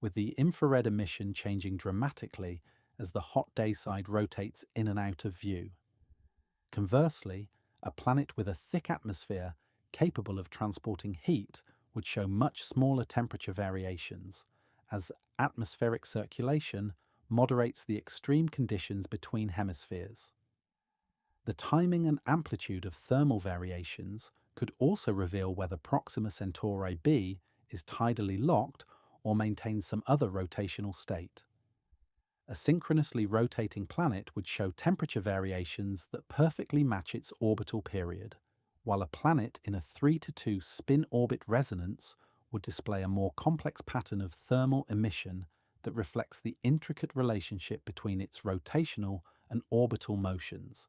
A: with the infrared emission changing dramatically as the hot day side rotates in and out of view. Conversely, a planet with a thick atmosphere capable of transporting heat would show much smaller temperature variations, as atmospheric circulation moderates the extreme conditions between hemispheres. The timing and amplitude of thermal variations could also reveal whether Proxima Centauri b is tidally locked or maintains some other rotational state. A synchronously rotating planet would show temperature variations that perfectly match its orbital period, while a planet in a 3:2 spin-orbit resonance would display a more complex pattern of thermal emission that reflects the intricate relationship between its rotational and orbital motions.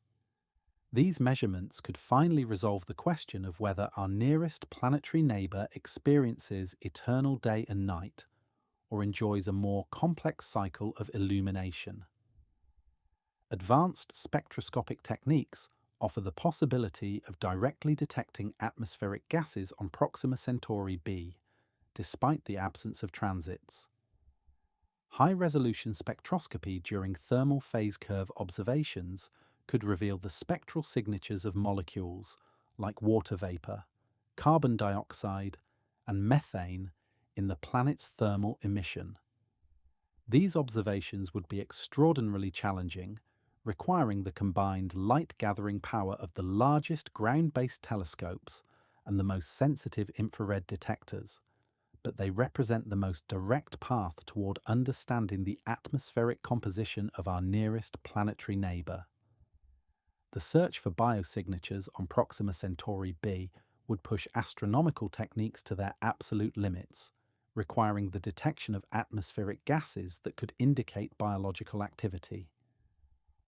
A: These measurements could finally resolve the question of whether our nearest planetary neighbour experiences eternal day and night, or enjoys a more complex cycle of illumination. Advanced spectroscopic techniques offer the possibility of directly detecting atmospheric gases on Proxima Centauri b, despite the absence of transits. High-resolution spectroscopy during thermal phase curve observations could reveal the spectral signatures of molecules like water vapor, carbon dioxide, and methane in the planet's thermal emission. These observations would be extraordinarily challenging, requiring the combined light-gathering power of the largest ground-based telescopes and the most sensitive infrared detectors, but they represent the most direct path toward understanding the atmospheric composition of our nearest planetary neighbour. The search for biosignatures on Proxima Centauri b would push astronomical techniques to their absolute limits, requiring the detection of atmospheric gases that could indicate biological activity.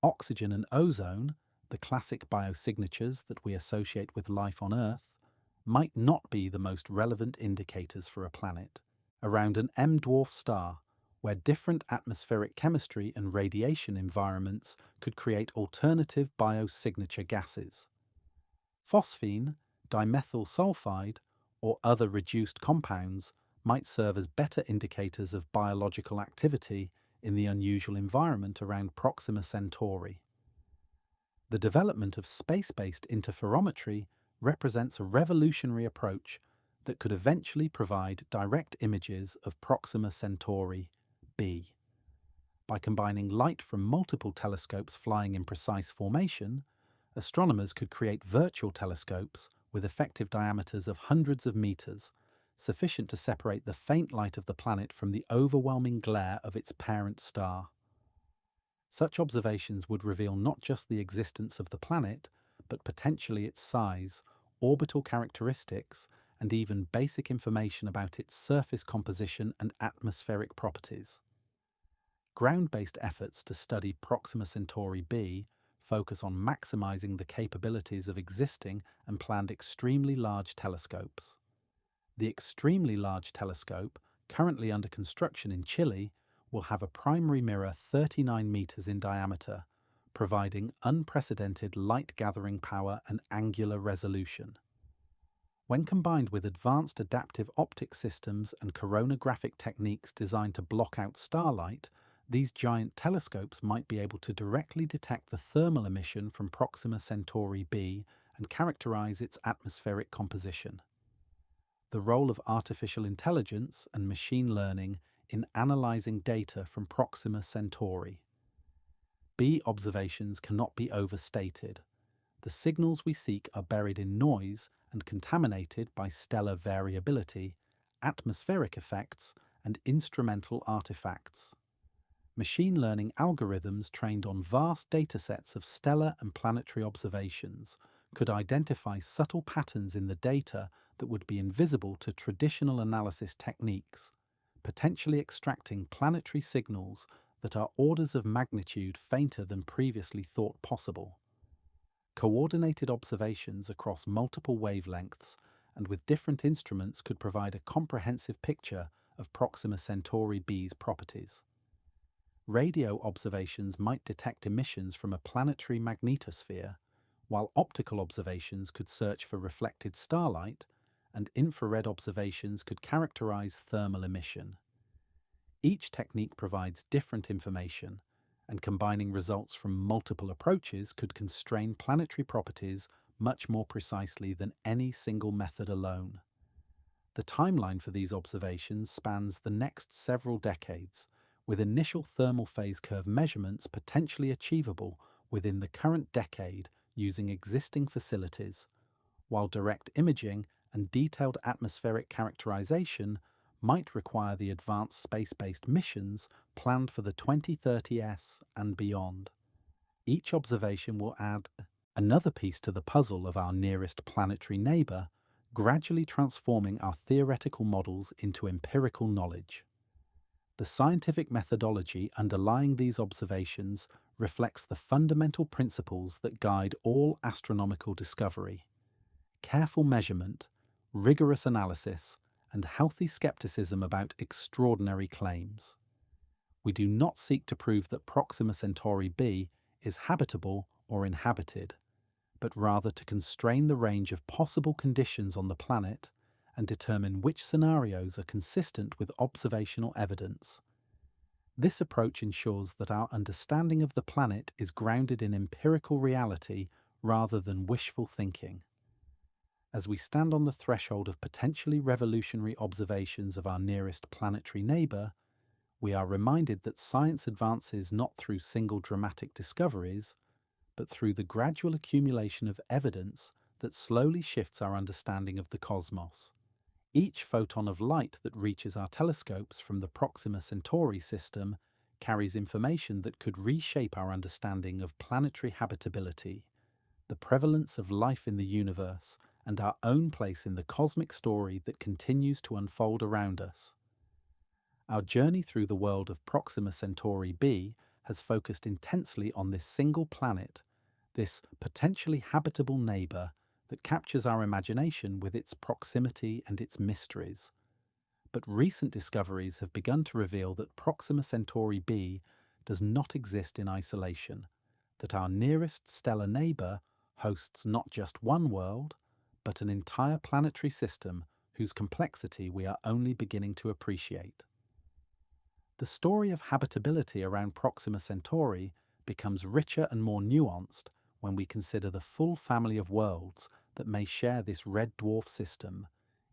A: Oxygen and ozone, the classic biosignatures that we associate with life on Earth, might not be the most relevant indicators for a planet. Around an M-dwarf star, where different atmospheric chemistry and radiation environments could create alternative biosignature gases. Phosphine, dimethyl sulfide, or other reduced compounds might serve as better indicators of biological activity in the unusual environment around Proxima Centauri. The development of space-based interferometry represents a revolutionary approach that could eventually provide direct images of Proxima Centauri b. By combining light from multiple telescopes flying in precise formation, astronomers could create virtual telescopes with effective diameters of hundreds of meters, sufficient to separate the faint light of the planet from the overwhelming glare of its parent star. Such observations would reveal not just the existence of the planet, but potentially its size, orbital characteristics, and even basic information about its surface composition and atmospheric properties. Ground-based efforts to study Proxima Centauri b focus on maximizing the capabilities of existing and planned extremely large telescopes. The Extremely Large Telescope, currently under construction in Chile, will have a primary mirror 39 meters in diameter, providing unprecedented light-gathering power and angular resolution. When combined with advanced adaptive optic systems and coronagraphic techniques designed to block out starlight, these giant telescopes might be able to directly detect the thermal emission from Proxima Centauri b and characterize its atmospheric composition. The role of artificial intelligence and machine learning in analyzing data from Proxima Centauri. B observations cannot be overstated. The signals we seek are buried in noise and contaminated by stellar variability, atmospheric effects, and instrumental artifacts. Machine learning algorithms trained on vast datasets of stellar and planetary observations could identify subtle patterns in the data that would be invisible to traditional analysis techniques, potentially extracting planetary signals that are orders of magnitude fainter than previously thought possible. Coordinated observations across multiple wavelengths and with different instruments could provide a comprehensive picture of Proxima Centauri b's properties. Radio observations might detect emissions from a planetary magnetosphere, while optical observations could search for reflected starlight, and infrared observations could characterize thermal emission. Each technique provides different information, and combining results from multiple approaches could constrain planetary properties much more precisely than any single method alone. The timeline for these observations spans the next several decades, with initial thermal phase curve measurements potentially achievable within the current decade using existing facilities, while direct imaging and detailed atmospheric characterization might require the advanced space-based missions planned for the 2030s and beyond. Each observation will add another piece to the puzzle of our nearest planetary neighbor, gradually transforming our theoretical models into empirical knowledge. The scientific methodology underlying these observations reflects the fundamental principles that guide all astronomical discovery: careful measurement, rigorous analysis, and healthy skepticism about extraordinary claims. We do not seek to prove that Proxima Centauri b is habitable or inhabited, but rather to constrain the range of possible conditions on the planet and determine which scenarios are consistent with observational evidence. This approach ensures that our understanding of the planet is grounded in empirical reality rather than wishful thinking. As we stand on the threshold of potentially revolutionary observations of our nearest planetary neighbor, we are reminded that science advances not through single dramatic discoveries, but through the gradual accumulation of evidence that slowly shifts our understanding of the cosmos. Each photon of light that reaches our telescopes from the Proxima Centauri system carries information that could reshape our understanding of planetary habitability, the prevalence of life in the universe, and our own place in the cosmic story that continues to unfold around us. Our journey through the world of Proxima Centauri b has focused intensely on this single planet, this potentially habitable neighbor that captures our imagination with its proximity and its mysteries. But recent discoveries have begun to reveal that Proxima Centauri b does not exist in isolation, that our nearest stellar neighbor hosts not just one world, but an entire planetary system whose complexity we are only beginning to appreciate. The story of habitability around Proxima Centauri becomes richer and more nuanced when we consider the full family of worlds that may share this red dwarf system,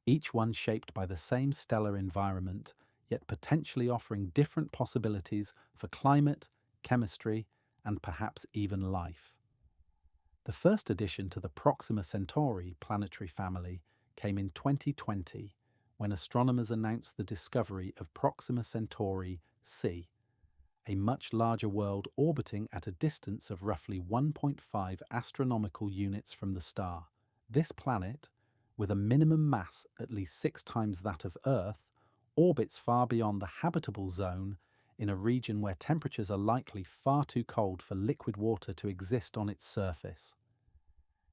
A: each one shaped by the same stellar environment, yet potentially offering different possibilities for climate, chemistry, and perhaps even life. The first addition to the Proxima Centauri planetary family came in 2020, when astronomers announced the discovery of Proxima Centauri c, a much larger world orbiting at a distance of roughly 1.5 astronomical units from the star. This planet, with a minimum mass at least 6 times that of Earth, orbits far beyond the habitable zone in a region where temperatures are likely far too cold for liquid water to exist on its surface.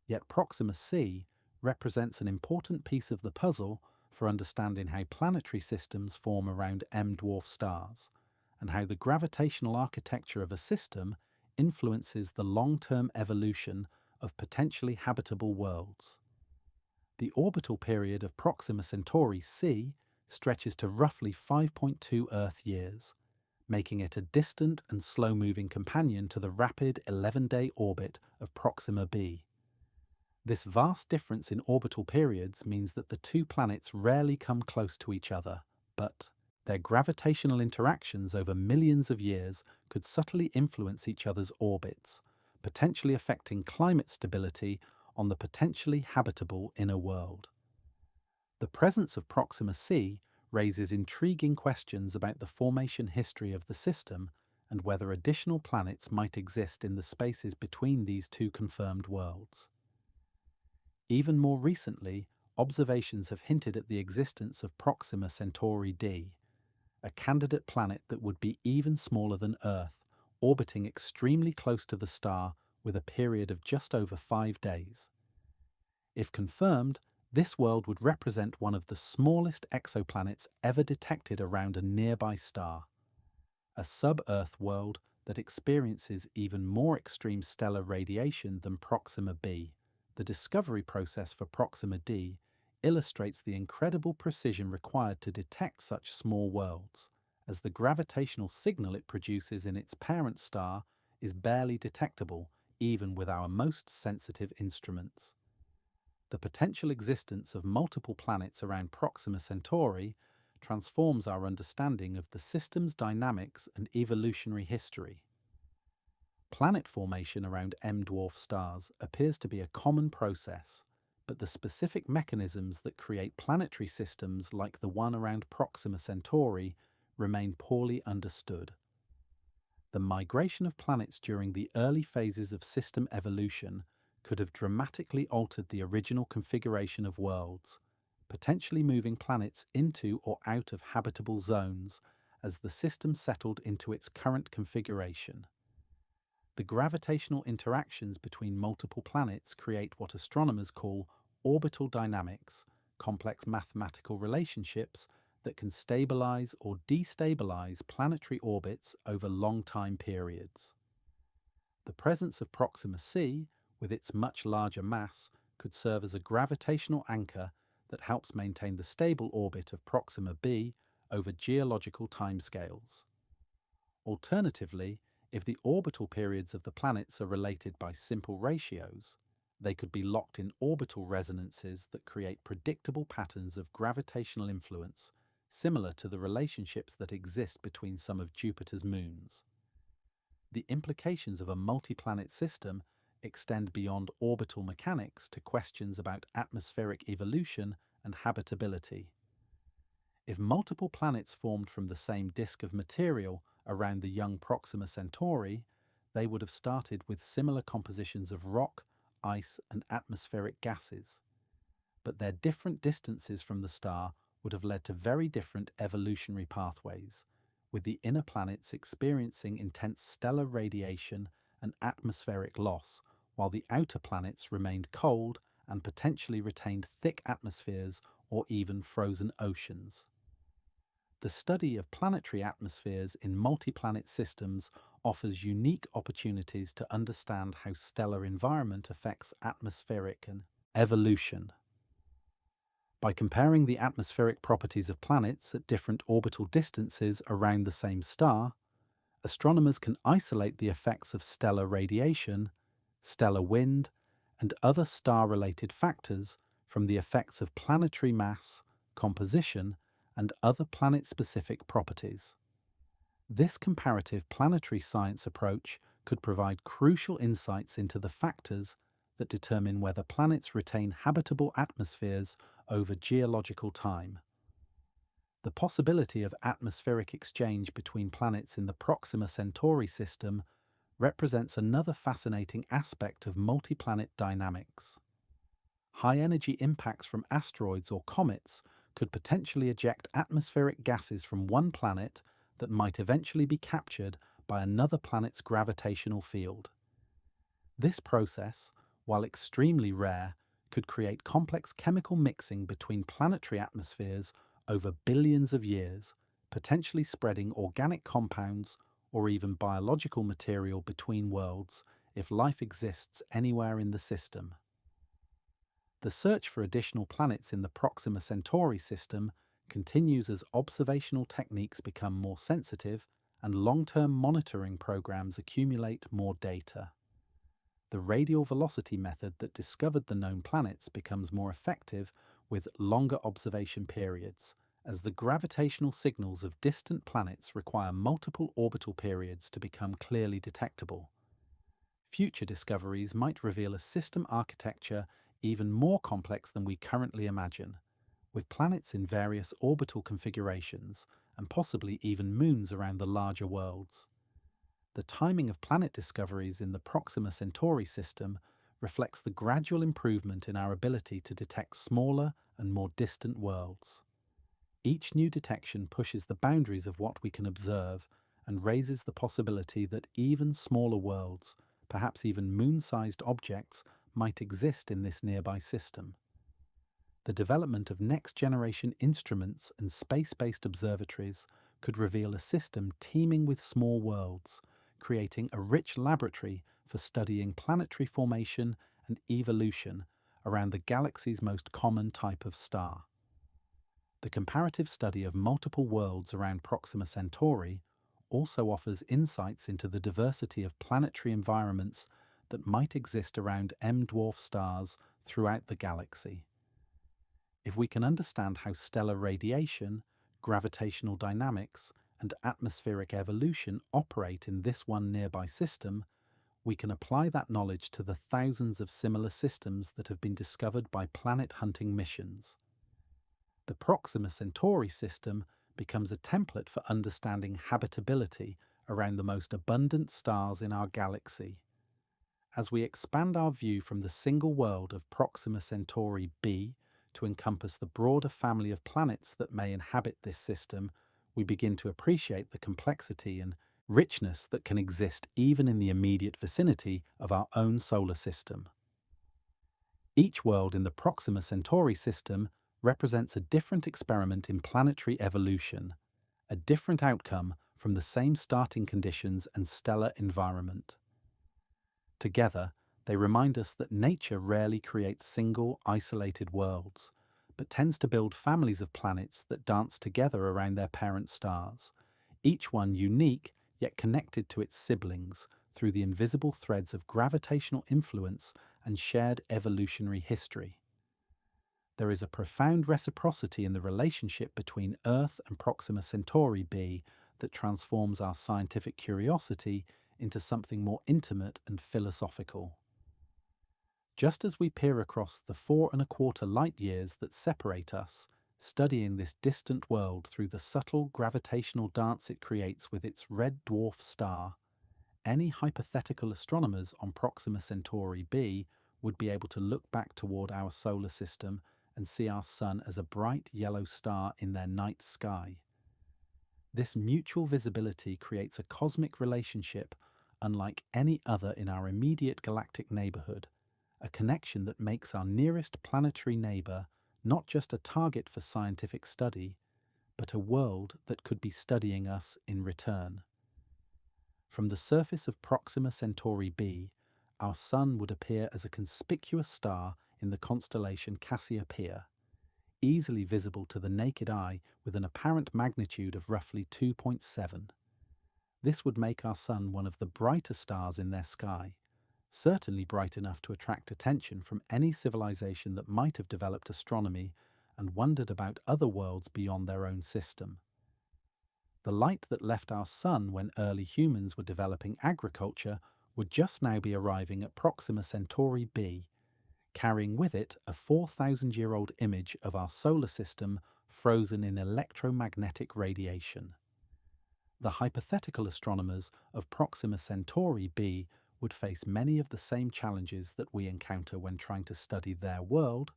A: Yet Proxima c represents an important piece of the puzzle for understanding how planetary systems form around M-dwarf stars, and how the gravitational architecture of a system influences the long-term evolution of potentially habitable worlds. The orbital period of Proxima Centauri c stretches to roughly 5.2 Earth years, making it a distant and slow-moving companion to the rapid 11-day orbit of Proxima b. This vast difference in orbital periods means that the two planets rarely come close to each other, but their gravitational interactions over millions of years could subtly influence each other's orbits, potentially affecting climate stability on the potentially habitable inner world. The presence of Proxima c raises intriguing questions about the formation history of the system and whether additional planets might exist in the spaces between these two confirmed worlds. Even more recently, observations have hinted at the existence of Proxima Centauri d, a candidate planet that would be even smaller than Earth, orbiting extremely close to the star with a period of just over 5 days. If confirmed, this world would represent one of the smallest exoplanets ever detected around a nearby star, a sub-Earth world that experiences even more extreme stellar radiation than Proxima b. The discovery process for Proxima d illustrates the incredible precision required to detect such small worlds, as the gravitational signal it produces in its parent star is barely detectable even with our most sensitive instruments. The potential existence of multiple planets around Proxima Centauri transforms our understanding of the system's dynamics and evolutionary history. Planet formation around M-dwarf stars appears to be a common process, but the specific mechanisms that create planetary systems like the one around Proxima Centauri remain poorly understood. The migration of planets during the early phases of system evolution could have dramatically altered the original configuration of worlds, potentially moving planets into or out of habitable zones as the system settled into its current configuration. The gravitational interactions between multiple planets create what astronomers call orbital dynamics, complex mathematical relationships that can stabilize or destabilize planetary orbits over long time periods. The presence of Proxima c, with its much larger mass, could serve as a gravitational anchor that helps maintain the stable orbit of Proxima b over geological timescales. Alternatively, if the orbital periods of the planets are related by simple ratios, they could be locked in orbital resonances that create predictable patterns of gravitational influence, similar to the relationships that exist between some of Jupiter's moons. The implications of a multi-planet system extend beyond orbital mechanics to questions about atmospheric evolution and habitability. If multiple planets formed from the same disk of material around the young Proxima Centauri, they would have started with similar compositions of rock, ice, and atmospheric gases. But their different distances from the star would have led to very different evolutionary pathways, with the inner planets experiencing intense stellar radiation and atmospheric loss, while the outer planets remained cold and potentially retained thick atmospheres or even frozen oceans. The study of planetary atmospheres in multi-planet systems offers unique opportunities to understand how stellar environment affects atmospheric and evolution. By comparing the atmospheric properties of planets at different orbital distances around the same star, astronomers can isolate the effects of stellar radiation, stellar wind, and other star-related factors from the effects of planetary mass, composition, and other planet-specific properties. This comparative planetary science approach could provide crucial insights into the factors that determine whether planets retain habitable atmospheres over geological time. The possibility of atmospheric exchange between planets in the Proxima Centauri system represents another fascinating aspect of multi-planet dynamics. High-energy impacts from asteroids or comets could potentially eject atmospheric gases from one planet that might eventually be captured by another planet's gravitational field. This process, while extremely rare, could create complex chemical mixing between planetary atmospheres over billions of years, potentially spreading organic compounds or even biological material between worlds if life exists anywhere in the system. The search for additional planets in the Proxima Centauri system continues as observational techniques become more sensitive and long-term monitoring programs accumulate more data. The radial velocity method that discovered the known planets becomes more effective with longer observation periods, as the gravitational signals of distant planets require multiple orbital periods to become clearly detectable. Future discoveries might reveal a system architecture even more complex than we currently imagine, with planets in various orbital configurations and possibly even moons around the larger worlds. The timing of planet discoveries in the Proxima Centauri system reflects the gradual improvement in our ability to detect smaller and more distant worlds. Each new detection pushes the boundaries of what we can observe and raises the possibility that even smaller worlds, perhaps even moon-sized objects, might exist in this nearby system. The development of next-generation instruments and space-based observatories could reveal a system teeming with small worlds, creating a rich laboratory for studying planetary formation and evolution around the galaxy's most common type of star. The comparative study of multiple worlds around Proxima Centauri also offers insights into the diversity of planetary environments that might exist around M-dwarf stars throughout the galaxy. If we can understand how stellar radiation, gravitational dynamics, and atmospheric evolution operate in this one nearby system, we can apply that knowledge to the thousands of similar systems that have been discovered by planet-hunting missions. The Proxima Centauri system becomes a template for understanding habitability around the most abundant stars in our galaxy. As we expand our view from the single world of Proxima Centauri b to encompass the broader family of planets that may inhabit this system, we begin to appreciate the complexity and richness that can exist even in the immediate vicinity of our own solar system. Each world in the Proxima Centauri system represents a different experiment in planetary evolution, a different outcome from the same starting conditions and stellar environment. Together, they remind us that nature rarely creates single, isolated worlds, but tends to build families of planets that dance together around their parent stars, each one unique yet connected to its siblings through the invisible threads of gravitational influence and shared evolutionary history. There is a profound reciprocity in the relationship between Earth and Proxima Centauri b that transforms our scientific curiosity into something more intimate and philosophical. Just as we peer across the 4¼ light-years that separate us, studying this distant world through the subtle gravitational dance it creates with its red dwarf star, any hypothetical astronomers on Proxima Centauri b would be able to look back toward our solar system and see our Sun as a bright yellow star in their night sky. This mutual visibility creates a cosmic relationship unlike any other in our immediate galactic neighborhood, a connection that makes our nearest planetary neighbor not just a target for scientific study, but a world that could be studying us in return. From the surface of Proxima Centauri b, our Sun would appear as a conspicuous star in the constellation Cassiopeia, easily visible to the naked eye with an apparent magnitude of roughly 2.7. This would make our Sun one of the brighter stars in their sky, certainly bright enough to attract attention from any civilization that might have developed astronomy and wondered about other worlds beyond their own system. The light that left our Sun when early humans were developing agriculture would just now be arriving at Proxima Centauri b, carrying with it a 4,000-year-old image of our solar system frozen in electromagnetic radiation. The hypothetical astronomers of Proxima Centauri b would face many of the same challenges that we encounter when trying to study their world,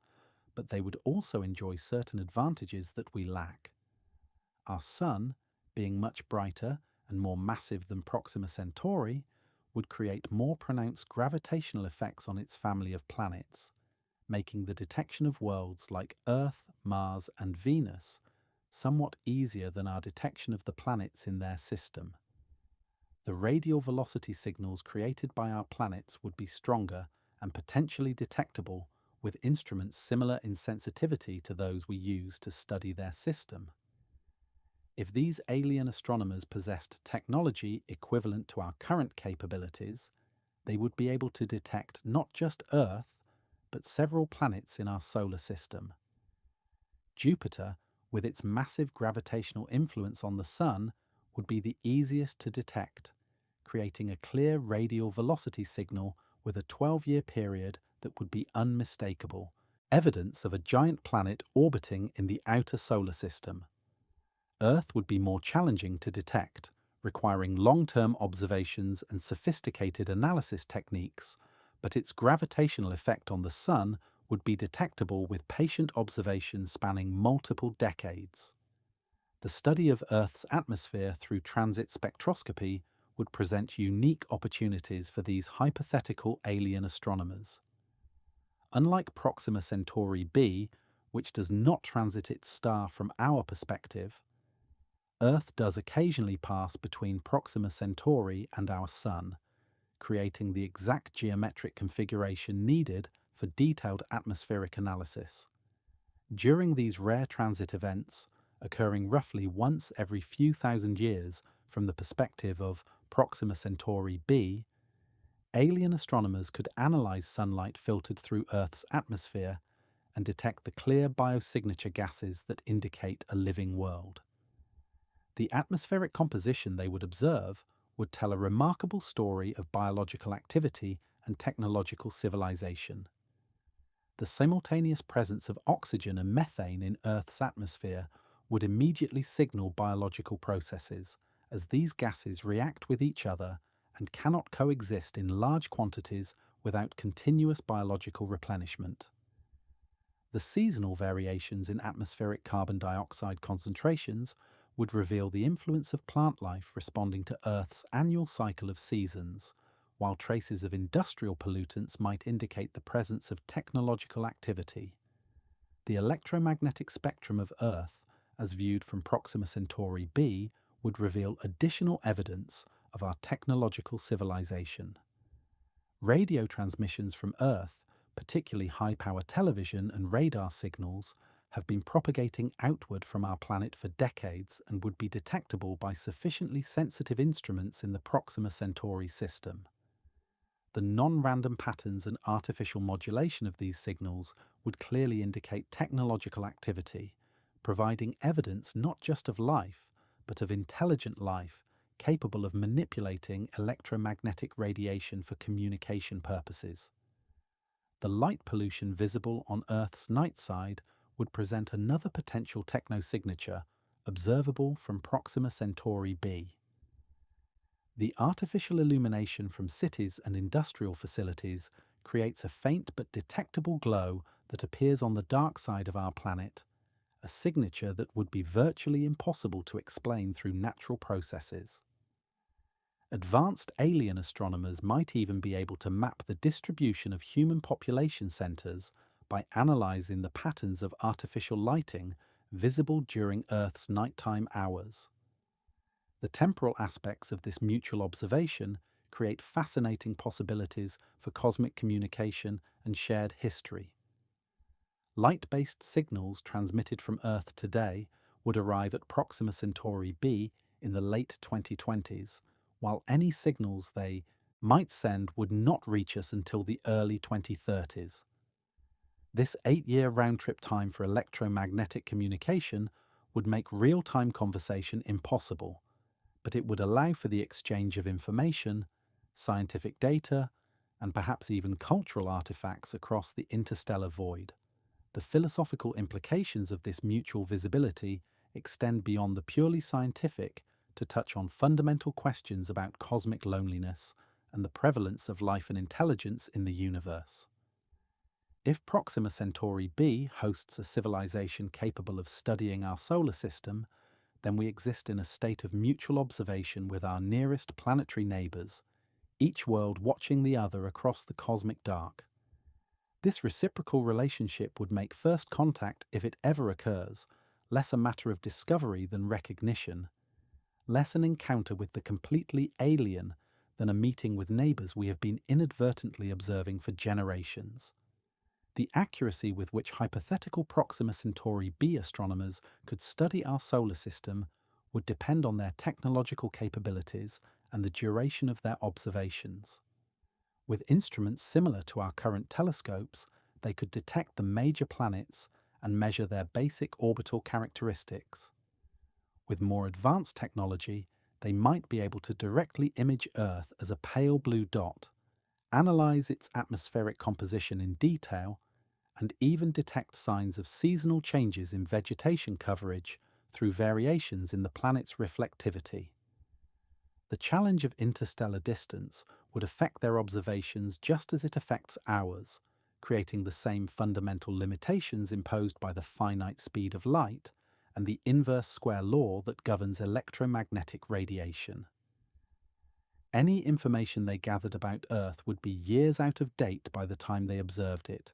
A: but they would also enjoy certain advantages that we lack. Our Sun, being much brighter and more massive than Proxima Centauri, would create more pronounced gravitational effects on its family of planets, making the detection of worlds like Earth, Mars, and Venus somewhat easier than our detection of the planets in their system. The radial velocity signals created by our planets would be stronger and potentially detectable with instruments similar in sensitivity to those we use to study their system. If these alien astronomers possessed technology equivalent to our current capabilities, they would be able to detect not just Earth, but several planets in our solar system. Jupiter, with its massive gravitational influence on the Sun, would be the easiest to detect, creating a clear radial velocity signal with a 12-year period that would be unmistakable, evidence of a giant planet orbiting in the outer solar system. Earth would be more challenging to detect, requiring long-term observations and sophisticated analysis techniques, but its gravitational effect on the Sun would be detectable with patient observations spanning multiple decades. The study of Earth's atmosphere through transit spectroscopy would present unique opportunities for these hypothetical alien astronomers. Unlike Proxima Centauri b, which does not transit its star from our perspective, Earth does occasionally pass between Proxima Centauri and our Sun, creating the exact geometric configuration needed for detailed atmospheric analysis. During these rare transit events, occurring roughly once every few thousand years from the perspective of Proxima Centauri b, alien astronomers could analyze sunlight filtered through Earth's atmosphere and detect the clear biosignature gases that indicate a living world. The atmospheric composition they would observe would tell a remarkable story of biological activity and technological civilization. The simultaneous presence of oxygen and methane in Earth's atmosphere would immediately signal biological processes, as these gases react with each other and cannot coexist in large quantities without continuous biological replenishment. The seasonal variations in atmospheric carbon dioxide concentrations would reveal the influence of plant life responding to Earth's annual cycle of seasons, while traces of industrial pollutants might indicate the presence of technological activity. The electromagnetic spectrum of Earth, as viewed from Proxima Centauri b, would reveal additional evidence of our technological civilization. Radio transmissions from Earth, particularly high-power television and radar signals, have been propagating outward from our planet for decades and would be detectable by sufficiently sensitive instruments in the Proxima Centauri system. The non-random patterns and artificial modulation of these signals would clearly indicate technological activity, providing evidence not just of life, but of intelligent life capable of manipulating electromagnetic radiation for communication purposes. The light pollution visible on Earth's night side would present another potential technosignature observable from Proxima Centauri b. The artificial illumination from cities and industrial facilities creates a faint but detectable glow that appears on the dark side of our planet, a signature that would be virtually impossible to explain through natural processes. Advanced alien astronomers might even be able to map the distribution of human population centers by analyzing the patterns of artificial lighting visible during Earth's nighttime hours. The temporal aspects of this mutual observation create fascinating possibilities for cosmic communication and shared history. Light-based signals transmitted from Earth today would arrive at Proxima Centauri b in the late 2020s, while any signals they might send would not reach us until the early 2030s. This 8-year round-trip time for electromagnetic communication would make real-time conversation impossible, but it would allow for the exchange of information, scientific data, and perhaps even cultural artifacts across the interstellar void. The philosophical implications of this mutual visibility extend beyond the purely scientific to touch on fundamental questions about cosmic loneliness and the prevalence of life and intelligence in the universe. If Proxima Centauri b hosts a civilization capable of studying our solar system, then we exist in a state of mutual observation with our nearest planetary neighbours, each world watching the other across the cosmic dark. This reciprocal relationship would make first contact, if it ever occurs, less a matter of discovery than recognition, less an encounter with the completely alien than a meeting with neighbours we have been inadvertently observing for generations. The accuracy with which hypothetical Proxima Centauri b astronomers could study our solar system would depend on their technological capabilities and the duration of their observations. With instruments similar to our current telescopes, they could detect the major planets and measure their basic orbital characteristics. With more advanced technology, they might be able to directly image Earth as a pale blue dot, analyze its atmospheric composition in detail, and even detect signs of seasonal changes in vegetation coverage through variations in the planet's reflectivity. The challenge of interstellar distance would affect their observations just as it affects ours, creating the same fundamental limitations imposed by the finite speed of light and the inverse square law that governs electromagnetic radiation. Any information they gathered about Earth would be years out of date by the time they observed it,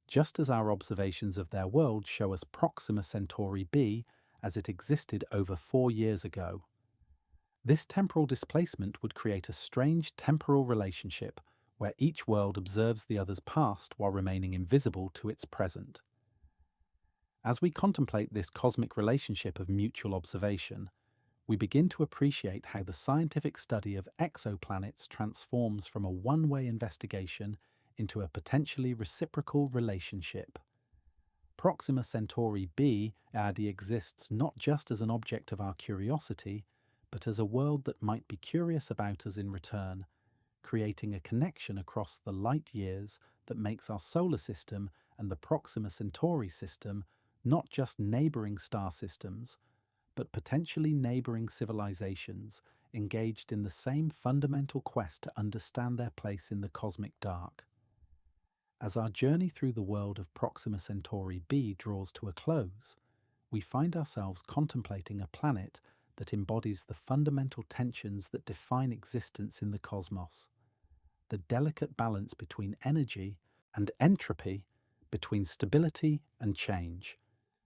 A: just as our observations of their world show us Proxima Centauri b as it existed over 4 years ago. This temporal displacement would create a strange temporal relationship where each world observes the other's past while remaining invisible to its present. As we contemplate this cosmic relationship of mutual observation, we begin to appreciate how the scientific study of exoplanets transforms from a one-way investigation into a potentially reciprocal relationship. Proxima Centauri b exists not just as an object of our curiosity, but as a world that might be curious about us in return, creating a connection across the light years that makes our solar system and the Proxima Centauri system not just neighbouring star systems, but potentially neighbouring civilizations engaged in the same fundamental quest to understand their place in the cosmic dark. As our journey through the world of Proxima Centauri b draws to a close, we find ourselves contemplating a planet that embodies the fundamental tensions that define existence in the cosmos. The delicate balance between energy and entropy, between stability and change,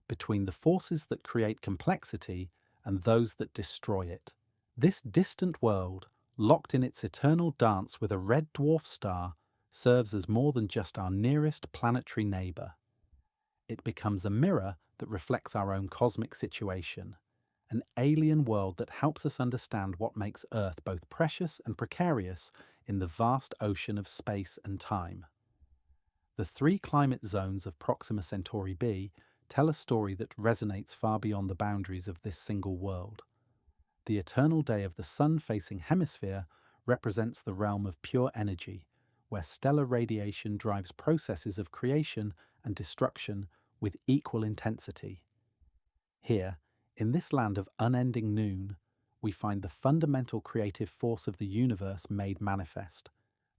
A: between the forces that create complexity and those that destroy it. This distant world, locked in its eternal dance with a red dwarf star, serves as more than just our nearest planetary neighbour. It becomes a mirror that reflects our own cosmic situation, an alien world that helps us understand what makes Earth both precious and precarious in the vast ocean of space and time. The 3 climate zones of Proxima Centauri b tell a story that resonates far beyond the boundaries of this single world. The eternal day of the sun-facing hemisphere represents the realm of pure energy, where stellar radiation drives processes of creation and destruction with equal intensity. Here, in this land of unending noon, we find the fundamental creative force of the universe made manifest,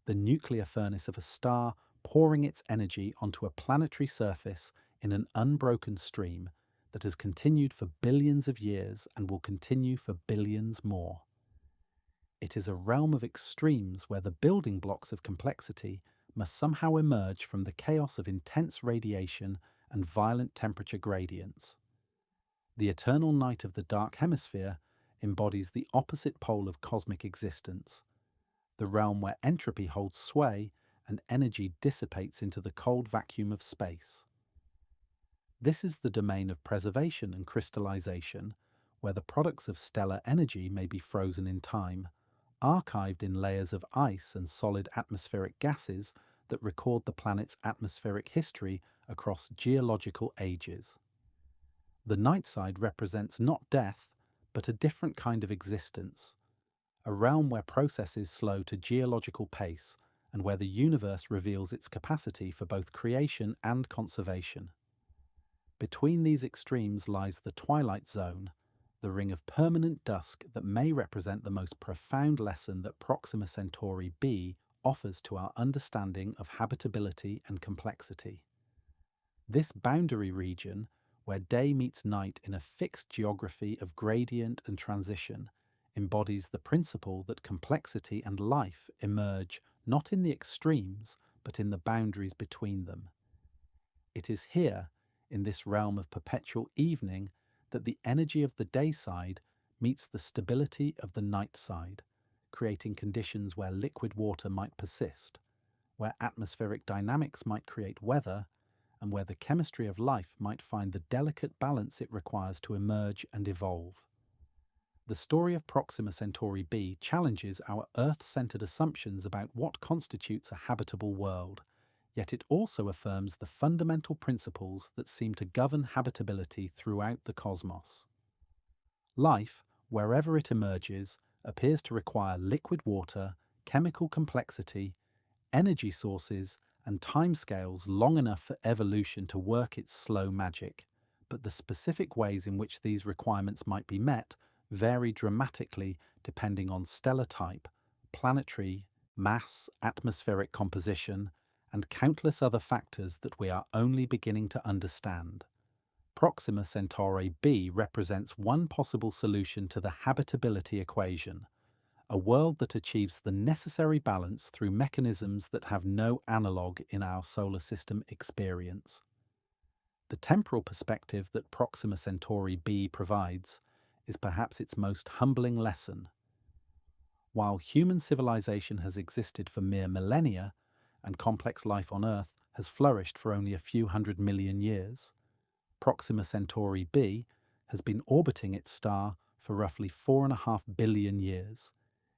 A: the nuclear furnace of a star pouring its energy onto a planetary surface in an unbroken stream that has continued for billions of years and will continue for billions more. It is a realm of extremes where the building blocks of complexity must somehow emerge from the chaos of intense radiation and violent temperature gradients. The eternal night of the dark hemisphere embodies the opposite pole of cosmic existence, the realm where entropy holds sway and energy dissipates into the cold vacuum of space. This is the domain of preservation and crystallization, where the products of stellar energy may be frozen in time, archived in layers of ice and solid atmospheric gases that record the planet's atmospheric history across geological ages. The night side represents not death, but a different kind of existence, a realm where processes slow to geological pace and where the universe reveals its capacity for both creation and conservation. Between these extremes lies the twilight zone, the ring of permanent dusk that may represent the most profound lesson that Proxima Centauri b offers to our understanding of habitability and complexity. This boundary region, where day meets night in a fixed geography of gradient and transition, embodies the principle that complexity and life emerge not in the extremes, but in the boundaries between them. It is here, in this realm of perpetual evening, that the energy of the day side meets the stability of the night side, creating conditions where liquid water might persist, where atmospheric dynamics might create weather, and where the chemistry of life might find the delicate balance it requires to emerge and evolve. The story of Proxima Centauri b challenges our Earth-centered assumptions about what constitutes a habitable world, yet it also affirms the fundamental principles that seem to govern habitability throughout the cosmos. Life, wherever it emerges, appears to require liquid water, chemical complexity, energy sources, and timescales long enough for evolution to work its slow magic, but the specific ways in which these requirements might be met vary dramatically depending on stellar type, planetary mass, atmospheric composition, and countless other factors that we are only beginning to understand. Proxima Centauri b represents one possible solution to the habitability equation, a world that achieves the necessary balance through mechanisms that have no analogue in our solar system experience. The temporal perspective that Proxima Centauri b provides is perhaps its most humbling lesson. While human civilization has existed for mere millennia, and complex life on Earth has flourished for only a few 100 million years, Proxima Centauri b has been orbiting its star for roughly 4.5 billion years,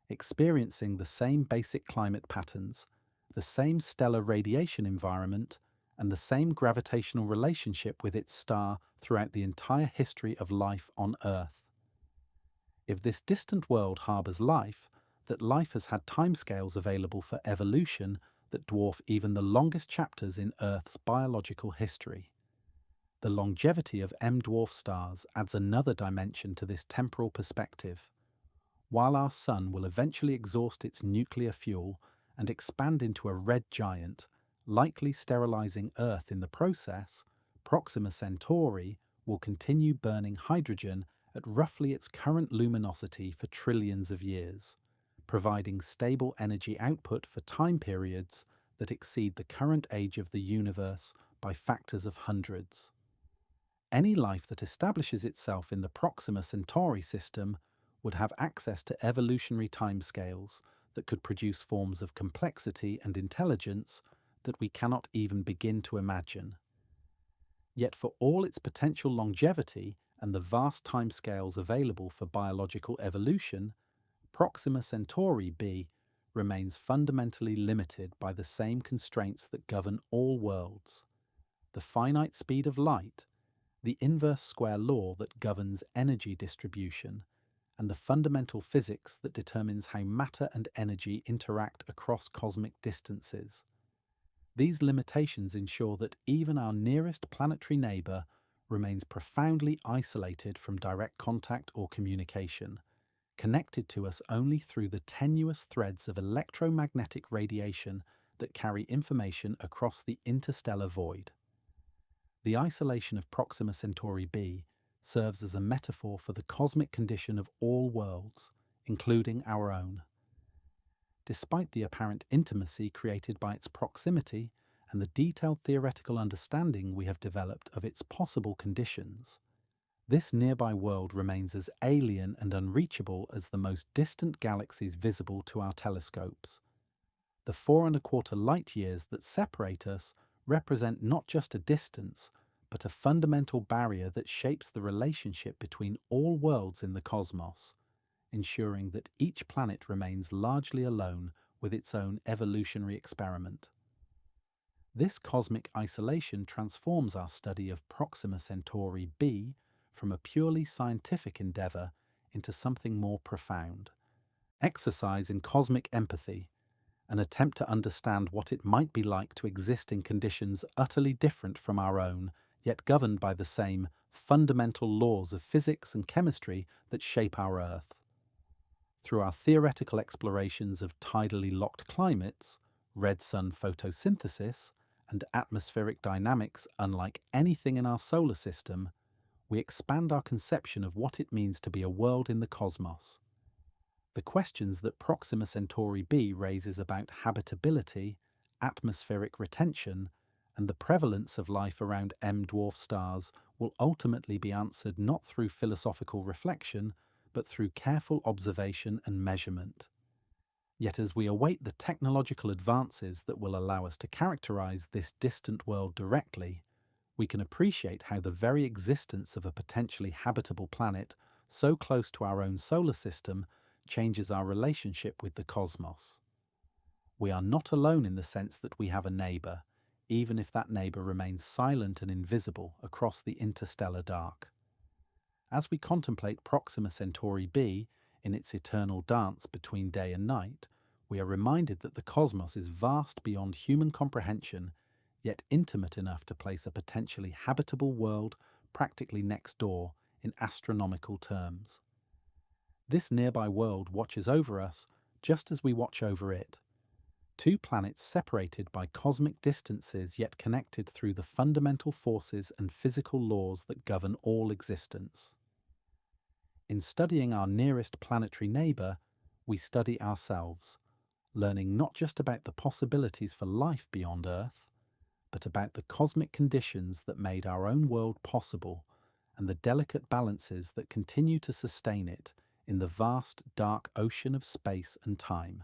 A: experiencing the same basic climate patterns, the same stellar radiation environment, and the same gravitational relationship with its star throughout the entire history of life on Earth. If this distant world harbours life, that life has had timescales available for evolution that dwarf even the longest chapters in Earth's biological history. The longevity of M-dwarf stars adds another dimension to this temporal perspective. While our Sun will eventually exhaust its nuclear fuel and expand into a red giant, likely sterilizing Earth in the process, Proxima Centauri will continue burning hydrogen at roughly its current luminosity for trillions of years, providing stable energy output for time periods that exceed the current age of the universe by factors of hundreds. Any life that establishes itself in the Proxima Centauri system would have access to evolutionary timescales that could produce forms of complexity and intelligence that we cannot even begin to imagine. Yet for all its potential longevity and the vast timescales available for biological evolution, Proxima Centauri b remains fundamentally limited by the same constraints that govern all worlds: the finite speed of light, the inverse square law that governs energy distribution, and the fundamental physics that determines how matter and energy interact across cosmic distances. These limitations ensure that even our nearest planetary neighbour remains profoundly isolated from direct contact or communication, connected to us only through the tenuous threads of electromagnetic radiation that carry information across the interstellar void. The isolation of Proxima Centauri b serves as a metaphor for the cosmic condition of all worlds, including our own. Despite the apparent intimacy created by its proximity and the detailed theoretical understanding we have developed of its possible conditions, this nearby world remains as alien and unreachable as the most distant galaxies visible to our telescopes. The 4.25 light years that separate us represent not just a distance, but a fundamental barrier that shapes the relationship between all worlds in the cosmos, ensuring that each planet remains largely alone with its own evolutionary experiment. This cosmic isolation transforms our study of Proxima Centauri b from a purely scientific endeavour into something more profound. Exercise in cosmic empathy, an attempt to understand what it might be like to exist in conditions utterly different from our own, yet governed by the same fundamental laws of physics and chemistry that shape our Earth. Through our theoretical explorations of tidally locked climates, red sun photosynthesis, and atmospheric dynamics unlike anything in our solar system, we expand our conception of what it means to be a world in the cosmos. The questions that Proxima Centauri b raises about habitability, atmospheric retention, and the prevalence of life around M-dwarf stars will ultimately be answered not through philosophical reflection, but through careful observation and measurement. Yet as we await the technological advances that will allow us to characterize this distant world directly, we can appreciate how the very existence of a potentially habitable planet so close to our own solar system changes our relationship with the cosmos. We are not alone in the sense that we have a neighbour, even if that neighbour remains silent and invisible across the interstellar dark. As we contemplate Proxima Centauri b in its eternal dance between day and night, we are reminded that the cosmos is vast beyond human comprehension, yet intimate enough to place a potentially habitable world practically next door in astronomical terms. This nearby world watches over us just as we watch over it. Two planets separated by cosmic distances yet connected through the fundamental forces and physical laws that govern all existence. In studying our nearest planetary neighbour, we study ourselves, learning not just about the possibilities for life beyond Earth, but about the cosmic conditions that made our own world possible and the delicate balances that continue to sustain it in the vast, dark ocean of space and time.